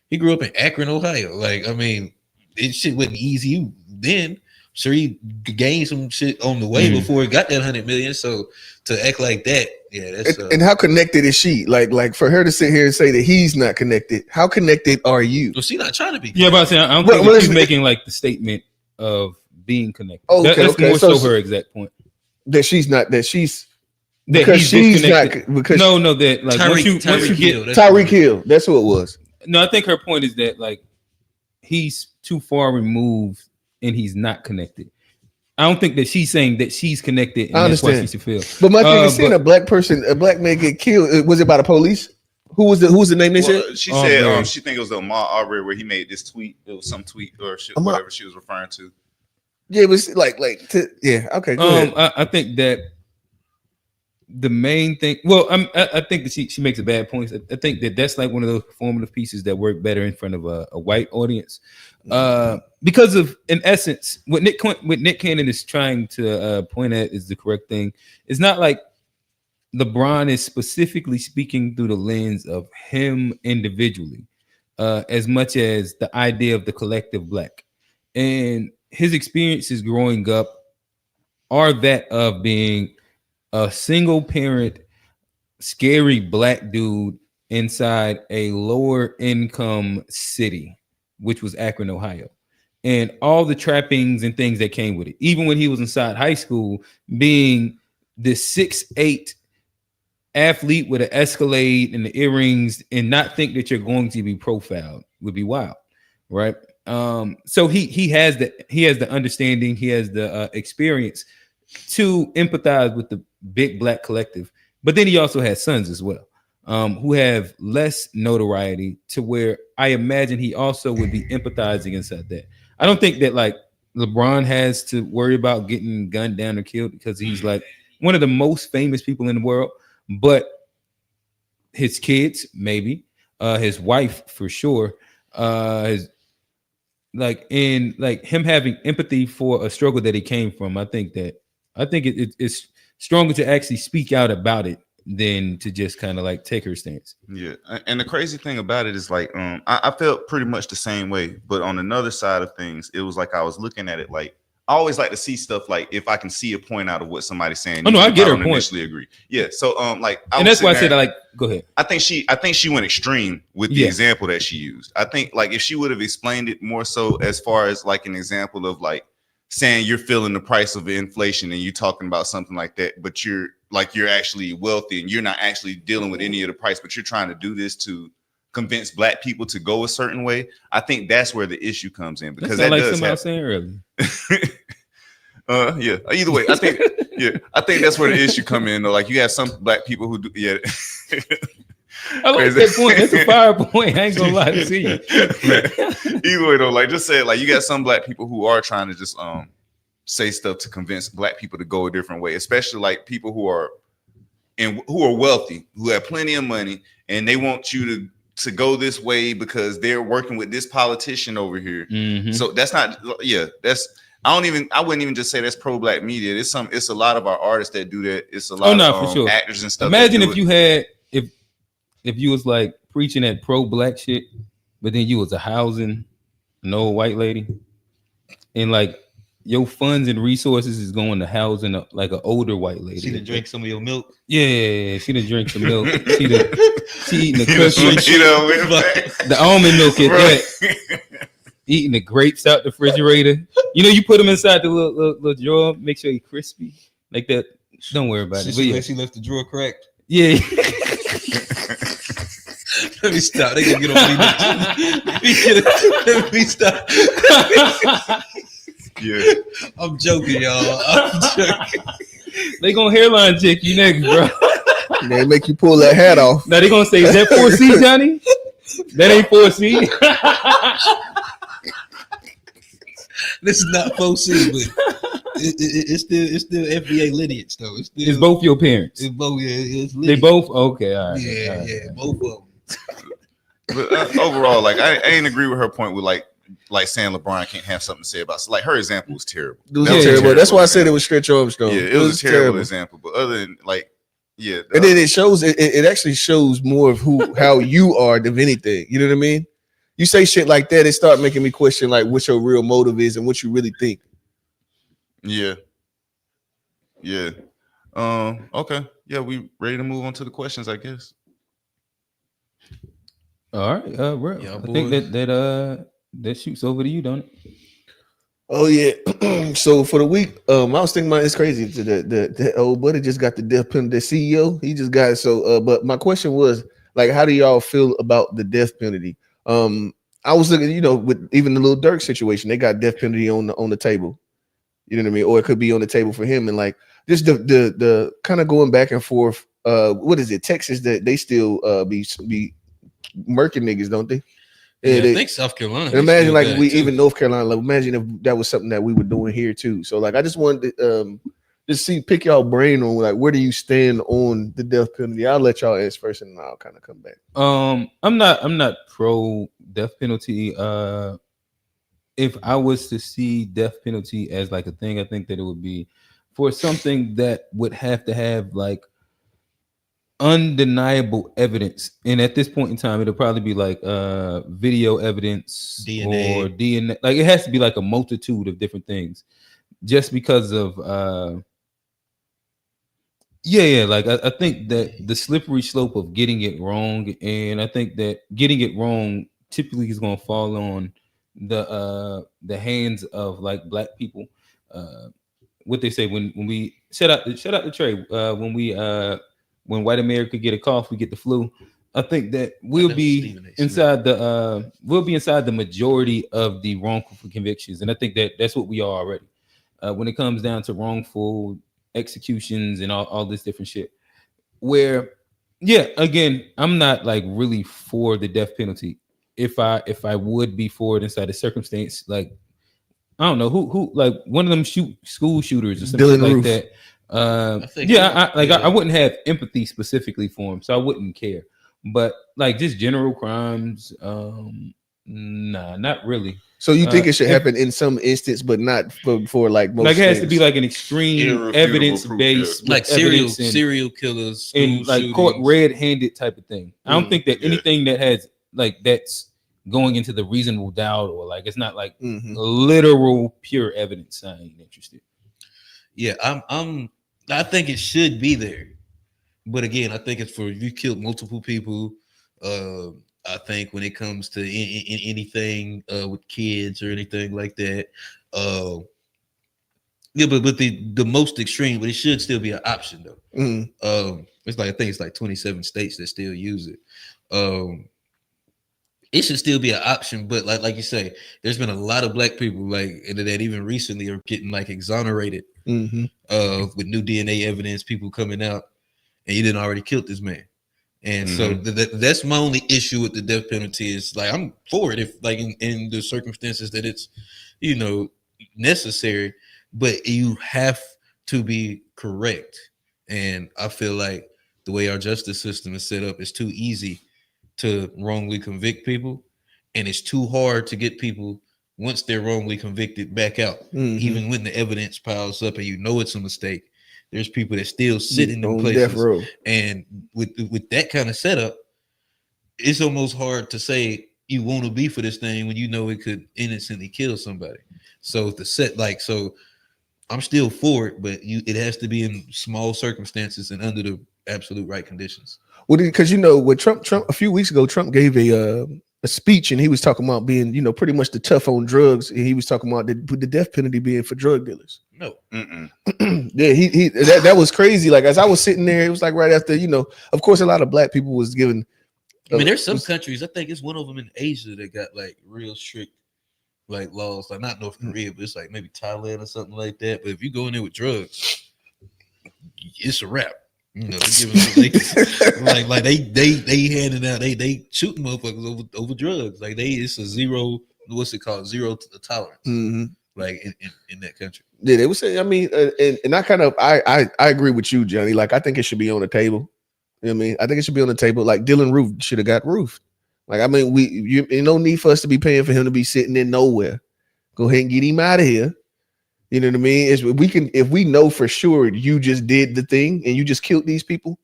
He grew up in Akron, Ohio. Like, I mean, it shit wasn't easy then. Sure, he gained some shit on the way before he got that 100 million. So to act like that, yeah, that's and how connected is she? Like for her to sit here and say that he's not connected, how connected are you? Well, she's not trying to be. Yeah, but I don't think she's making like the statement of being connected. Oh, okay, that's more so her exact point. That she's not. That she's. That because she's not. Because no, that like once you get Tyreek Hill, that's who it was. No, I think her point is that like he's too far removed and he's not connected. I don't think that she's saying that she's connected and I understand. that's why she should feel. But my thing is seeing a black man get killed. Was it by the police? Who was the name they said? She said she think it was the Ahmaud Arbery where he made this tweet. It was some tweet or shit, whatever she was referring to. Yeah, it was yeah. Okay, go ahead. I think that the main thing. Well, I think that she makes a bad point. I think that that's like one of those formative pieces that work better in front of a white audience, because of, in essence, what Nick Cannon is trying to point at is the correct thing. It's not like LeBron is specifically speaking through the lens of him individually, as much as the idea of the collective black. And his experiences growing up are that of being a single parent, scary black dude inside a lower income city, which was Akron, Ohio, and all the trappings and things that came with it. Even when he was inside high school, being this 6'8" athlete with an Escalade and the earrings and not think that you're going to be profiled would be wild, right? So he has the understanding, he has the experience to empathize with the big black collective, but then he also has sons as well. who have less notoriety, to where I imagine he also would be empathizing inside that. I don't think that like LeBron has to worry about getting gunned down or killed because he's like one of the most famous people in the world, but his kids, maybe, his wife for sure, his like him having empathy for a struggle that he came from. I think it's stronger to actually speak out about it than to just kind of like take her stance. Yeah, and the crazy thing about it is like I felt pretty much the same way, but on another side of things, it was like I was looking at it like I always like to see stuff like if I can see a point out of what somebody's saying. Oh no, I get her point. Initially agree. Yeah, so like and that's why I said go ahead. I think she went extreme with the example that she used. I think like if she would have explained it more so as far as like an example of like saying you're feeling the price of inflation and you're talking about something like that, but you're actually wealthy and you're not actually dealing with any of the price, but you're trying to do this to convince Black people to go a certain way. I think that's where the issue comes in, because that like does somebody happen. was saying earlier. Yeah. Either way, I think that's where the issue come in. Though, like you have some Black people who do. Yeah. I like that point. That's a fire point. I ain't gonna lie to you. Either way, though, like just say it, like you got some Black people who are trying to just say stuff to convince Black people to go a different way, especially like people who are wealthy, who have plenty of money, and they want you to go this way because they're working with this politician over here. Mm-hmm. So that's not. Yeah, that's. I wouldn't even just say that's pro-Black media. It's a lot of our artists that do that. It's a lot of actors and stuff. Imagine if you had if you was like preaching that pro-Black shit, but then you was a housing an old white lady, and like your funds and resources is going to housing like an older white lady. She done drink some of your milk. Yeah, she done drink some milk. She eating the cookies, the almond milk at that. Eating the grapes out the refrigerator. You know, you put them inside the little drawer, make sure they're crispy like that. Don't worry about it. But she left the drawer cracked. Yeah. Let me stop. They gonna get on me. Let me stop. Yeah. I'm joking, y'all. I'm joking. They gonna hairline check you next, bro. They make you pull that hat off. Now they gonna say, is that 4C, Johnny? That ain't 4C. This is not 4C, but it's still FBA lineage though. It's both your parents. It's both. Yeah, it's they both okay. All right. Yeah, all right. yeah, both of them. But overall, like I ain't agree with her point with like saying LeBron can't have something to say about. So, like her example was terrible. It was terrible. That's why I said it was Stretch Armstrong. Yeah, it was a terrible example. But other than like, yeah, and then it shows. It actually shows more of how you are than anything. You know what I mean? You say shit like that, it start making me question like what your real motive is and what you really think. Yeah. Yeah. Okay. Yeah, we ready to move on to the questions, I guess. All right. I think that shoots over to you, don't it? Oh yeah. So for the week, I was thinking about it's crazy. The old buddy just got the death penalty. The CEO, he just got it. So but my question was like, how do y'all feel about the death penalty? I was looking, with even the Lil Durk situation, they got death penalty on the table. You know what I mean? Or it could be on the table for him. And like just the kind of going back and forth. What is it? Texas, that they still be murking niggas, don't they? Yeah, I think South Carolina. Imagine like even North Carolina. Like imagine if that was something that we were doing here too. So like I just wanted to just pick y'all brain on like where do you stand on the death penalty? I'll let y'all answer first and then I'll kind of come back. I'm not pro death penalty. If I was to see death penalty as like a thing, I think that it would be for something that would have to have like undeniable evidence. And at this point in time, it'll probably be like video evidence, DNA. or DNA. Like it has to be like a multitude of different things. Just because of like I think that the slippery slope of getting it wrong, and I think that getting it wrong typically is going to fall on the hands of like Black people. What they say when we shout out the Trey, when white America get a cough, we get the flu. I think that we'll be inside the majority of the wrongful convictions, and I think that that's what we are already. When it comes down to wrongful executions and all this different shit, where Yeah, again, I'm not like really for the death penalty. If I would be for it inside the circumstance, like I don't know who like one of them school shooters or something Dylan like Roof. that. think I wouldn't have empathy specifically for him, so I wouldn't care. But like just general crimes, nah, not really. So you think it should happen in some instance, but not for like most. Like it has to things? be like an extreme evidence based, like serial killers, and like shootings. caught red-handed type of thing. I don't think that anything that has like that's going into the reasonable doubt or like it's not like literal pure evidence. I ain't interested. Yeah, I think it should be there, but again, I think it's for if you killed multiple people. I think when it comes to anything with kids or anything like that, yeah, but the most extreme, but it should still be an option though. It's like I think it's like 27 states that still use it. It should still be an option, but like you say, there's been a lot of black people like that even recently are getting like exonerated with new DNA evidence, people coming out, and you didn't already killed this man. And so that's my only issue with the death penalty is like I'm for it if like in the circumstances that it's necessary, but you have to be correct. And I feel like the way our justice system is set up is too easy to wrongly convict people, and it's too hard to get people once they're wrongly convicted back out, even when the evidence piles up and it's a mistake. There's people that still sit in them places. Death row. And with that kind of setup, it's almost hard to say you want to be for this thing when it could innocently kill somebody. So so I'm still for it, but it has to be in small circumstances and under the absolute right conditions. Well, because with Trump a few weeks ago, Trump gave a speech and he was talking about being pretty much the tough on drugs. And he was talking about the death penalty being for drug dealers. No. Yeah, that was crazy. Like as I was sitting there, it was like right after, of course, a lot of black people was given. I mean, there's some countries, I think it's one of them in Asia that got like real strict like laws, like not North Korea, but it's like maybe Thailand or something like that. But if you go in there with drugs, it's a wrap. They're giving like they handing out they shooting motherfuckers over drugs. Like it's a zero tolerance. Like in that country. Yeah, they would say. I mean, and I kind of I agree with you, Johnny. Like I think it should be on the table. You know what I mean? I think it should be on the table. Like Dylan Roof should have got roofed. Like I mean, you no need for us to be paying for him to be sitting in nowhere. Go ahead and get him out of here. You know what I mean? If we know for sure you just did the thing and you just killed these people,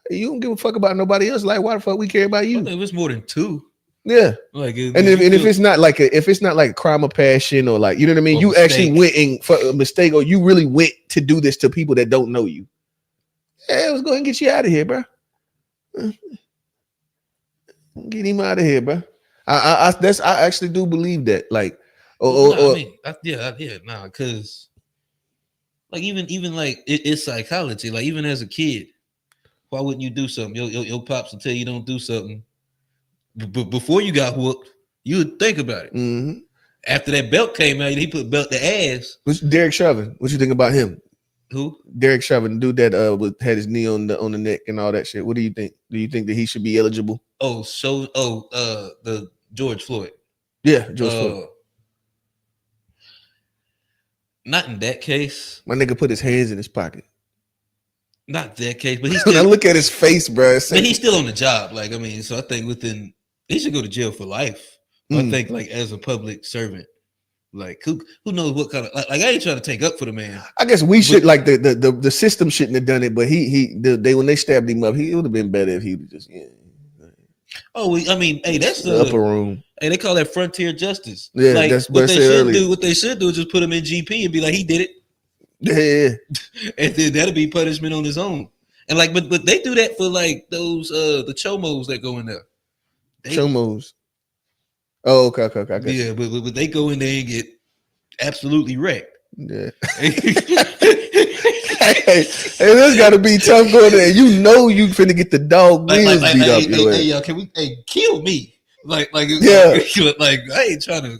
you don't give a fuck about nobody else. Like why the fuck we care about you? If it's more than two. Yeah, like if it's not like a crime of passion or like you know what I mean, you mistake. Actually went and for a mistake or you really went to do this to people that don't know you. Yeah, let's go ahead and get you out of here, bro. Get him out of here, bro. I actually do believe that. Like, because like even like it's psychology. Like even as a kid, why wouldn't you do something? Your pops will tell you don't do something. But before you got whooped, you would think about it. After that belt came out, he put belt to ass. Derek Chauvin. What you think about him? Who? Derek Chauvin, dude that had his knee on the neck and all that shit. What do you think? Do you think that he should be eligible? The George Floyd. Yeah, George Floyd. Not in that case. My nigga put his hands in his pocket. Not that case, but he's still. I look at his face, bro. But he's still on the job. Like I mean, so I think he should go to jail for life. I think like as a public servant, like who knows what kind of like I ain't trying to take up for the man. I guess we should like the system shouldn't have done it, but when they stabbed him up, it would have been better if he would just Oh, I mean, hey, that's the upper room. Hey, they call that frontier justice. Yeah, like, that's what they should do. What they should do is just put him in GP and be like, he did it. Yeah, and then that'll be punishment on his own. And like, but they do that for like those the chomos that go in there. Chomos. Oh, okay. Yeah, but they go in there and get absolutely wrecked. Yeah. Hey, this gotta be tough going there. You know you finna get the dog wheels beat up your ass. Hey, y'all, can we kill me? Like yeah. Like I ain't trying to,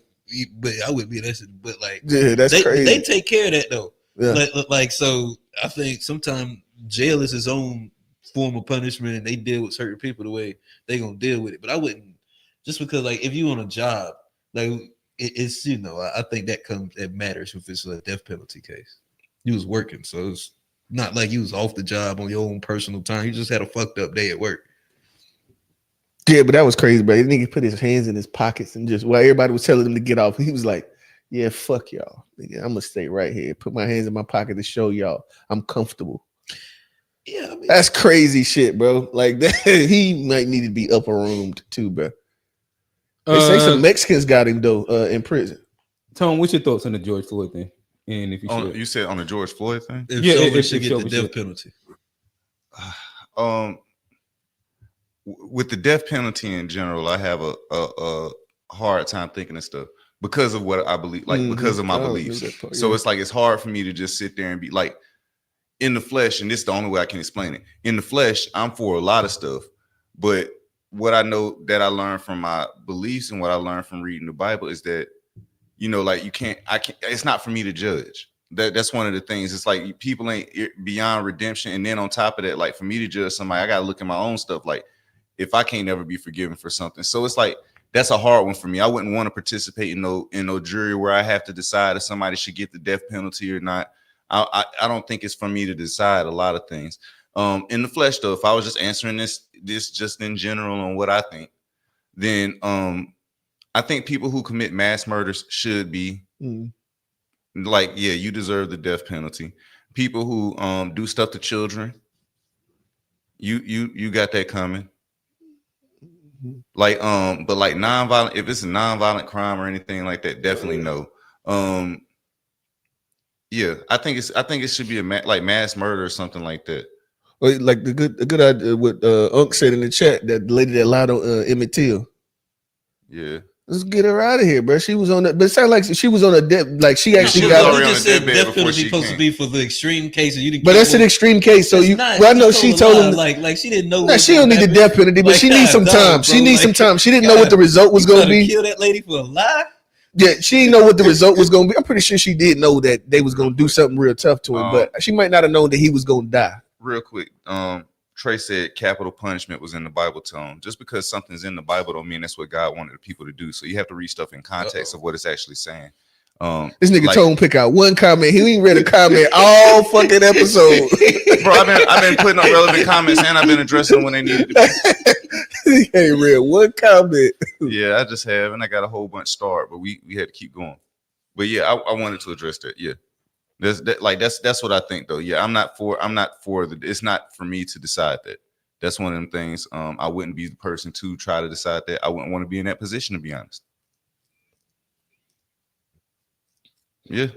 but I wouldn't be that. But like, yeah, that's crazy. They take care of that though. Yeah. Like so, I think sometimes jail is his own form of punishment, and they deal with certain people the way they gonna deal with it. But I wouldn't just because like if you on a job, like it's I think it matters if it's a death penalty case. You was working, so it's not like you was off the job on your own personal time. You just had a fucked up day at work. Yeah, but that was crazy, bro. The nigga put his hands in his pockets and just while everybody was telling him to get off, he was like, "Yeah, fuck y'all. Nigga, I'm gonna stay right here. Put my hands in my pocket to show y'all I'm comfortable." Yeah, I mean, that's crazy shit, bro. Like that, he might need to be upper roomed too, bro. They say some Mexicans got him though in prison. Tom, what's your thoughts on the George Floyd thing? And if you said on the George Floyd thing, if should get the death penalty. With the death penalty in general, I have a hard time thinking of stuff because of what I believe, like because of my beliefs. So it's like it's hard for me to just sit there and be like, in the flesh, and this is the only way I can explain it. In the flesh, I'm for a lot of stuff, but what I know that I learned from my beliefs and what I learned from reading the Bible is that, like it's not for me to judge. That's one of the things. It's like people ain't beyond redemption. And then on top of that, like for me to judge somebody, I got to look at my own stuff. Like if I can't ever be forgiven for something. So it's like, that's a hard one for me. I wouldn't want to participate in no jury where I have to decide if somebody should get the death penalty or not. I don't think it's for me to decide a lot of things. In the flesh though, if I was just answering this just in general on what I think, then I think people who commit mass murders should be like, yeah, you deserve the death penalty. People who do stuff to children, you got that coming. Like but like nonviolent, if it's a nonviolent crime or anything like that, definitely no. Yeah, I think it should be like mass murder or something like that. Like the good idea what Unc said in the chat, that lady that lied on Emmett Till. Yeah. Let's get her out of here, bro. She was on that, but it sounded like she was on a death. Like she actually got. You just said death penalty supposed to be for the extreme cases. You didn't. But that's an extreme case. So I know she told him like she didn't know. No, she don't need the death penalty, but she needs some time. She needs some time. She didn't know what the result was going to be. Kill that lady for a lie. Yeah, she didn't know what the result was going to be. I'm pretty sure she did know that they was going to do something real tough to him, but she might not have known that he was going to die. Real quick, Trey said capital punishment was in the Bible tone. Just because something's in the Bible don't mean that's what God wanted the people to do. So you have to read stuff in context of what it's actually saying. This nigga Tone pick out one comment. He ain't read a comment all fucking episode. Bro, I've been putting up relevant comments and I've been addressing them when they needed to be. He ain't read one comment. Yeah, I just have, and I got a whole bunch started, but we had to keep going. But yeah, I wanted to address that. Yeah. That's what I think though. Yeah, I'm not for it's not for me to decide that. That's one of them things. I wouldn't be the person to try to decide that. I wouldn't want to be in that position, to be honest. Yeah.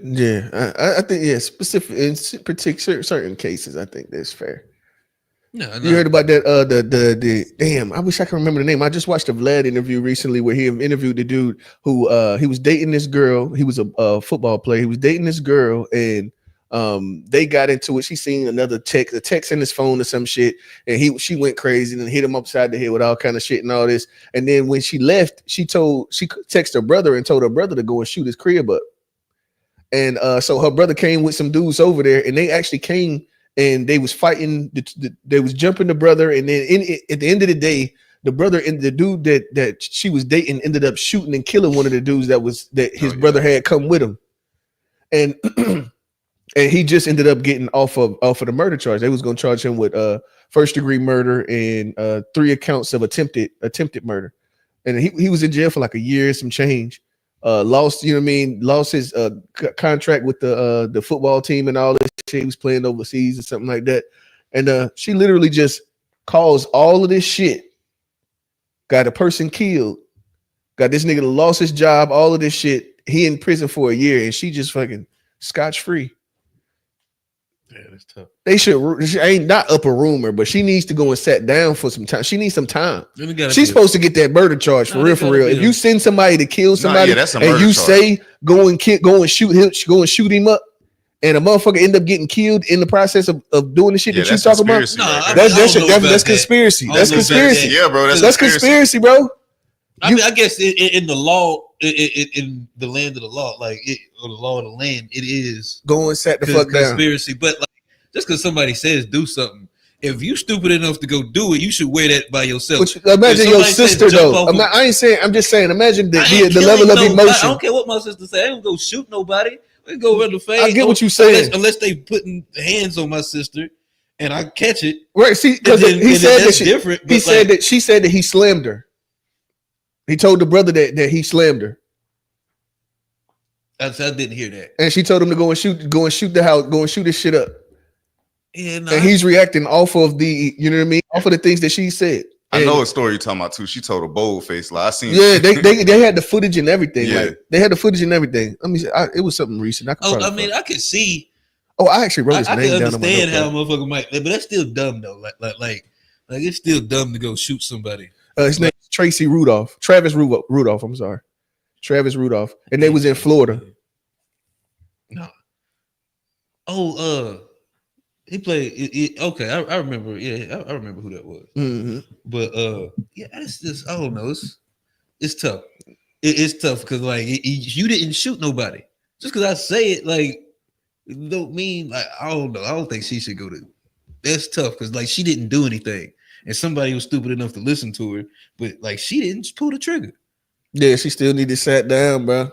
I think specific in particular certain cases, I think that's fair. No. You heard about that? The damn. I wish I could remember the name. I just watched a Vlad interview recently where he interviewed the dude who he was dating this girl. He was a football player. He was dating this girl, and they got into it. She seen a text in his phone or some shit, and she went crazy and hit him upside the head with all kind of shit and all this. And then when she left, she texted her brother and told her brother to go and shoot his crib up. And so her brother came with some dudes over there, and they actually came. And they was fighting. They was jumping the brother, and then at the end of the day, the brother and the dude that she was dating ended up shooting and killing one of the dudes that his brother had come with him, and and he just ended up getting off of the murder charge. They was going to charge him with first-degree murder and 3 accounts of attempted murder, and he was in jail for like a year, some change. Lost his contract with the football team and all this shit. He was playing overseas or something like that. And she literally just caused all of this shit. Got a person killed. Got this nigga lost his job, all of this shit. He in prison for a year and she just fucking scotch-free. Yeah, that's tough. They should. She ain't not upper rumor, but she needs to go and sit down for some time. She needs some time. She's supposed to get that murder charge for real. If you send somebody to kill somebody and you say go and shoot him up, and a motherfucker end up getting killed in the process of doing the shit that you talking about, that's conspiracy. That's conspiracy. Yeah, bro, that's conspiracy, bro. I mean, I guess in the law, in the land of the law, or the law of the land, it is go and set the fuck down. Conspiracy, but like just because somebody says do something, if you stupid enough to go do it, you should wear that by yourself. But imagine your sister though. I ain't saying. I'm just saying. Imagine the level of emotion. I don't care what my sister say. I don't go shoot nobody. We go run the fade. I get what you saying. Unless they putting hands on my sister and I catch it. Right. See, because he said that different. He said that she said that he slammed her. He told the brother that he slammed her. I didn't hear that. And she told him to go and shoot the house, go and shoot this shit up. Yeah, no, and he's reacting off of the, you know what I mean, off of the things that she said. I know a story you're talking about too. She told a bold face lie. I seen. Yeah, they had the footage and everything. Yeah. Like they had the footage and everything. I mean, it was something recent. I could see. Oh, I actually wrote his I name can down. Understand how a motherfucker might, but that's still dumb though. Like it's still dumb to go shoot somebody. His name is Travis Rudolph. I'm sorry, Travis Rudolph, and they was in Florida. No. Oh, he played. Okay, I remember. Yeah, I remember who that was. Mm-hmm. But yeah, it's just I don't know. It's tough. It's tough because like you didn't shoot nobody. Just because I say it, like it don't mean like I don't know. I don't think she should go to. That's tough because like she didn't do anything, and somebody was stupid enough to listen to her, but like she didn't pull the trigger. Yeah, she still needed sat down, bro.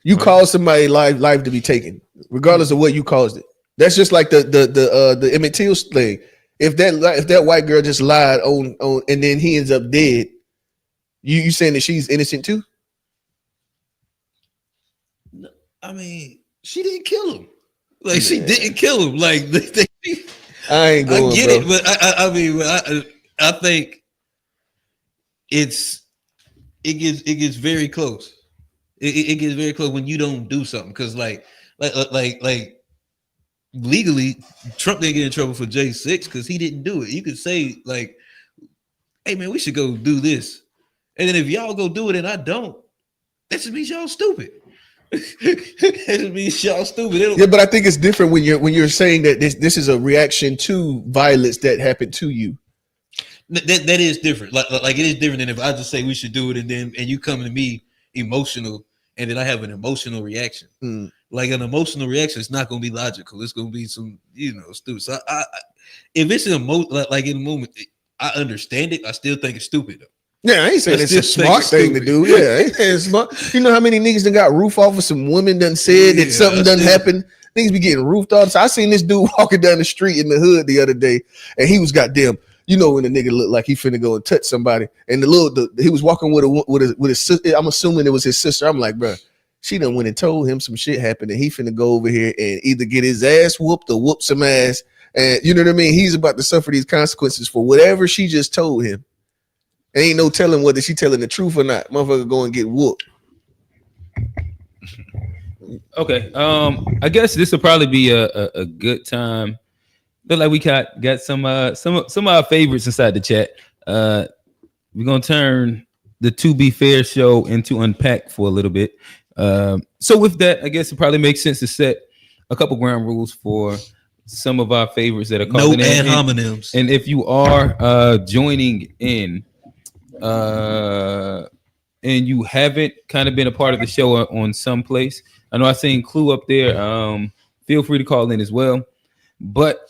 You caused somebody life to be taken, regardless of what you caused it. That's just like the Emmett Till thing. If that white girl just lied on and then he ends up dead, you saying that she's innocent too? No, I mean, she didn't kill him. Like she didn't kill him. Like I ain't going. I get bro. it, but I mean, I think it gets very close. It gets very close when you don't do something because like legally, Trump didn't get in trouble for J6 because he didn't do it. You could say like, "Hey man, we should go do this," and then if y'all go do it and I don't, that just means y'all stupid. That just means y'all stupid. Yeah, but I think it's different when you're saying that this is a reaction to violence that happened to you. That is different. Like it is different than if I just say we should do it and you come to me emotional and then I have an emotional reaction. Like an emotional reaction, it's not going to be logical. It's going to be some, stupid. So I if it's in like in the moment, I understand it. I still think it's stupid though. Yeah, I ain't saying it's a smart thing to do. Yeah, I ain't saying it's smart. You know how many niggas done got roof off of some women done said that something done happened. Niggas be getting roofed off. So I seen this dude walking down the street in the hood the other day, and he was goddamn. You know when the nigga looked like he finna go and touch somebody, and he was walking with his sister. I'm assuming it was his sister. I'm like, bro, she done went and told him some shit happened, and he finna go over here and either get his ass whooped or whoop some ass, and you know what I mean. He's about to suffer these consequences for whatever she just told him. Ain't no telling whether she telling the truth or not. Motherfucker go and get whooped. Okay, I guess this will probably be a good time. Look like we got some of our favorites inside the chat. We're gonna turn the To Be Fair show into Unpack for a little bit. So with that, I guess it probably makes sense to set a couple ground rules for some of our favorites that are calling no ad in. hominems. And if you are joining in, and you haven't kind of been a part of the show on some place, I know I seen Clue up there. Feel free to call in as well, but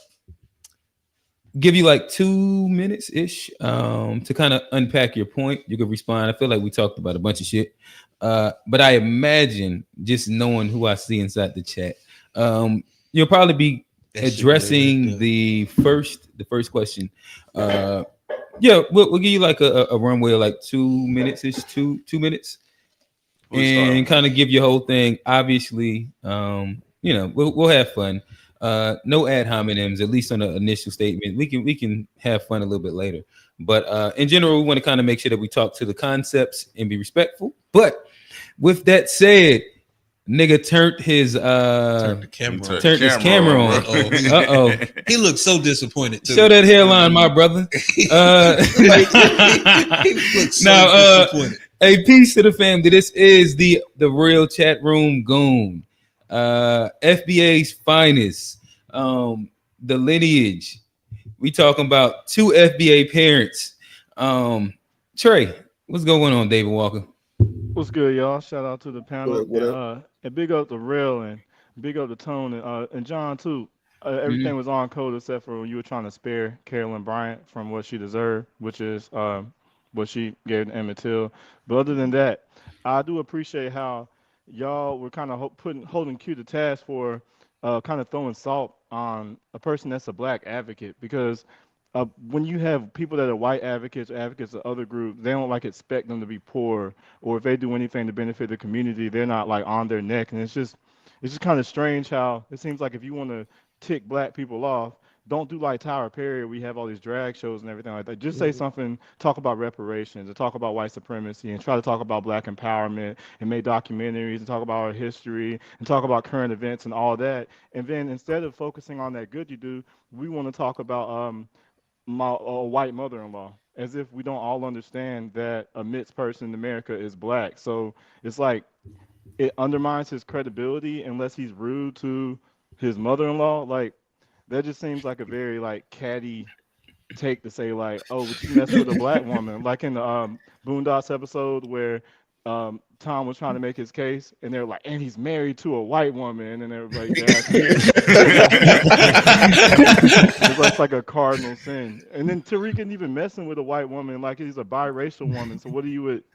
give you like 2 minutes ish to kind of unpack your point. You could respond. I feel like we talked about a bunch of shit, but I imagine just knowing who I see inside the chat, you'll probably be addressing the first question. Yeah, we'll give you like a runway of like 2 minutes ish, two minutes, and kind of give your whole thing. Obviously, we'll have fun. No ad hominems, at least on the initial statement. We can have fun a little bit later, but in general, we want to kind of make sure that we talk to the concepts and be respectful. But with that said, nigga turned his camera on. Uh-oh. He looked so disappointed too. Show that hairline, my brother. He looked so disappointed. A peace to the family. This is the real chat room goon. FBA's finest. The lineage. We talking about 2 FBA parents. Trey, what's going on, David Walker? What's good, y'all? Shout out to the panel. What up? And big up the Real and big up the Tone and John too. Everything was on code except for when you were trying to spare Carolyn Bryant from what she deserved, which is what she gave to Emmett Till. But other than that, I do appreciate how y'all were kind of holding Q to task for kind of throwing salt on a person that's a black advocate, because when you have people that are white advocates or advocates of other groups, they don't like expect them to be poor, or if they do anything to benefit the community, they're not like on their neck. And it's just kind of strange how it seems like if you want to tick black people off, don't do like Tyler Perry. We have all these drag shows and everything like that. Just say something, talk about reparations, and talk about white supremacy, and try to talk about black empowerment, and make documentaries, and talk about our history, and talk about current events and all that. And then instead of focusing on that good you do, we want to talk about my white mother-in-law, as if we don't all understand that a mixed person in America is black. So it's like it undermines his credibility unless he's rude to his mother-in-law. Like, that just seems like a very like catty take to say like, oh, but you messed with a black woman, like in the Boondocks episode where Tom was trying to make his case, and they're like, and he's married to a white woman, and everybody it's like a cardinal sin. And then Tariq isn't even messing with a white woman, like he's a biracial woman. So what do you would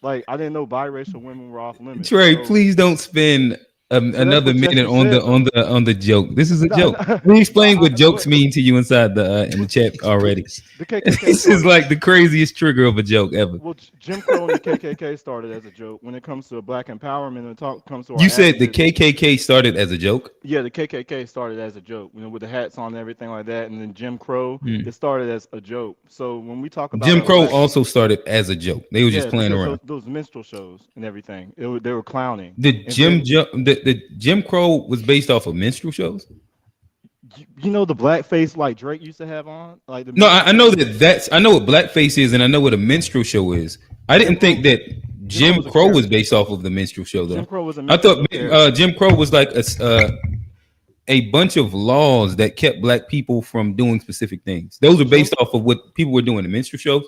like? I didn't know biracial women were off limits. Trey, So, please don't spend another minute on the joke. This is a joke. We explained what jokes mean to you inside in the chat already. This is like the craziest trigger of a joke ever. Well, Jim Crow and the KKK started as a joke. When it comes to black empowerment and comes to You said the KKK started as a joke? Yeah, the KKK started as a joke, with the hats on and everything like that. And then Jim Crow, it started as a joke. So when we talk about Jim Crow also started as a joke. They were just playing around. Those minstrel shows and everything, they were clowning. The Jim Crow was based off of minstrel shows. You know the blackface like Drake used to have on. Like no, I know I know what blackface is, and I know what a minstrel show is. I didn't think that Jim Crow was based off of the minstrel show though. Jim Crow was I thought Jim Crow was like a bunch of laws that kept black people from doing specific things. Those are based off of what people were doing in minstrel shows.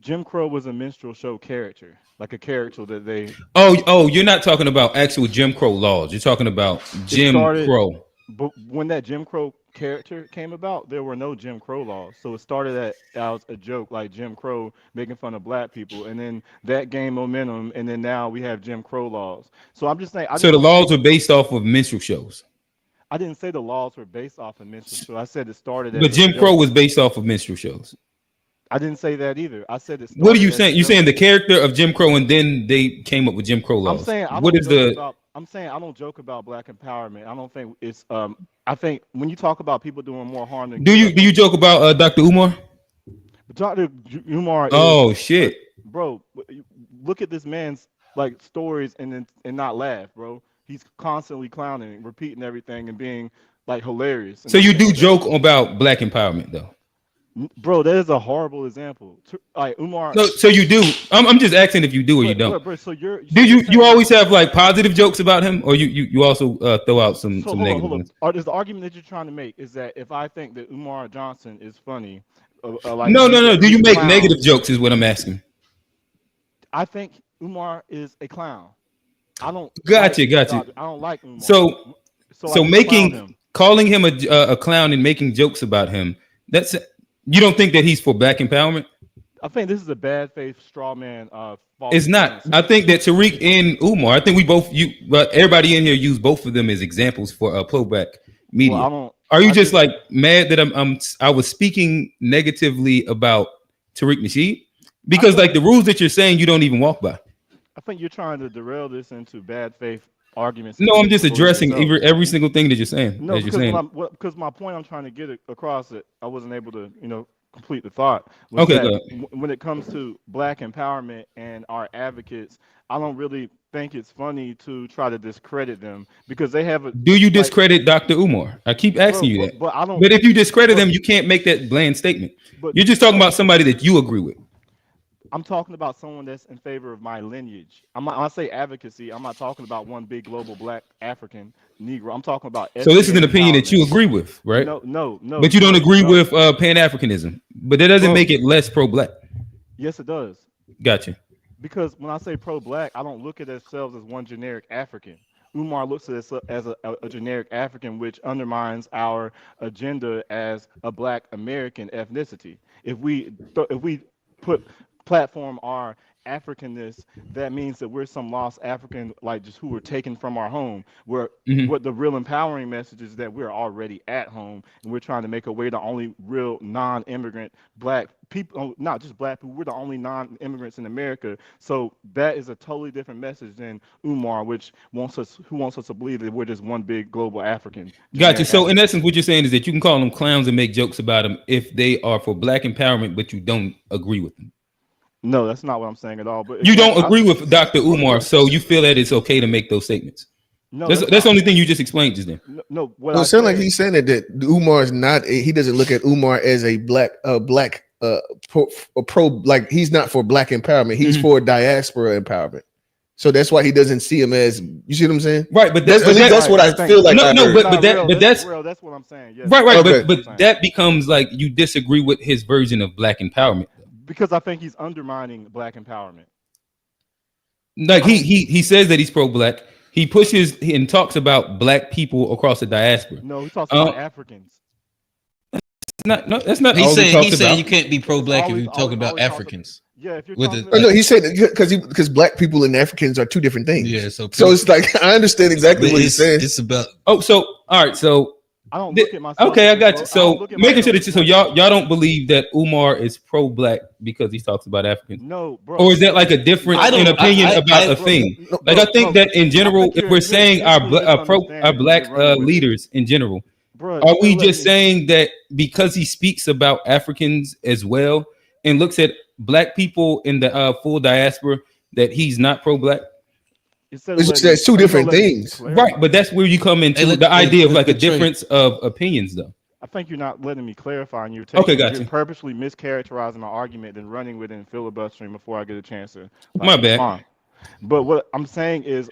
Jim Crow was a minstrel show character, like a character that they. Oh, you're not talking about actual Jim Crow laws. You're talking about Jim Crow. But when that Jim Crow character came about, there were no Jim Crow laws. So it started as a joke, like Jim Crow making fun of black people, and then that gained momentum, and then now we have Jim Crow laws. So I'm just saying. So the laws were based off of minstrel shows. I didn't say the laws were based off of minstrel shows. I said it started. But Jim Crow was based off of minstrel shows. I didn't say that either. I said it. What are you saying? You're saying the character of Jim Crow, and then they came up with Jim Crow laws. I'm saying I'm saying I don't joke about black empowerment. I don't think it's. I think when you talk about people doing more harm than. Do you joke about Dr. Umar? Dr. Umar. Oh shit, bro! Look at this man's like stories and not laugh, bro. He's constantly clowning, repeating everything, and being like hilarious. So you do joke about black empowerment, though. Bro, that is a horrible example. Like Umar. So you do. I'm just asking if you do or you don't. Bro, so do you always have like positive jokes about him, or you also throw out some negative ones? Is the argument that you're trying to make is that if I think that Umar Johnson is funny, like no. Do you make negative jokes? Is what I'm asking. I think Umar is a clown. I don't. Gotcha. I don't like Umar. So calling him a clown and making jokes about him. That's. You don't think that he's for black empowerment? I think this is a bad faith straw man. It's not. I think that Tariq and Umar. I think we both. Everybody in here use both of them as examples for pro-black media. Well, Are you just like mad that I was speaking negatively about Tariq Nasheed? Because like the rules that you're saying, you don't even walk by. I think you're trying to derail this into bad faith arguments. No, I'm just addressing every single thing that you're saying. No, because my point I'm trying to get across it, I wasn't able to, complete the thought. Okay, when it comes to black empowerment and our advocates, I don't really think it's funny to try to discredit them because they have a. Do you discredit Dr. Umar? I keep asking you that. But I don't. But if you discredit them, you can't make that bland statement. You're just talking about somebody that you agree with. I'm talking about someone that's in favor of my lineage. I say advocacy. I'm not talking about one big global black African Negro. I'm talking about. So this is an opinion that you agree with, right? No. But you don't agree with Pan-Africanism. But that doesn't make it less pro-black. Yes, it does. Gotcha. Because when I say pro-black, I don't look at ourselves as one generic African. Umar looks at us as a generic African, which undermines our agenda as a Black American ethnicity. If we put platform our Africanness, that means that we're some lost African, like just who were taken from our home. Where what the real empowering message is that we're already at home, and we're trying to make a way the only real non-immigrant Black people, not just Black people, we're the only non-immigrants in America. So that is a totally different message than Umar, who wants us to believe that we're just one big global African. Gotcha. So in essence, what you're saying is that you can call them clowns and make jokes about them if they are for Black empowerment, but you don't agree with them. No, that's not what I'm saying at all. But you don't agree with Dr. Umar, so you feel that it's okay to make those statements. No, that's the only thing you just explained just then. No, it sounds like he's saying that Umar is not. He doesn't look at Umar as a black pro. Like he's not for Black empowerment. He's for diaspora empowerment. So that's why he doesn't see him as. You see what I'm saying? Right, but that's what I feel like. That's what I'm saying. Yes. Right. Okay. But that becomes like you disagree with his version of Black empowerment. Because I think he's undermining Black empowerment. Like he says that he's pro-Black. He pushes and talks about Black people across the diaspora. No, he talks about Africans. That's not. He's saying you can't be pro-Black if you're talking about Africans. Yeah, if you're no, he said because Black people and Africans are two different things. Yeah, so it's like I understand exactly what he's saying. It's about all right. So I don't look at myself. Okay, I got you. So making sure that y'all don't believe that Umar is pro-Black because he talks about Africans. No, bro. Or is that like a difference in opinion about a thing? Like I think that in general, if we're saying our Black leaders in general, are we just saying that because he speaks about Africans as well and looks at Black people in the full diaspora that he's not pro-Black? It's two different things, right? But that's where you come into the idea of like a difference of opinions, though. I think you're not letting me clarify, and you're gotcha. You're purposely mischaracterizing my argument and running with it and filibustering before I get a chance to. My bad. Respond. But what I'm saying is,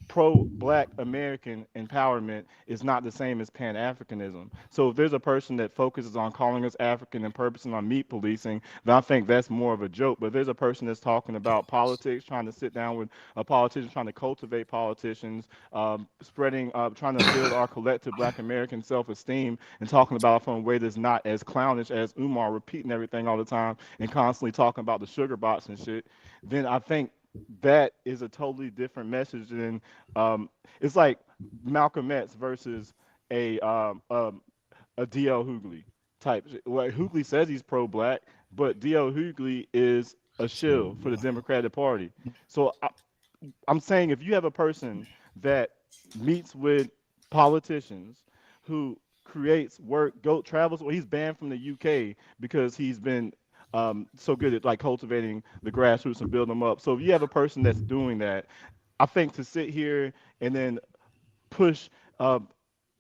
pro-Black American empowerment is not the same as Pan-Africanism. So if there's a person that focuses on calling us African and purposing on meat policing, then I think that's more of a joke. But there's a person that's talking about politics, trying to sit down with a politician, trying to cultivate politicians, trying to build our collective Black American self-esteem, and talking about it from a way that's not as clownish as Umar, repeating everything all the time and constantly talking about the sugar box and shit, then I think that is a totally different message than it's like Malcolm X versus a D.L. Hughley type. Well, Hughley says he's pro-Black, but D.L. Hughley is a shill for the Democratic Party. So I'm saying if you have a person that meets with politicians who creates work, travels, well, he's banned from the UK because he's been so good at like cultivating the grassroots and building them up. So if you have a person that's doing that, I think to sit here and then push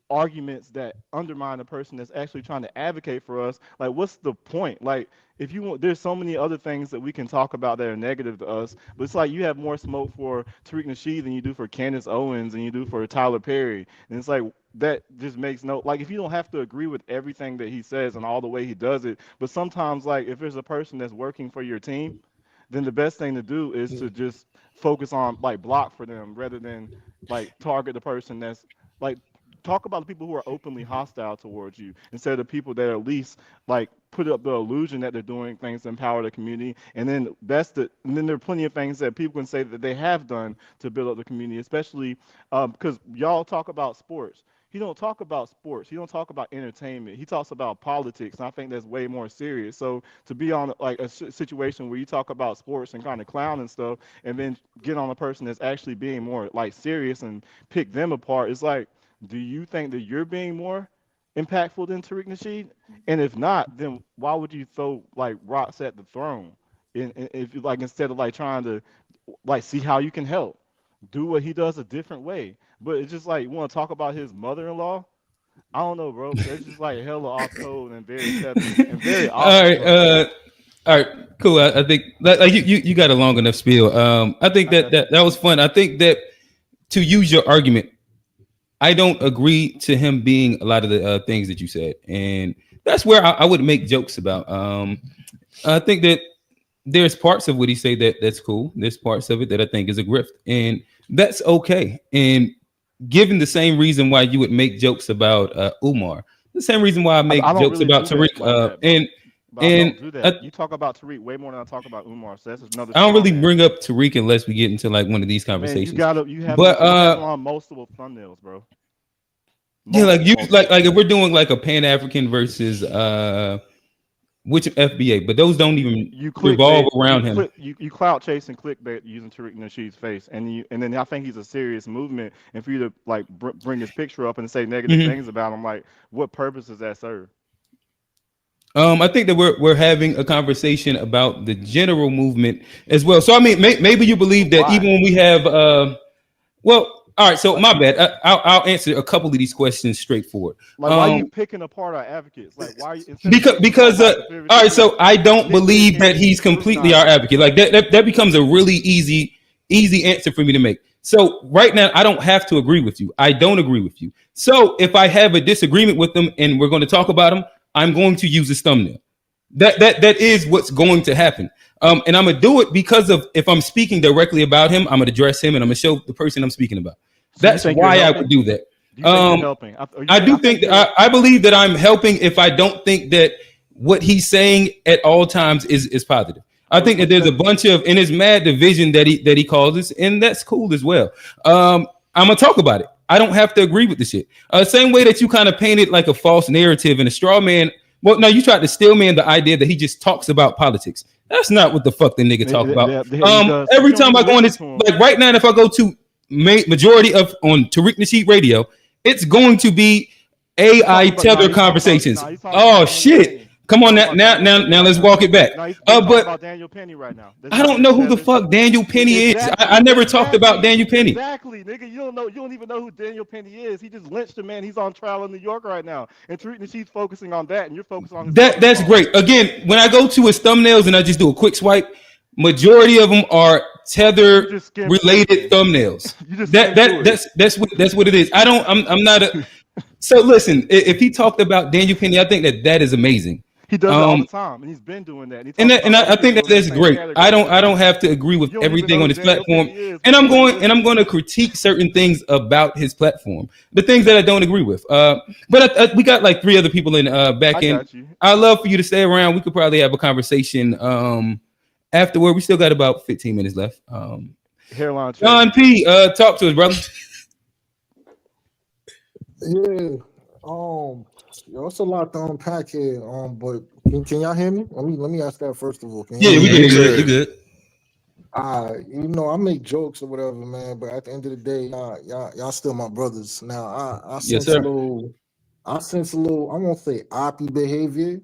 arguments that undermine a person that's actually trying to advocate for us, like what's the point? Like if you want, there's so many other things that we can talk about that are negative to us, but it's like you have more smoke for Tariq Nasheed than you do for Candace Owens and you do for Tyler Perry, and it's like that just makes no, like if you don't have to agree with everything that he says and all the way he does it, but sometimes like if there's a person that's working for your team, then the best thing to do is to just focus on like block for them rather than like target the person that's like talk about the people who are openly hostile towards you instead of the people that at least like put up the illusion that they're doing things to empower the community. And then and then there are plenty of things that people can say that they have done to build up the community, especially because y'all talk about sports. He don't talk about sports. He don't talk about entertainment. He talks about politics, and I think that's way more serious. So to be on like a situation where you talk about sports and kind of clown and stuff, and then get on a person that's actually being more like serious and pick them apart, it's like, do you think that you're being more impactful than Tariq Nasheed? And if not, then why would you throw like rocks at the throne? And if you like, instead of like trying to like see how you can help, do what he does a different way. But it's just like you want to talk about his mother-in-law. I don't know, bro. It's just like hella off code and very tepid and very all right, cool. I think like you got a long enough spiel. I think that was fun. I think that to use your argument, I don't agree to him being a lot of the things that you said, and that's where I would make jokes about. I think that there's parts of what he say that's cool. There's parts of it that I think is a grift, and that's okay. And given the same reason why you would make jokes about Umar, the same reason why I make I don't jokes really about do that Tariq. like that, bro. And But I and don't do that. You talk about Tariq way more than I talk about Umar. So that's another. I don't straw really man. bring up Tariq unless we get into like one of these Man, conversations. you have but him on multiple thumbnails, bro. Yeah, like you like if we're doing like a Pan African versus which FBA, but those don't even revolve around him. You clout chase and clickbait using Tariq Nasheed's face, and then I think he's a serious movement. And for you to like bring his picture up and say negative things about him, like what purpose does that serve? I think that we're having a conversation about the general movement as well. So I mean, maybe you believe that even when we have well, all right. So my bad. I'll answer a couple of these questions straightforward. Like, why are you picking apart our advocates? Like, why? Because all right. So I don't believe that he's completely our advocate. Like that becomes a really easy answer for me to make. So right now, I don't have to agree with you. I don't agree with you. So if I have a disagreement with them and we're going to talk about him, I'm going to use his thumbnail. That is what's going to happen. And I'm gonna do it because of if I'm speaking directly about him, I'm gonna address him and I'm gonna show the person I'm speaking about. That's why I would do that. I do think that I believe that I'm helping if I don't think that what he's saying at all times is positive. I think that there's a bunch of and it's mad division that he causes, and that's cool as well. I'm gonna talk about it. I don't have to agree with the shit. Same way that you kind of painted like a false narrative and a straw man. Well, no, you tried to steel man the idea that he just talks about politics. That's not what the fuck the nigga talk about. Every time I go on this, like right now, if I go to majority of on Tariq Nasheed Radio, it's going to be AI tether conversations. Oh shit. Come on now, let's walk it back. But Daniel Penny right now. I don't know who the fuck Daniel Penny is. I never talked about Daniel Penny. Exactly, nigga. You don't even know who Daniel Penny is. He just lynched a man. He's on trial in New York right now. And Tariq Nasheed's focusing on that, and you're focused on his that's great. Again, when I go to his thumbnails and I just do a quick swipe, majority of them are tether related thumbnails. That's what it is. I'm not a. So listen, if he talked about Daniel Penny, I think that is amazing. He does it all the time, and he's been doing that. And I think that's great. I don't have to agree with everything on his platform, and I'm going to critique certain things about his platform, the things that I don't agree with. But we got like 3 other people in back end. I'd love for you to stay around. We could probably have a conversation afterward. We still got about 15 minutes left. Hairline. John P, talk to us, brother. Yeah. Yo, it's a lot to unpack here. But can y'all hear me? Let me ask that first of all. We can hear you. You good? You know, I make jokes or whatever, man. But at the end of the day, y'all still my brothers. Now, I sense a little. I won't say oppy behavior.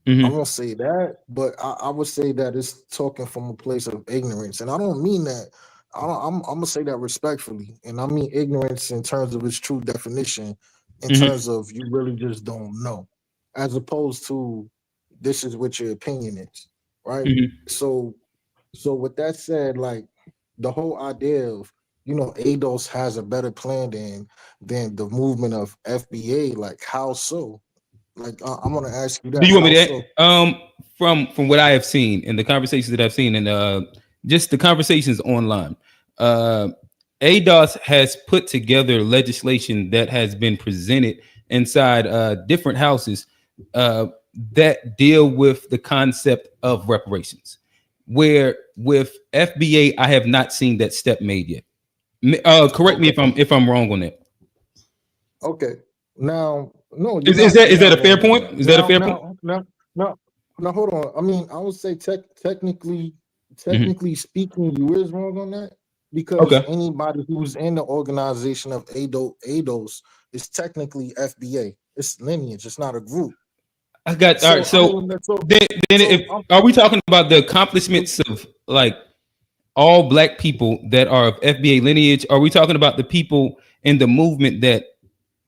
I won't say that, but I would say that it's talking from a place of ignorance, and I don't mean that. I'm gonna say that respectfully, and I mean ignorance in terms of its true definition. In terms of you really just don't know, as opposed to this is what your opinion is, right? So with that said, like the whole idea of ADOS has a better plan than the movement of FBA, like how so? Like I'm gonna ask you that. Do you want me to? From what I have seen and the conversations that I've seen and just the conversations online, ADOS has put together legislation that has been presented inside different houses that deal with the concept of reparations. Where with FBA, I have not seen that step made yet. Correct me if I'm wrong on that. Okay. Now, no. Is that a fair point? Is that a fair point? No. Hold on. I mean, I would say technically speaking, you is wrong on that. Because anybody who's in the organization of ADOS is technically FBA. It's lineage. It's not a group. All right. So are we talking about the accomplishments of like all black people that are of FBA lineage? Are we talking about the people in the movement that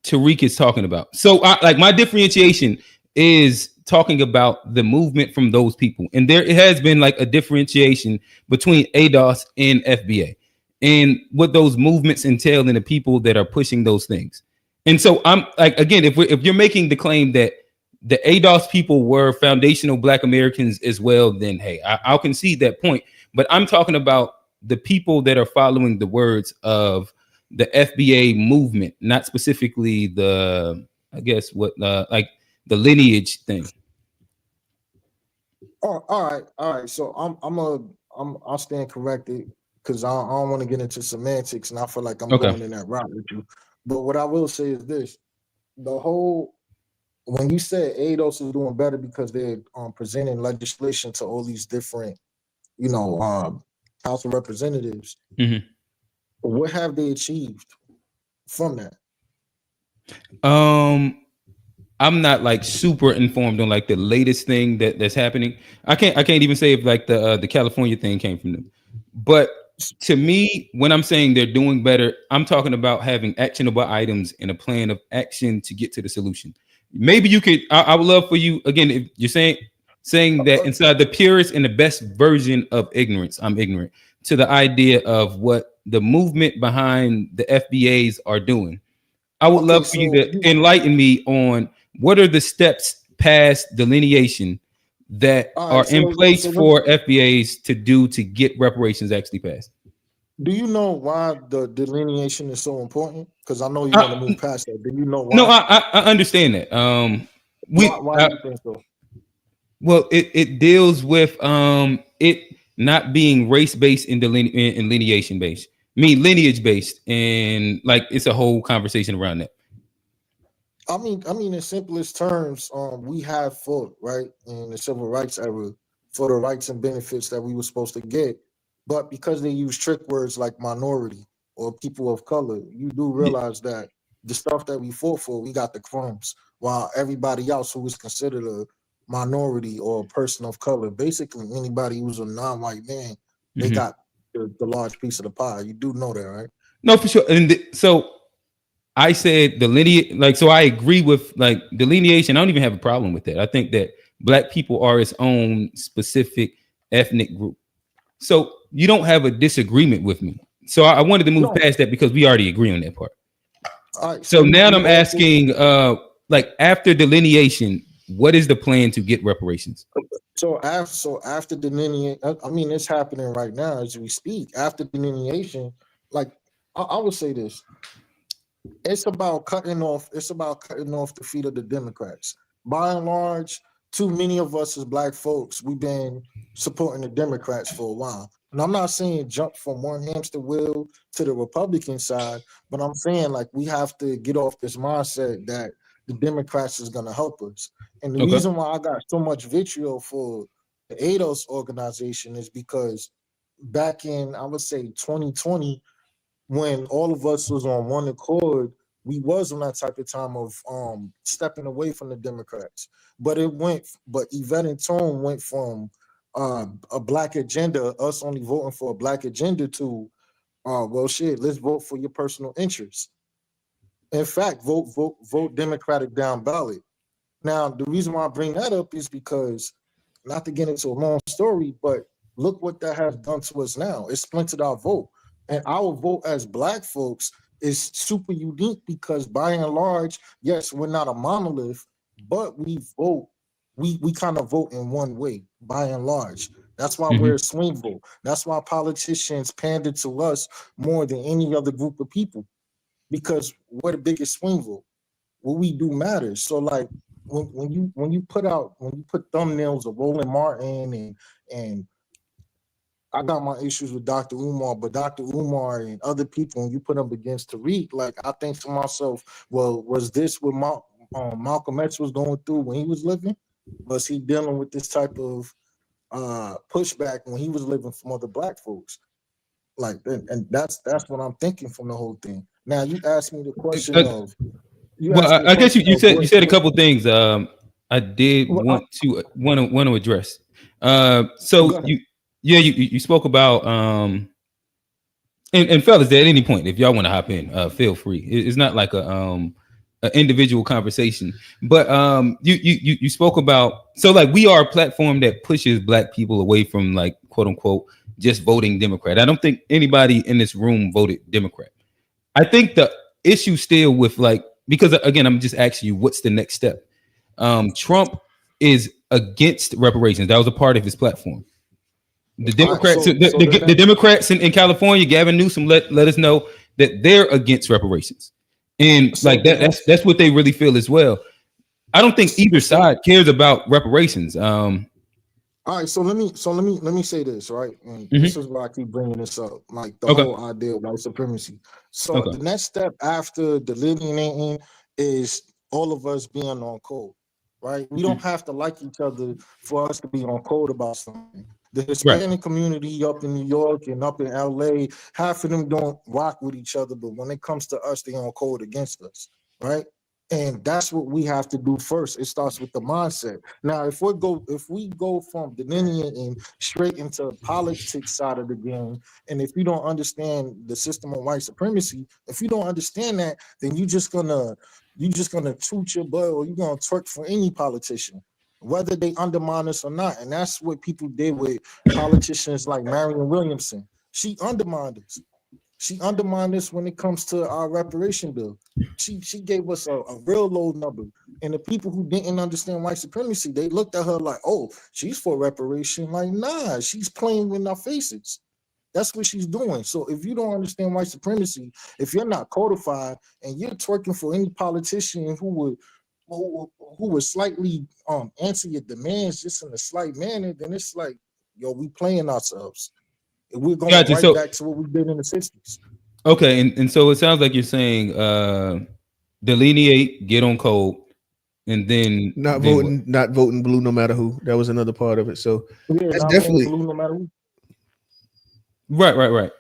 Tariq is talking about? So like my differentiation is talking about the movement from those people. And there it has been like a differentiation between ADOS and FBA. And what those movements entail and the people that are pushing those things. And so I'm like, again, if you're making the claim that the ADOS people were foundational Black Americans as well, then hey, I'll concede that point. But I'm talking about the people that are following the words of the FBA movement, not specifically the, I guess what like the lineage thing. Oh, all right. So I'll stand corrected because I don't want to get into semantics, and I feel like I'm going in that route with you. But what I will say is this: the whole when you said ADOS is doing better because they're presenting legislation to all these different, House of Representatives. Mm-hmm. What have they achieved from that? I'm not like super informed on like the latest thing that's happening. I can't even say if like the California thing came from them. But to me, when I'm saying they're doing better, I'm talking about having actionable items and a plan of action to get to the solution. Maybe you could. I would love for you again if you're saying that inside the purest and the best version of ignorance, I'm ignorant to the idea of what the movement behind the FBAs are doing. I would love for you to enlighten me on what are the steps past delineation that are in place for FBAs to do to get reparations actually passed. Do you know why the delineation is so important? Because I know you want to move past that. Do you know why? No, I understand that. Why do you think so? Well, it deals with it not being race based and lineation based. Lineage based, and like it's a whole conversation around that. I mean, in simplest terms, we have fought right in the civil rights era for the rights and benefits that we were supposed to get, but because they use trick words like minority or people of color, you do realize that the stuff that we fought for, we got the crumbs, while everybody else who was considered a minority or a person of color, basically anybody who's a non-white man, they got the large piece of the pie. You do know that, right? No, for sure. And so I said the lineage, like, so I agree with like delineation. I don't even have a problem with that. I think that Black people are its own specific ethnic group. So you don't have a disagreement with me. So I wanted to move past that because we already agree on that part. All right, so now I'm asking, like after delineation, what is the plan to get reparations? So after delineation, I mean, it's happening right now as we speak. After delineation, like I would say this. It's about cutting off the feet of the Democrats. By and large, too many of us as Black folks, we've been supporting the Democrats for a while. And I'm not saying jump from one hamster wheel to the Republican side, but I'm saying like we have to get off this mindset that the Democrats is going to help us. And the reason why I got so much vitriol for the ADOS organization is because back in, I would say 2020, when all of us was on one accord, we was on that type of time of stepping away from the Democrats. But Yvette and Tone went from a Black agenda, us only voting for a Black agenda, to well shit, let's vote for your personal interests. In fact, vote Democratic down ballot. Now, the reason why I bring that up is because, not to get into a long story, but look what that has done to us now. It splintered our vote. And our vote as Black folks is super unique because by and large, yes, we're not a monolith, but we vote. We kind of vote in one way, by and large. That's why we're a swing vote. That's why politicians pander to us more than any other group of people, because we're the biggest swing vote. What we do matters. So like when you put thumbnails of Roland Martin and I got my issues with Dr. Umar, but Dr. Umar and other people, when you put them against Tariq, like I think to myself, well, was this what Malcolm X was going through when he was living? Was he dealing with this type of pushback when he was living from other Black folks? Like, and that's what I'm thinking from the whole thing. Now you asked me the question of. Well, I guess you said a couple things. I did want to address. So you spoke about and fellas, at any point, if y'all want to hop in, feel free. It's not like an individual conversation, but you spoke about, so like we are a platform that pushes Black people away from like quote unquote just voting Democrat. I don't think anybody in this room voted Democrat. I think the issue still with like, because again, I'm just asking you, what's the next step? Trump is against reparations. That was a part of his platform. The Democrats, the Democrats in California, Gavin Newsom let us know that they're against reparations, and So like that's what they really feel as well. I don't think either side cares about reparations. All right, so let me say this, right? And this is why I keep bringing this up, like the Okay. whole idea of white supremacy. So Okay. the next step after delineating is all of us being on code, right? We don't have to like each other for us to be on code about something. The Hispanic community up in New York and up in LA, half of them don't rock with each other, but when it comes to us, they on code against us, right? And that's what we have to do first. It starts with the mindset. Now, if we go from delineating straight into politics side of the game, and if you don't understand the system of white supremacy, if you don't understand that, then you're just gonna toot your butt or you're gonna twerk for any politician, whether they undermine us or not. And that's what people did with politicians like Marion Williamson. She undermined us. She undermined us when it comes to our reparation bill. She gave us a real low number. And the people who didn't understand white supremacy, they looked at her like, oh, she's for reparation. Like, nah, she's playing with our faces. That's what she's doing. So if you don't understand white supremacy, if you're not codified and you're twerking for any politician who would slightly answer your demands just in a slight manner, then it's like, yo, we playing ourselves. We're going Gotcha. right So- back to what we did in the 60s. Okay, and so it sounds like you're saying delineate, get on code, and then Not then voting blue no matter who. That was another part of it. So Yeah, that's not definitely blue no matter who. Right.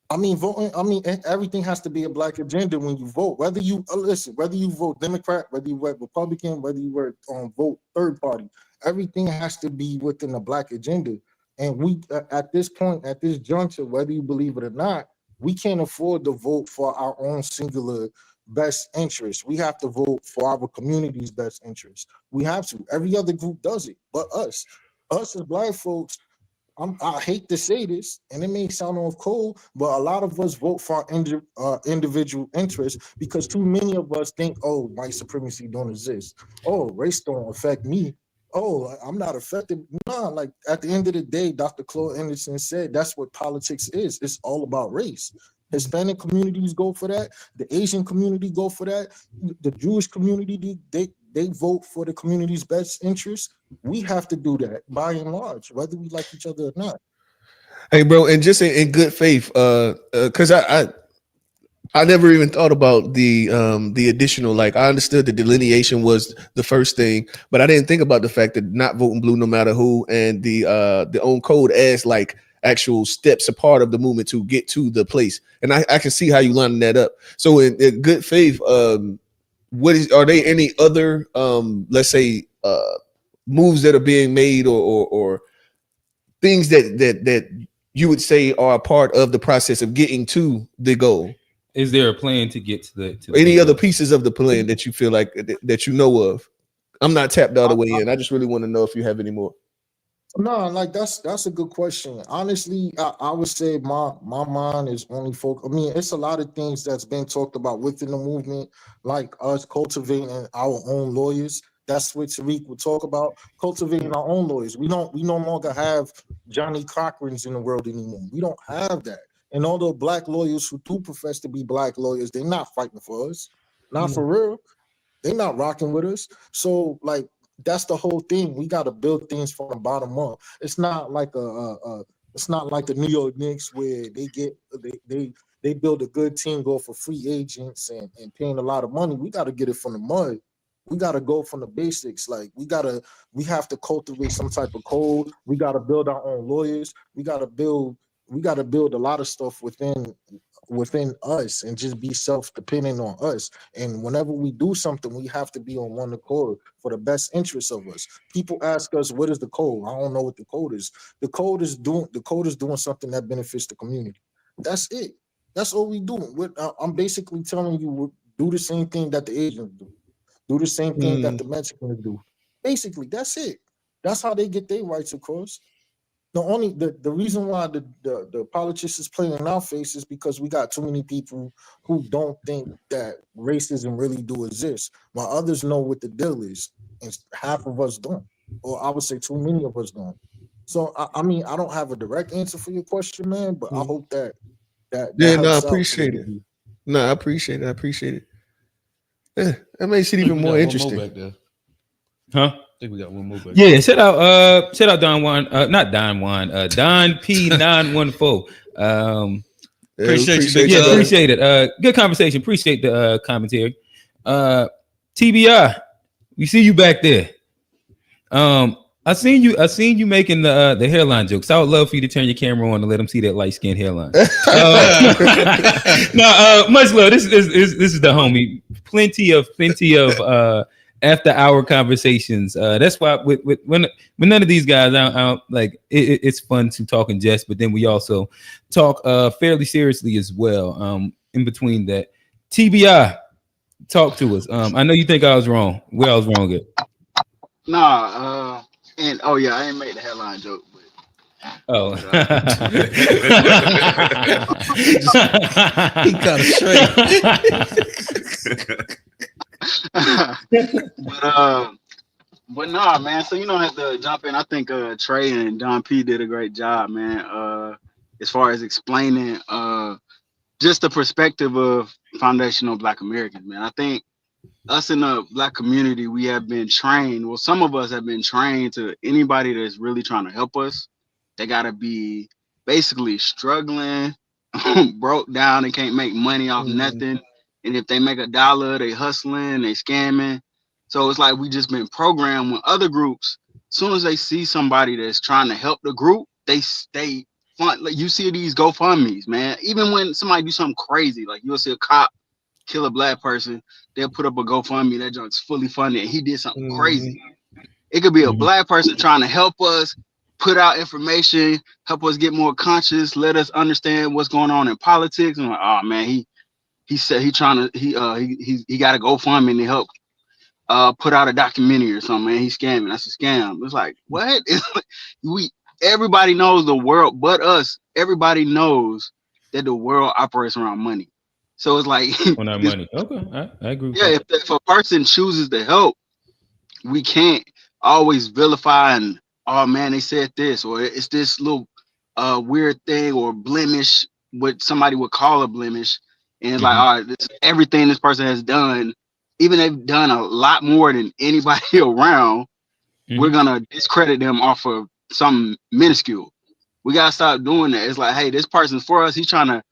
I mean, voting. I mean, everything has to be a black agenda when you vote. Whether you listen, whether you vote Democrat, whether you vote Republican, whether you vote third party, everything has to be within a black agenda. And we, at this point, at this juncture, whether you believe it or not, we can't afford to vote for our own singular best interest. We have to vote for our community's best interest. We have to. Every other group does it, but us. Us as black folks. I hate to say this, and it may sound off cold, but a lot of us vote for our individual interests because too many of us think, oh, white supremacy don't exist. Oh, race don't affect me. Oh, I'm not affected. Nah, like at the end of the day, Dr. Claude Anderson said that's what politics is. It's all about race. Hispanic communities go for that. The Asian community go for that. The Jewish community, they vote for the community's best interest. We have to do that by and large, whether we like each other or not. Hey, bro, and just in good faith, because I never even thought about the additional. Like, I understood the delineation was the first thing, but I didn't think about the fact that not voting blue no matter who, and the own code as like actual steps a part of the movement to get to the place. And I can see how you lining that up. So in good faith, are there any other let's say moves that are being made or things that you would say are a part of the process of getting to the goal? Is there a plan to get to the any other pieces of the plan that you feel like that you know of? I'm not tapped all the way in. I just really want to know if you have any more. No, like that's a good question. Honestly, I would say my mind is only focused. I mean, it's a lot of things that's been talked about within the movement, like us cultivating our own lawyers. That's what Tariq would talk about, cultivating our own lawyers. We no longer have Johnny Cochrans in the world anymore. We don't have that. And all the black lawyers who do profess to be black lawyers, they're not fighting for us. Not for real. They're not rocking with us. So like that's the whole thing. We got to build things from the bottom up. It's not like it's not like the New York Knicks where they build a good team, go for free agents and paying a lot of money. We got to get it from the mud. We got to go from the basics. Like we have to cultivate some type of code. We got to build our own lawyers. We got to build a lot of stuff within us and just be self-dependent on us. And whenever we do something, we have to be on one accord for the best interests of us. People ask us, what is the code? I don't know what the code is. The code is doing something that benefits the community. That's it. That's all we do. I'm basically telling you, do the same thing that the Asians do. Do the same thing that the Mexicans do. Basically, that's it. That's how they get their rights across. The reason why the politicians play in our face is because we got too many people who don't think that racism really do exist, while others know what the deal is, and half of us don't, or I would say too many of us don't. So I mean, I don't have a direct answer for your question, man, but I hope that That Yeah, no, I helps out. appreciate it. No, I appreciate it. I appreciate it. Yeah, that makes it even We more got interesting. One more back there. Huh? I think we got one more back. Yeah, shout out Don Juan, not Don Juan, Don P914. Appreciate you, big Yeah, dog. appreciate it. Good conversation. Appreciate the commentary. TBI, we see you back there. I seen you making the hairline jokes. I would love for you to turn your camera on and let them see that light skinned hairline. Much love. This is the homie. Plenty of after hour conversations. That's why when none of these guys, I don't like it's fun to talk in jest, but then we also talk fairly seriously as well. In between that, TBI, talk to us. I know you think I was wrong. Where I was wrong at? Nah, and oh yeah, I ain't made the headline joke, but oh, he got straight. But nah, man. So you don't have to jump in. I think Trey and Don P did a great job, man. As far as explaining just the perspective of foundational Black Americans, man. I think us in the Black community, we have been trained. Well, some of us have been trained to anybody that's really trying to help us. They gotta be basically struggling, broke down, and can't make money off nothing. And if they make $1, they hustling, they scamming. So it's like we just been programmed with other groups. As soon as they see somebody that's trying to help the group, they fund. Like you see these GoFundMe's, man. Even when somebody do something crazy, like you'll see a cop kill a Black person, they'll put up a GoFundMe that joint's fully funded, and he did something crazy. It could be a Black person trying to help us put out information, help us get more conscious, let us understand what's going on in politics. And like, oh man, he said he got to GoFundMe to help put out a documentary or something, man. He's scamming. That's a scam. It's like, what? Everybody knows the world, but us. Everybody knows that the world operates around money. So it's like on our money. Okay, I agree with that. If a person chooses to help, we can't always vilify and, oh man, they said this, or it's this little weird thing or blemish, what somebody would call a blemish. And it's like, all right, everything this person has done, even they've done a lot more than anybody around, we're gonna discredit them off of something minuscule. We gotta stop doing that. It's like, hey, this person's for us. He's trying to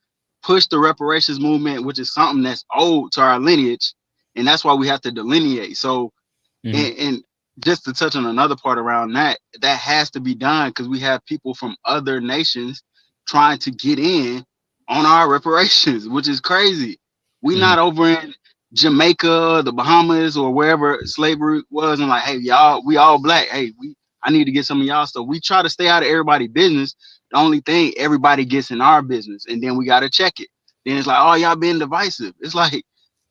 push the reparations movement, which is something that's old to our lineage, and that's why we have to delineate. So, and just to touch on another part around that has to be done because we have people from other nations trying to get in on our reparations, which is crazy. We not over in Jamaica, the Bahamas, or wherever slavery was, and like, hey, y'all, we all Black. Hey, I need to get some of y'all stuff. We try to stay out of everybody's business. The only thing everybody gets in our business, and then we gotta check it. Then it's like, oh, y'all being divisive. It's like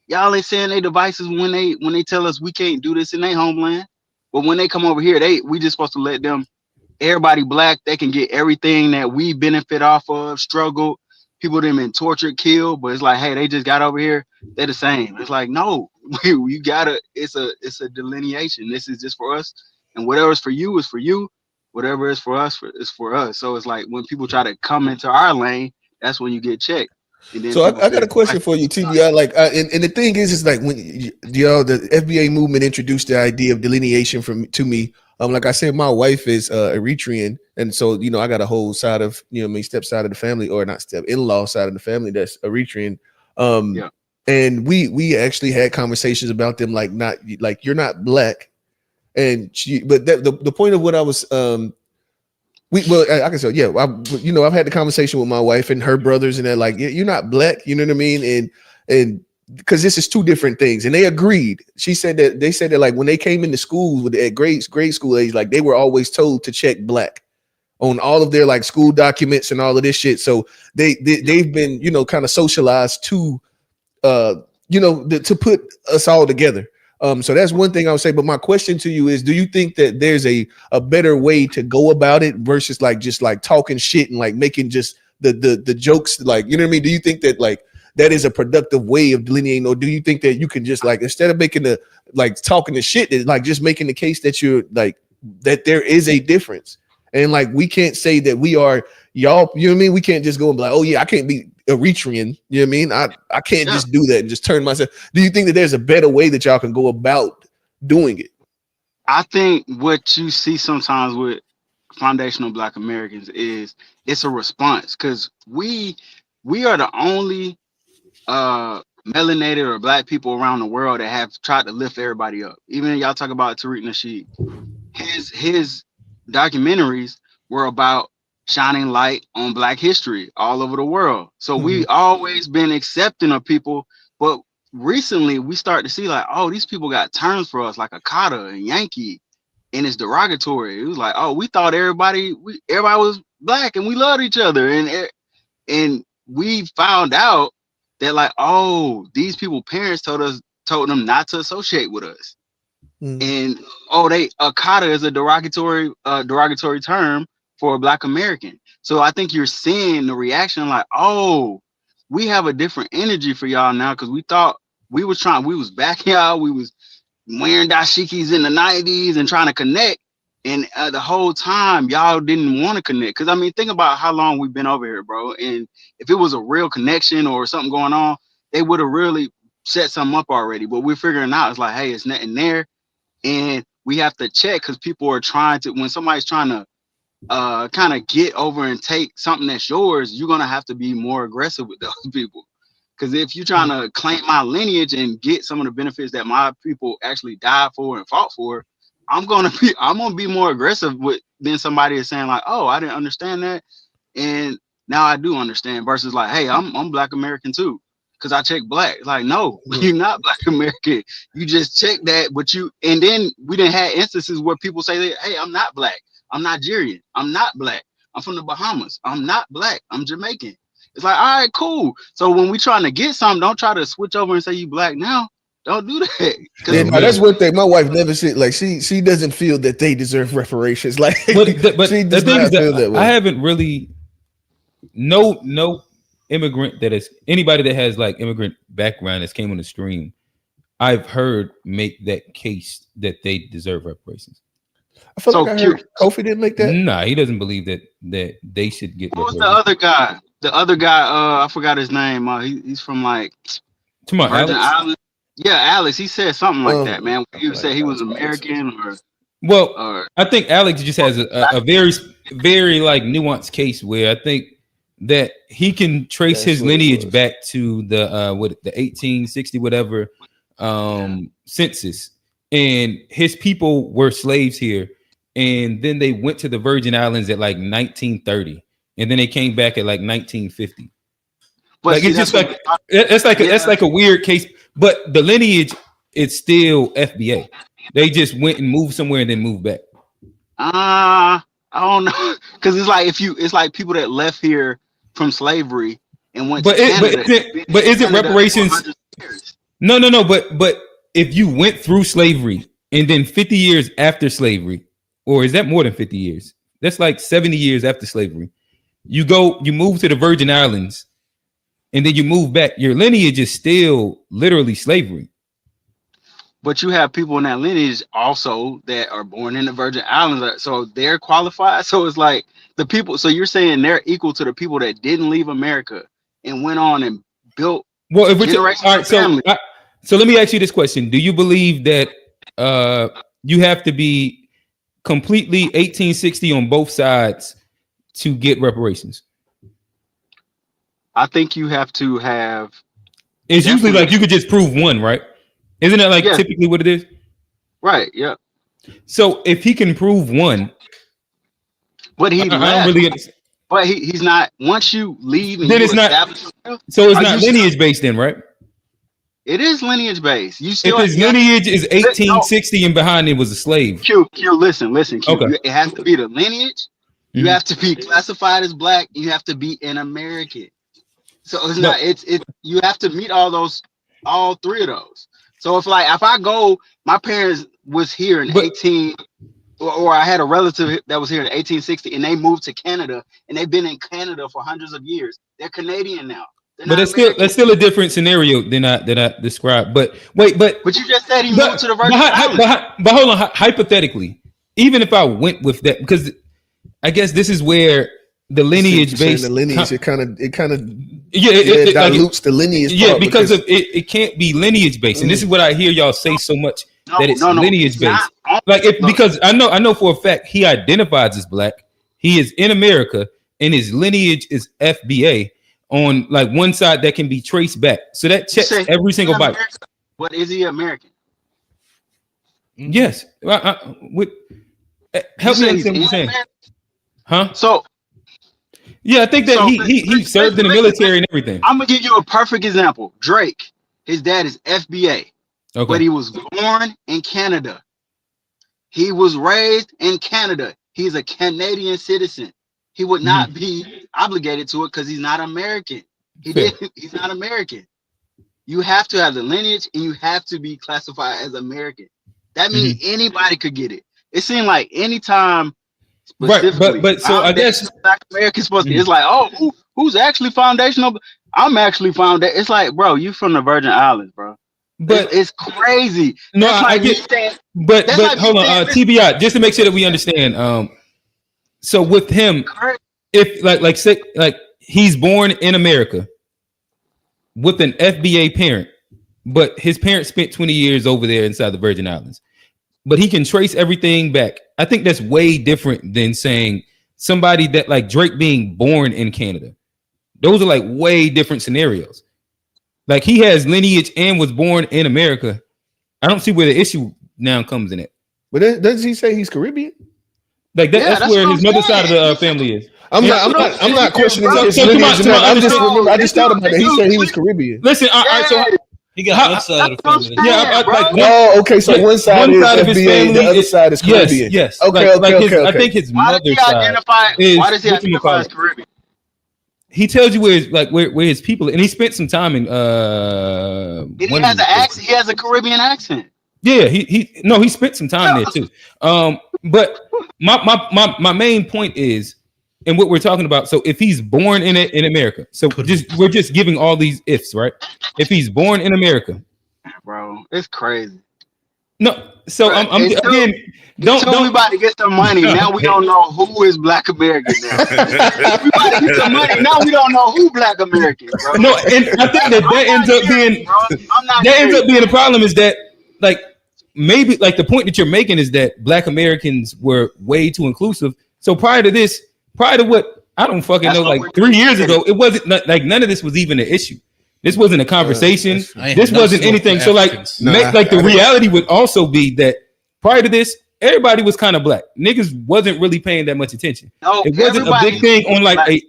y'all ain't saying they divisive when they tell us we can't do this in their homeland. But when they come over here, we just supposed to let them. Everybody Black, they can get everything that we benefit off of. Struggle, people that been tortured, killed, but it's like, hey, they just got over here. They're the same. It's like, no, you gotta. It's a delineation. This is just for us, and whatever's for you is for you. Whatever is for us is for us. So it's like when people try to come into our lane, that's when you get checked. And then so I got a question for you, TBI. Like, and the thing is like when the FBA movement introduced the idea of delineation to me. Like I said, my wife is Eritrean, and so I got a whole side of step side of the family, or not step in-law side of the family that's Eritrean. And we actually had conversations about them, like not like you're not Black. And the point of what I was I can say, yeah, I've had the conversation with my wife and her brothers, and they're like, yeah, you're not Black, you know what I mean? And because this is two different things, and they agreed. They said that like when they came into school at grade school age, like they were always told to check Black on all of their like school documents and all of this shit. So they've been kind of socialized to to put us all together. So that's one thing I would say. But my question to you is, do you think that there's a better way to go about it versus like just like talking shit and like making just the jokes, like, you know what I mean? Do you think that like that is a productive way of delineating, or do you think that you can just like, instead of making the like talking the shit, like just making the case that you're like that there is a difference, and like we can't say that we are y'all, you know what I mean? We can't just go and be like, oh yeah, I can't be Eritrean. You know what I mean? I can't just do that and just turn myself. Do you think that there's a better way that y'all can go about doing it? I think what you see sometimes with foundational Black Americans is it's a response, because we are the only melanated or Black people around the world that have tried to lift everybody up. Even y'all talk about Tariq Nasheed, his documentaries were about shining light on Black history all over the world. So we always been accepting of people, but recently we start to see like, oh, these people got terms for us like Akata and Yankee, and it's derogatory. It was like, oh, we thought everybody was Black and we loved each other, and we found out that like, oh, these people parents told them not to associate with us. And Akata is a derogatory term for a Black American. So I think you're seeing the reaction like, oh, we have a different energy for y'all now, because we thought we was back y'all, we was wearing dashikis in the 90s and trying to connect, and the whole time y'all didn't want to connect. Because I mean, think about how long we've been over here, bro, and if it was a real connection or something going on, they would have really set something up already. But we're figuring out it's like, hey, it's nothing there, and we have to check, because people are trying to, when somebody's trying to kind of get over and take something that's yours, you're gonna have to be more aggressive with those people. Because if you're trying to claim my lineage and get some of the benefits that my people actually died for and fought for, I'm gonna be more aggressive with than somebody is saying like, oh, I didn't understand that, and now I do understand. Versus like, hey, I'm Black American too, because I check Black. Like, no, you're not Black American. You just check that, but and then we didn't have instances where people say that, hey, I'm not Black. I'm Nigerian. I'm not Black. I'm from the Bahamas. I'm not Black. I'm Jamaican. It's like, all right, cool. So when we trying to get something, don't try to switch over and say you Black now. Don't do that. Yeah, no, that's one thing. My wife never said, like, she doesn't feel that they deserve reparations. Like, but she the does thing not is feel that that way. I haven't really no immigrant that is anybody that has like immigrant background that's came on the stream, I've heard make that case that they deserve reparations. I feel like I heard Kofi didn't make that. Nah, he doesn't believe that they should get. What was the other guy? The other guy, I forgot his name. He's from like Virgin Islands. Yeah, Alex. He said something like that, man. He said he was American I think Alex just has a very, very like nuanced case where I think that he can trace his lineage back to the 1860 whatever census, and his people were slaves here, and then they went to the Virgin Islands at like 1930, and then they came back at like 1950. But like, it's just like that's like a weird case, but the lineage is still FBA. They just went and moved somewhere and then moved back. I don't know, because it's like people that left here from slavery and went to Canada. But isn't reparations? No. But if you went through slavery and then 50 years after slavery, or is that more than 50 years? That's like 70 years after slavery. You move to the Virgin Islands, and then you move back. Your lineage is still literally slavery. But you have people in that lineage also that are born in the Virgin Islands, so they're qualified. So it's like the people. So you're saying they're equal to the people that didn't leave America and went on and built. Well, if we're all right, so let me ask you this question: do you believe that you have to be completely 1860 on both sides to get reparations? I think you have to have. It's usually like you could just prove one, right? Isn't that like typically what it is? Right. Yeah. So if he can prove one, but he left, but he's not. Once you leave, and then it's not. So it's not lineage based, then, right? It is lineage based. You still. If his lineage is 1860 and behind it was a slave. Q, listen. Q. Okay. It has to be the lineage. You have to be classified as Black. You have to be an American. So it's not. It's you have to meet all three of those. So if I go, my parents was here in or I had a relative that was here in 1860, and they moved to Canada, and they've been in Canada for hundreds of years. They're Canadian now. But that's still a different scenario than I described. But you just said he moved to the Virgin Islands. But hold on, hypothetically, even if I went with that, because I guess this is where the lineage based it kind of Yeah, it dilutes the lineage. Yeah, because of it can't be lineage based, and this is what I hear y'all say so much that it's lineage based. Like, because I know for a fact he identifies as black. He is in America, and his lineage is FBA on like one side that can be traced back. So that checks every single bite. But is he American? Yes. Help me understand what you're saying. Huh? So. Yeah, I think that he served in the military and everything. I'm gonna give you a perfect example. Drake, his dad is FBA, but he was born in Canada. He was raised in Canada. He's a Canadian citizen. He would not be obligated to it because he's not American. He's not American. You have to have the lineage, and you have to be classified as American. That means anybody could get it. It seemed like anytime. Right, but so I guess Black Americans supposed to. It's like, oh, who's actually foundational? I'm actually It's like, bro, you from the Virgin Islands, bro. But it's crazy. No, like I get. But hold on, TBI, just to make sure that we understand. So with him, if say he's born in America with an FBA parent, but his parents spent 20 years over there inside the Virgin Islands, but he can trace everything back. I think that's way different than saying somebody that like Drake being born in Canada. Those are like way different scenarios. Like he has lineage and was born in America. I don't see where the issue now comes in it. But does he say he's Caribbean? Like that's where his mother's side of the family is. I'm not questioning his lineage. I just thought about it. He said he was Caribbean. Listen, all right, so he got one side of the family. Okay, so one side is FBA, the other side is Caribbean. Yes. Okay. I think his mother's side is. Why does he identify as Caribbean? He tells you where his people, and he spent some time in. He has an accent. He has a Caribbean accent. Yeah, he spent some time there too. But my main point is, and what we're talking about. So if he's born in America, so we're just giving all these ifs, right? If he's born in America, bro, it's crazy. No, so bro, I'm again. Don't everybody get some money. Now we don't know who is Black American. Now everybody get some money. Now we don't know who Black American. Bro. No, and I think that ends up being the problem is that like maybe like the point that you're making is that Black Americans were way too inclusive. So prior to what I don't fucking know, like 3 years ago, it wasn't like none of this was even an issue. This wasn't a conversation. This wasn't anything. So like, the reality would also be that prior to this, everybody was kind of black. Niggas wasn't really paying that much attention. No, it wasn't a big thing on like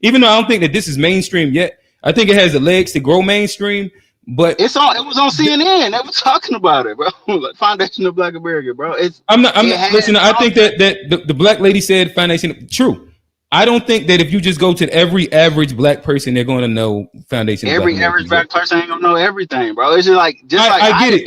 even though I don't think that this is mainstream yet. I think it has the legs to grow mainstream. But it was on CNN. They were talking about it, bro. Foundation of Black America, bro. I'm not listen. I think that the black lady said foundation. True. I don't think that if you just go to every average black person, they're going to know foundation. Every average black person ain't gonna know everything, bro. It's just like I get it.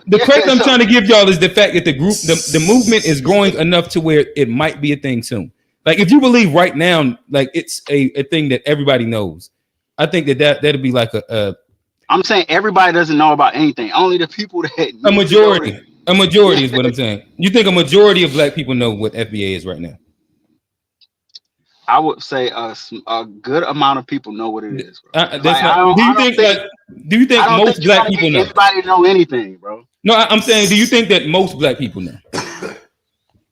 The credit I'm trying to give y'all is the fact that the movement is growing enough to where it might be a thing soon. Like if you believe right now, like it's a thing that everybody knows. I think that'd be like a. I'm saying everybody doesn't know about anything. Only the people that a majority is what I'm saying. You think a majority of black people know what FBA is right now? I would say a good amount of people know what it is. Bro. Do you think most black people know? Everybody know anything, bro. No, I'm saying, do you think that most black people know?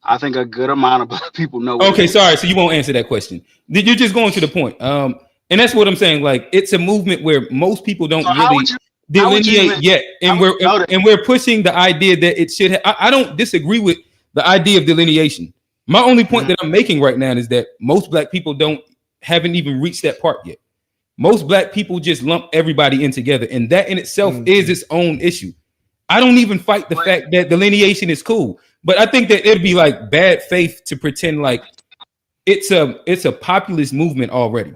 I think a good amount of black people know. Okay, sorry. So you won't answer that question. You're just going to the point. And that's what I'm saying. Like it's a movement where most people don't really delineate yet, and we're pushing the idea that it should. I don't disagree with the idea of delineation. My only point that I'm making right now is that most black people haven't even reached that part yet. Most black people just lump everybody in together, and that in itself is its own issue. I don't even fight the fact that delineation is cool, but I think that it'd be like bad faith to pretend like it's a populist movement already.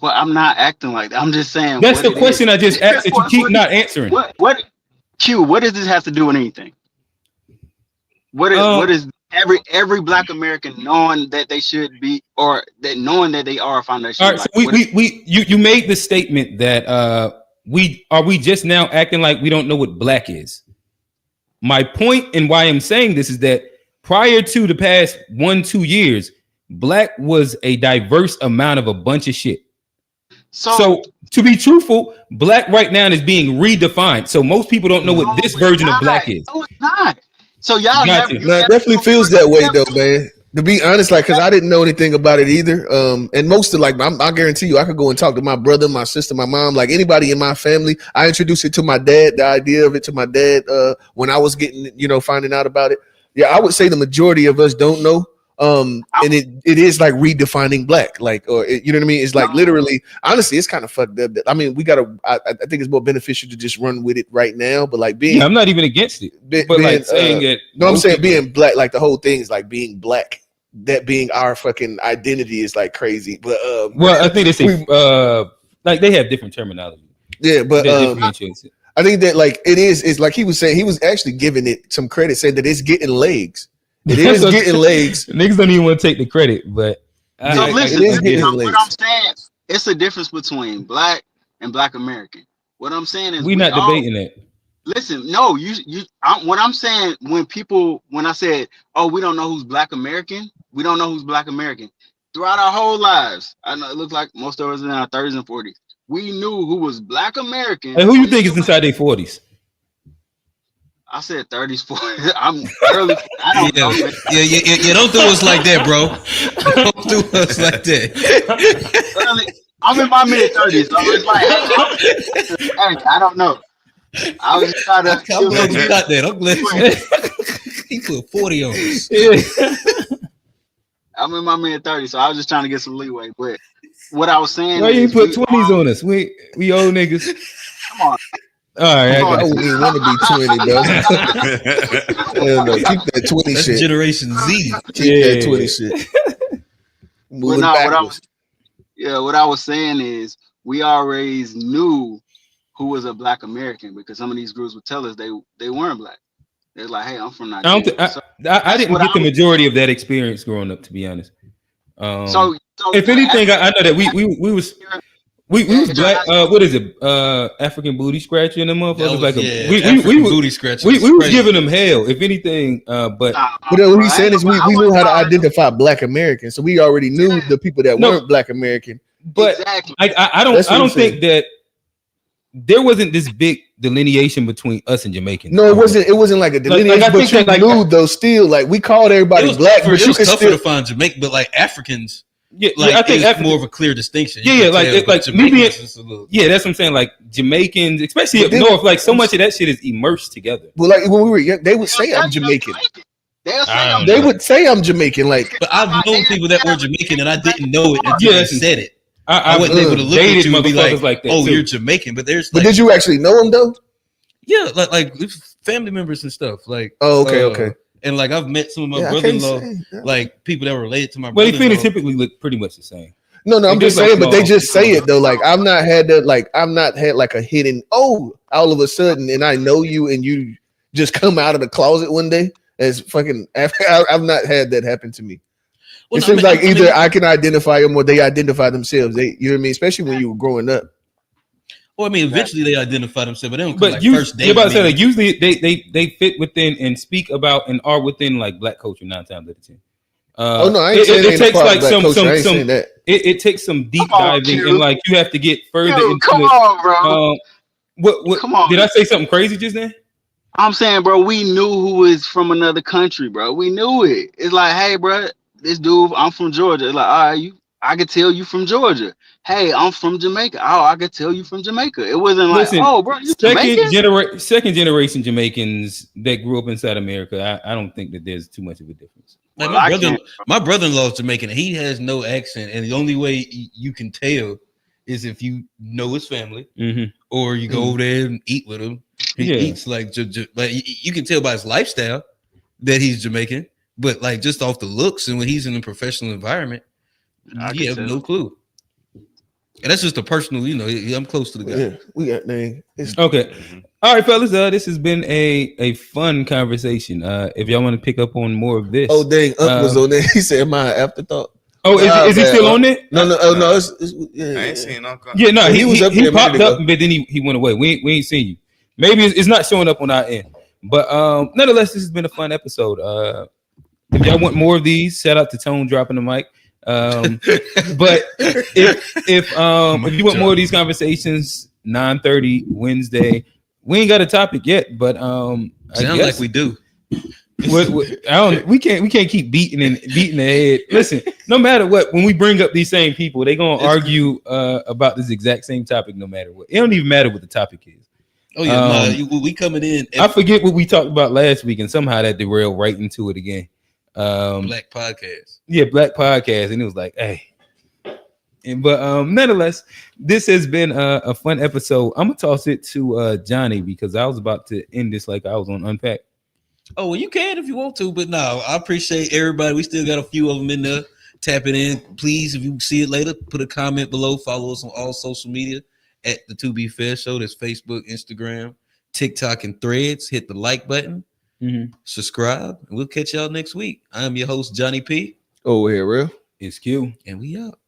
Well, I'm not acting like that. I'm just saying. That's the question I just asked that you keep not answering. What does this have to do with anything? What is every black American knowing that they should be, or that knowing that they are a foundation? All right, so you made the statement that we just now acting like we don't know what black is. My point and why I'm saying this is that prior to the past 1-2 years, black was a diverse amount of a bunch of shit. So to be truthful, black right now is being redefined. So most people don't know what this version of black is. No, it's not. So y'all Got never. you. You No, it never definitely feels that way though, man. To be honest, like, cause I didn't know anything about it either. And most of I guarantee you, I could go and talk to my brother, my sister, my mom, like anybody in my family. I introduced it to my dad, the idea of it to my dad, when I was getting, finding out about it. Yeah, I would say the majority of us don't know. And it is like redefining black, like, or you know what I mean? It's like literally, honestly, it's kind of fucked up. I mean, I think it's more beneficial to just run with it right now. But like being, I'm not even against it. But being, like saying it, no, I'm saying being black, like the whole thing is like being black. That being our fucking identity is like crazy. But well, I think they say like they have different terminology. Yeah, but that differentiates it. I think that like it's like he was saying, he was actually giving it some credit, saying that it's getting legs. It is getting legs. Niggas don't even want to take the credit, but listen, what I'm saying, it's a difference between black and black American. What I'm saying is we're not debating that. Listen, no, what I'm saying, when I said, oh, we don't know who's black American, we don't know who's black American. Throughout our whole lives, I know it looks like most of us in our 30s and 40s, we knew who was black American. Hey, who you think is inside their 40s? I said 30s, 40s. I'm early. I don't know. Yeah. Don't do us like that, bro. Don't do us like that. I'm in my mid 30s, so it's like, hey, I don't know. I was trying to. I'm glad you got that. I'm glad he put 40 on us. I'm in my mid 30s, so I was just trying to get some leeway. But what I was saying, why you ain't put 20s on us? We old niggas. Come on. All right, I wouldn't want to be 20, bro. Hell no, keep that 20 That's shit. Generation Z. Keep that 20 shit. Moving backwards. What I was saying is we always knew who was a black American because some of these groups would tell us they weren't black. They're like, hey, I'm from Nigeria. I didn't get the majority of that experience growing up, to be honest. So if anything, I know that we was black. What is it? African booty scratcher and them motherfuckers. We booty scratcher. We was giving them hell, if anything. But what he's saying is we knew how to identify black Americans, so we already knew the people that weren't black American. But exactly. I don't think that there wasn't this big delineation between us and Jamaicans. No, it wasn't like a delineation. But you knew though. Still, like we called everybody black, but you could tougher to find Jamaican, but like Africans. Yeah, like I think it's more of a clear distinction. Like that's what I'm saying. Like Jamaicans, especially up north, like so much of that shit is immersed together. Well, like when we were young, they would say I'm Jamaican. They would say I'm Jamaican. Like, but I've known people that were Jamaican and I didn't know it until they said it. I wasn't able to look at you and be like that. Oh, you're Jamaican, but there's. But did you actually know them though? Yeah, like family members and stuff. Like, okay. And like I've met some of my brother-in-law, like people that were related to my brother. Well, they typically look pretty much the same. No, I'm just saying, but they just say it though. Like I've not had that. Like I've not had like a hidden. Oh, all of a sudden, and I know you, and you just come out of the closet one day as fucking. I've not had that happen to me. Well, it seems like either I can identify them or they identify themselves. You know what I mean? Especially when you were growing up. Well, I mean, eventually they identify themselves, but they don't come like you, first day. You're about to say, like, usually they fit within and speak about and are within like black culture 9 times out of 10. I ain't saying it takes like some that. It takes some deep diving and like you have to get further into come it. On, bro. What come on. Did I say something crazy just then? I'm saying, bro, we knew who was from another country, bro. We knew it. It's like, hey, bro, this dude, I'm from Georgia. It's like, all right, I could tell you from Georgia. Hey, I'm from Jamaica. Oh, I could tell you from Jamaica. It wasn't like, oh, bro, you Jamaican? Second generation Jamaicans that grew up inside America. I don't think that there's too much of a difference. Like my brother-in-law is Jamaican. He has no accent, and the only way you can tell is if you know his family, or you go over there and eat with him. He eats like you can tell by his lifestyle that he's Jamaican, but like just off the looks and when he's in a professional environment, you have no clue. And that's just a personal, I'm close to the guy. Yeah, we got name. Okay. All right, fellas. This has been a fun conversation. If y'all want to pick up on more of this. Oh, dang, Unc was on there. He said, am I an afterthought? Oh, is he still on there? No. It's I ain't seen Uncle. Yeah, no, he was up he popped up, but then he went away. We ain't seen you. Maybe it's not showing up on our end. But nonetheless, this has been a fun episode. If y'all want more of these, shout out to Tone dropping the mic. But if you want more of these conversations, 9:30 Wednesday. We ain't got a topic yet, but sound like we do. I don't. We can't keep beating the head. Listen, no matter what, when we bring up these same people, they gonna argue about this exact same topic. No matter what, it don't even matter what the topic is. Oh yeah, we coming in. I forget what we talked about last week, and somehow that derailed right into it again. Black podcast. Yeah, Black podcast, and it was like, hey. But nonetheless, this has been a fun episode. I'm gonna toss it to Johnny because I was about to end this like I was on Unpack. Oh, well, you can if you want to, but no, I appreciate everybody. We still got a few of them in there. Tap it in. Please, if you see it later, put a comment below. Follow us on all social media at the To Be Fair Show. That's Facebook, Instagram, TikTok, and Threads. Hit the like button. Subscribe. And we'll catch y'all next week. I'm your host, Johnny P. Oh, here, real. It's Q. And we out.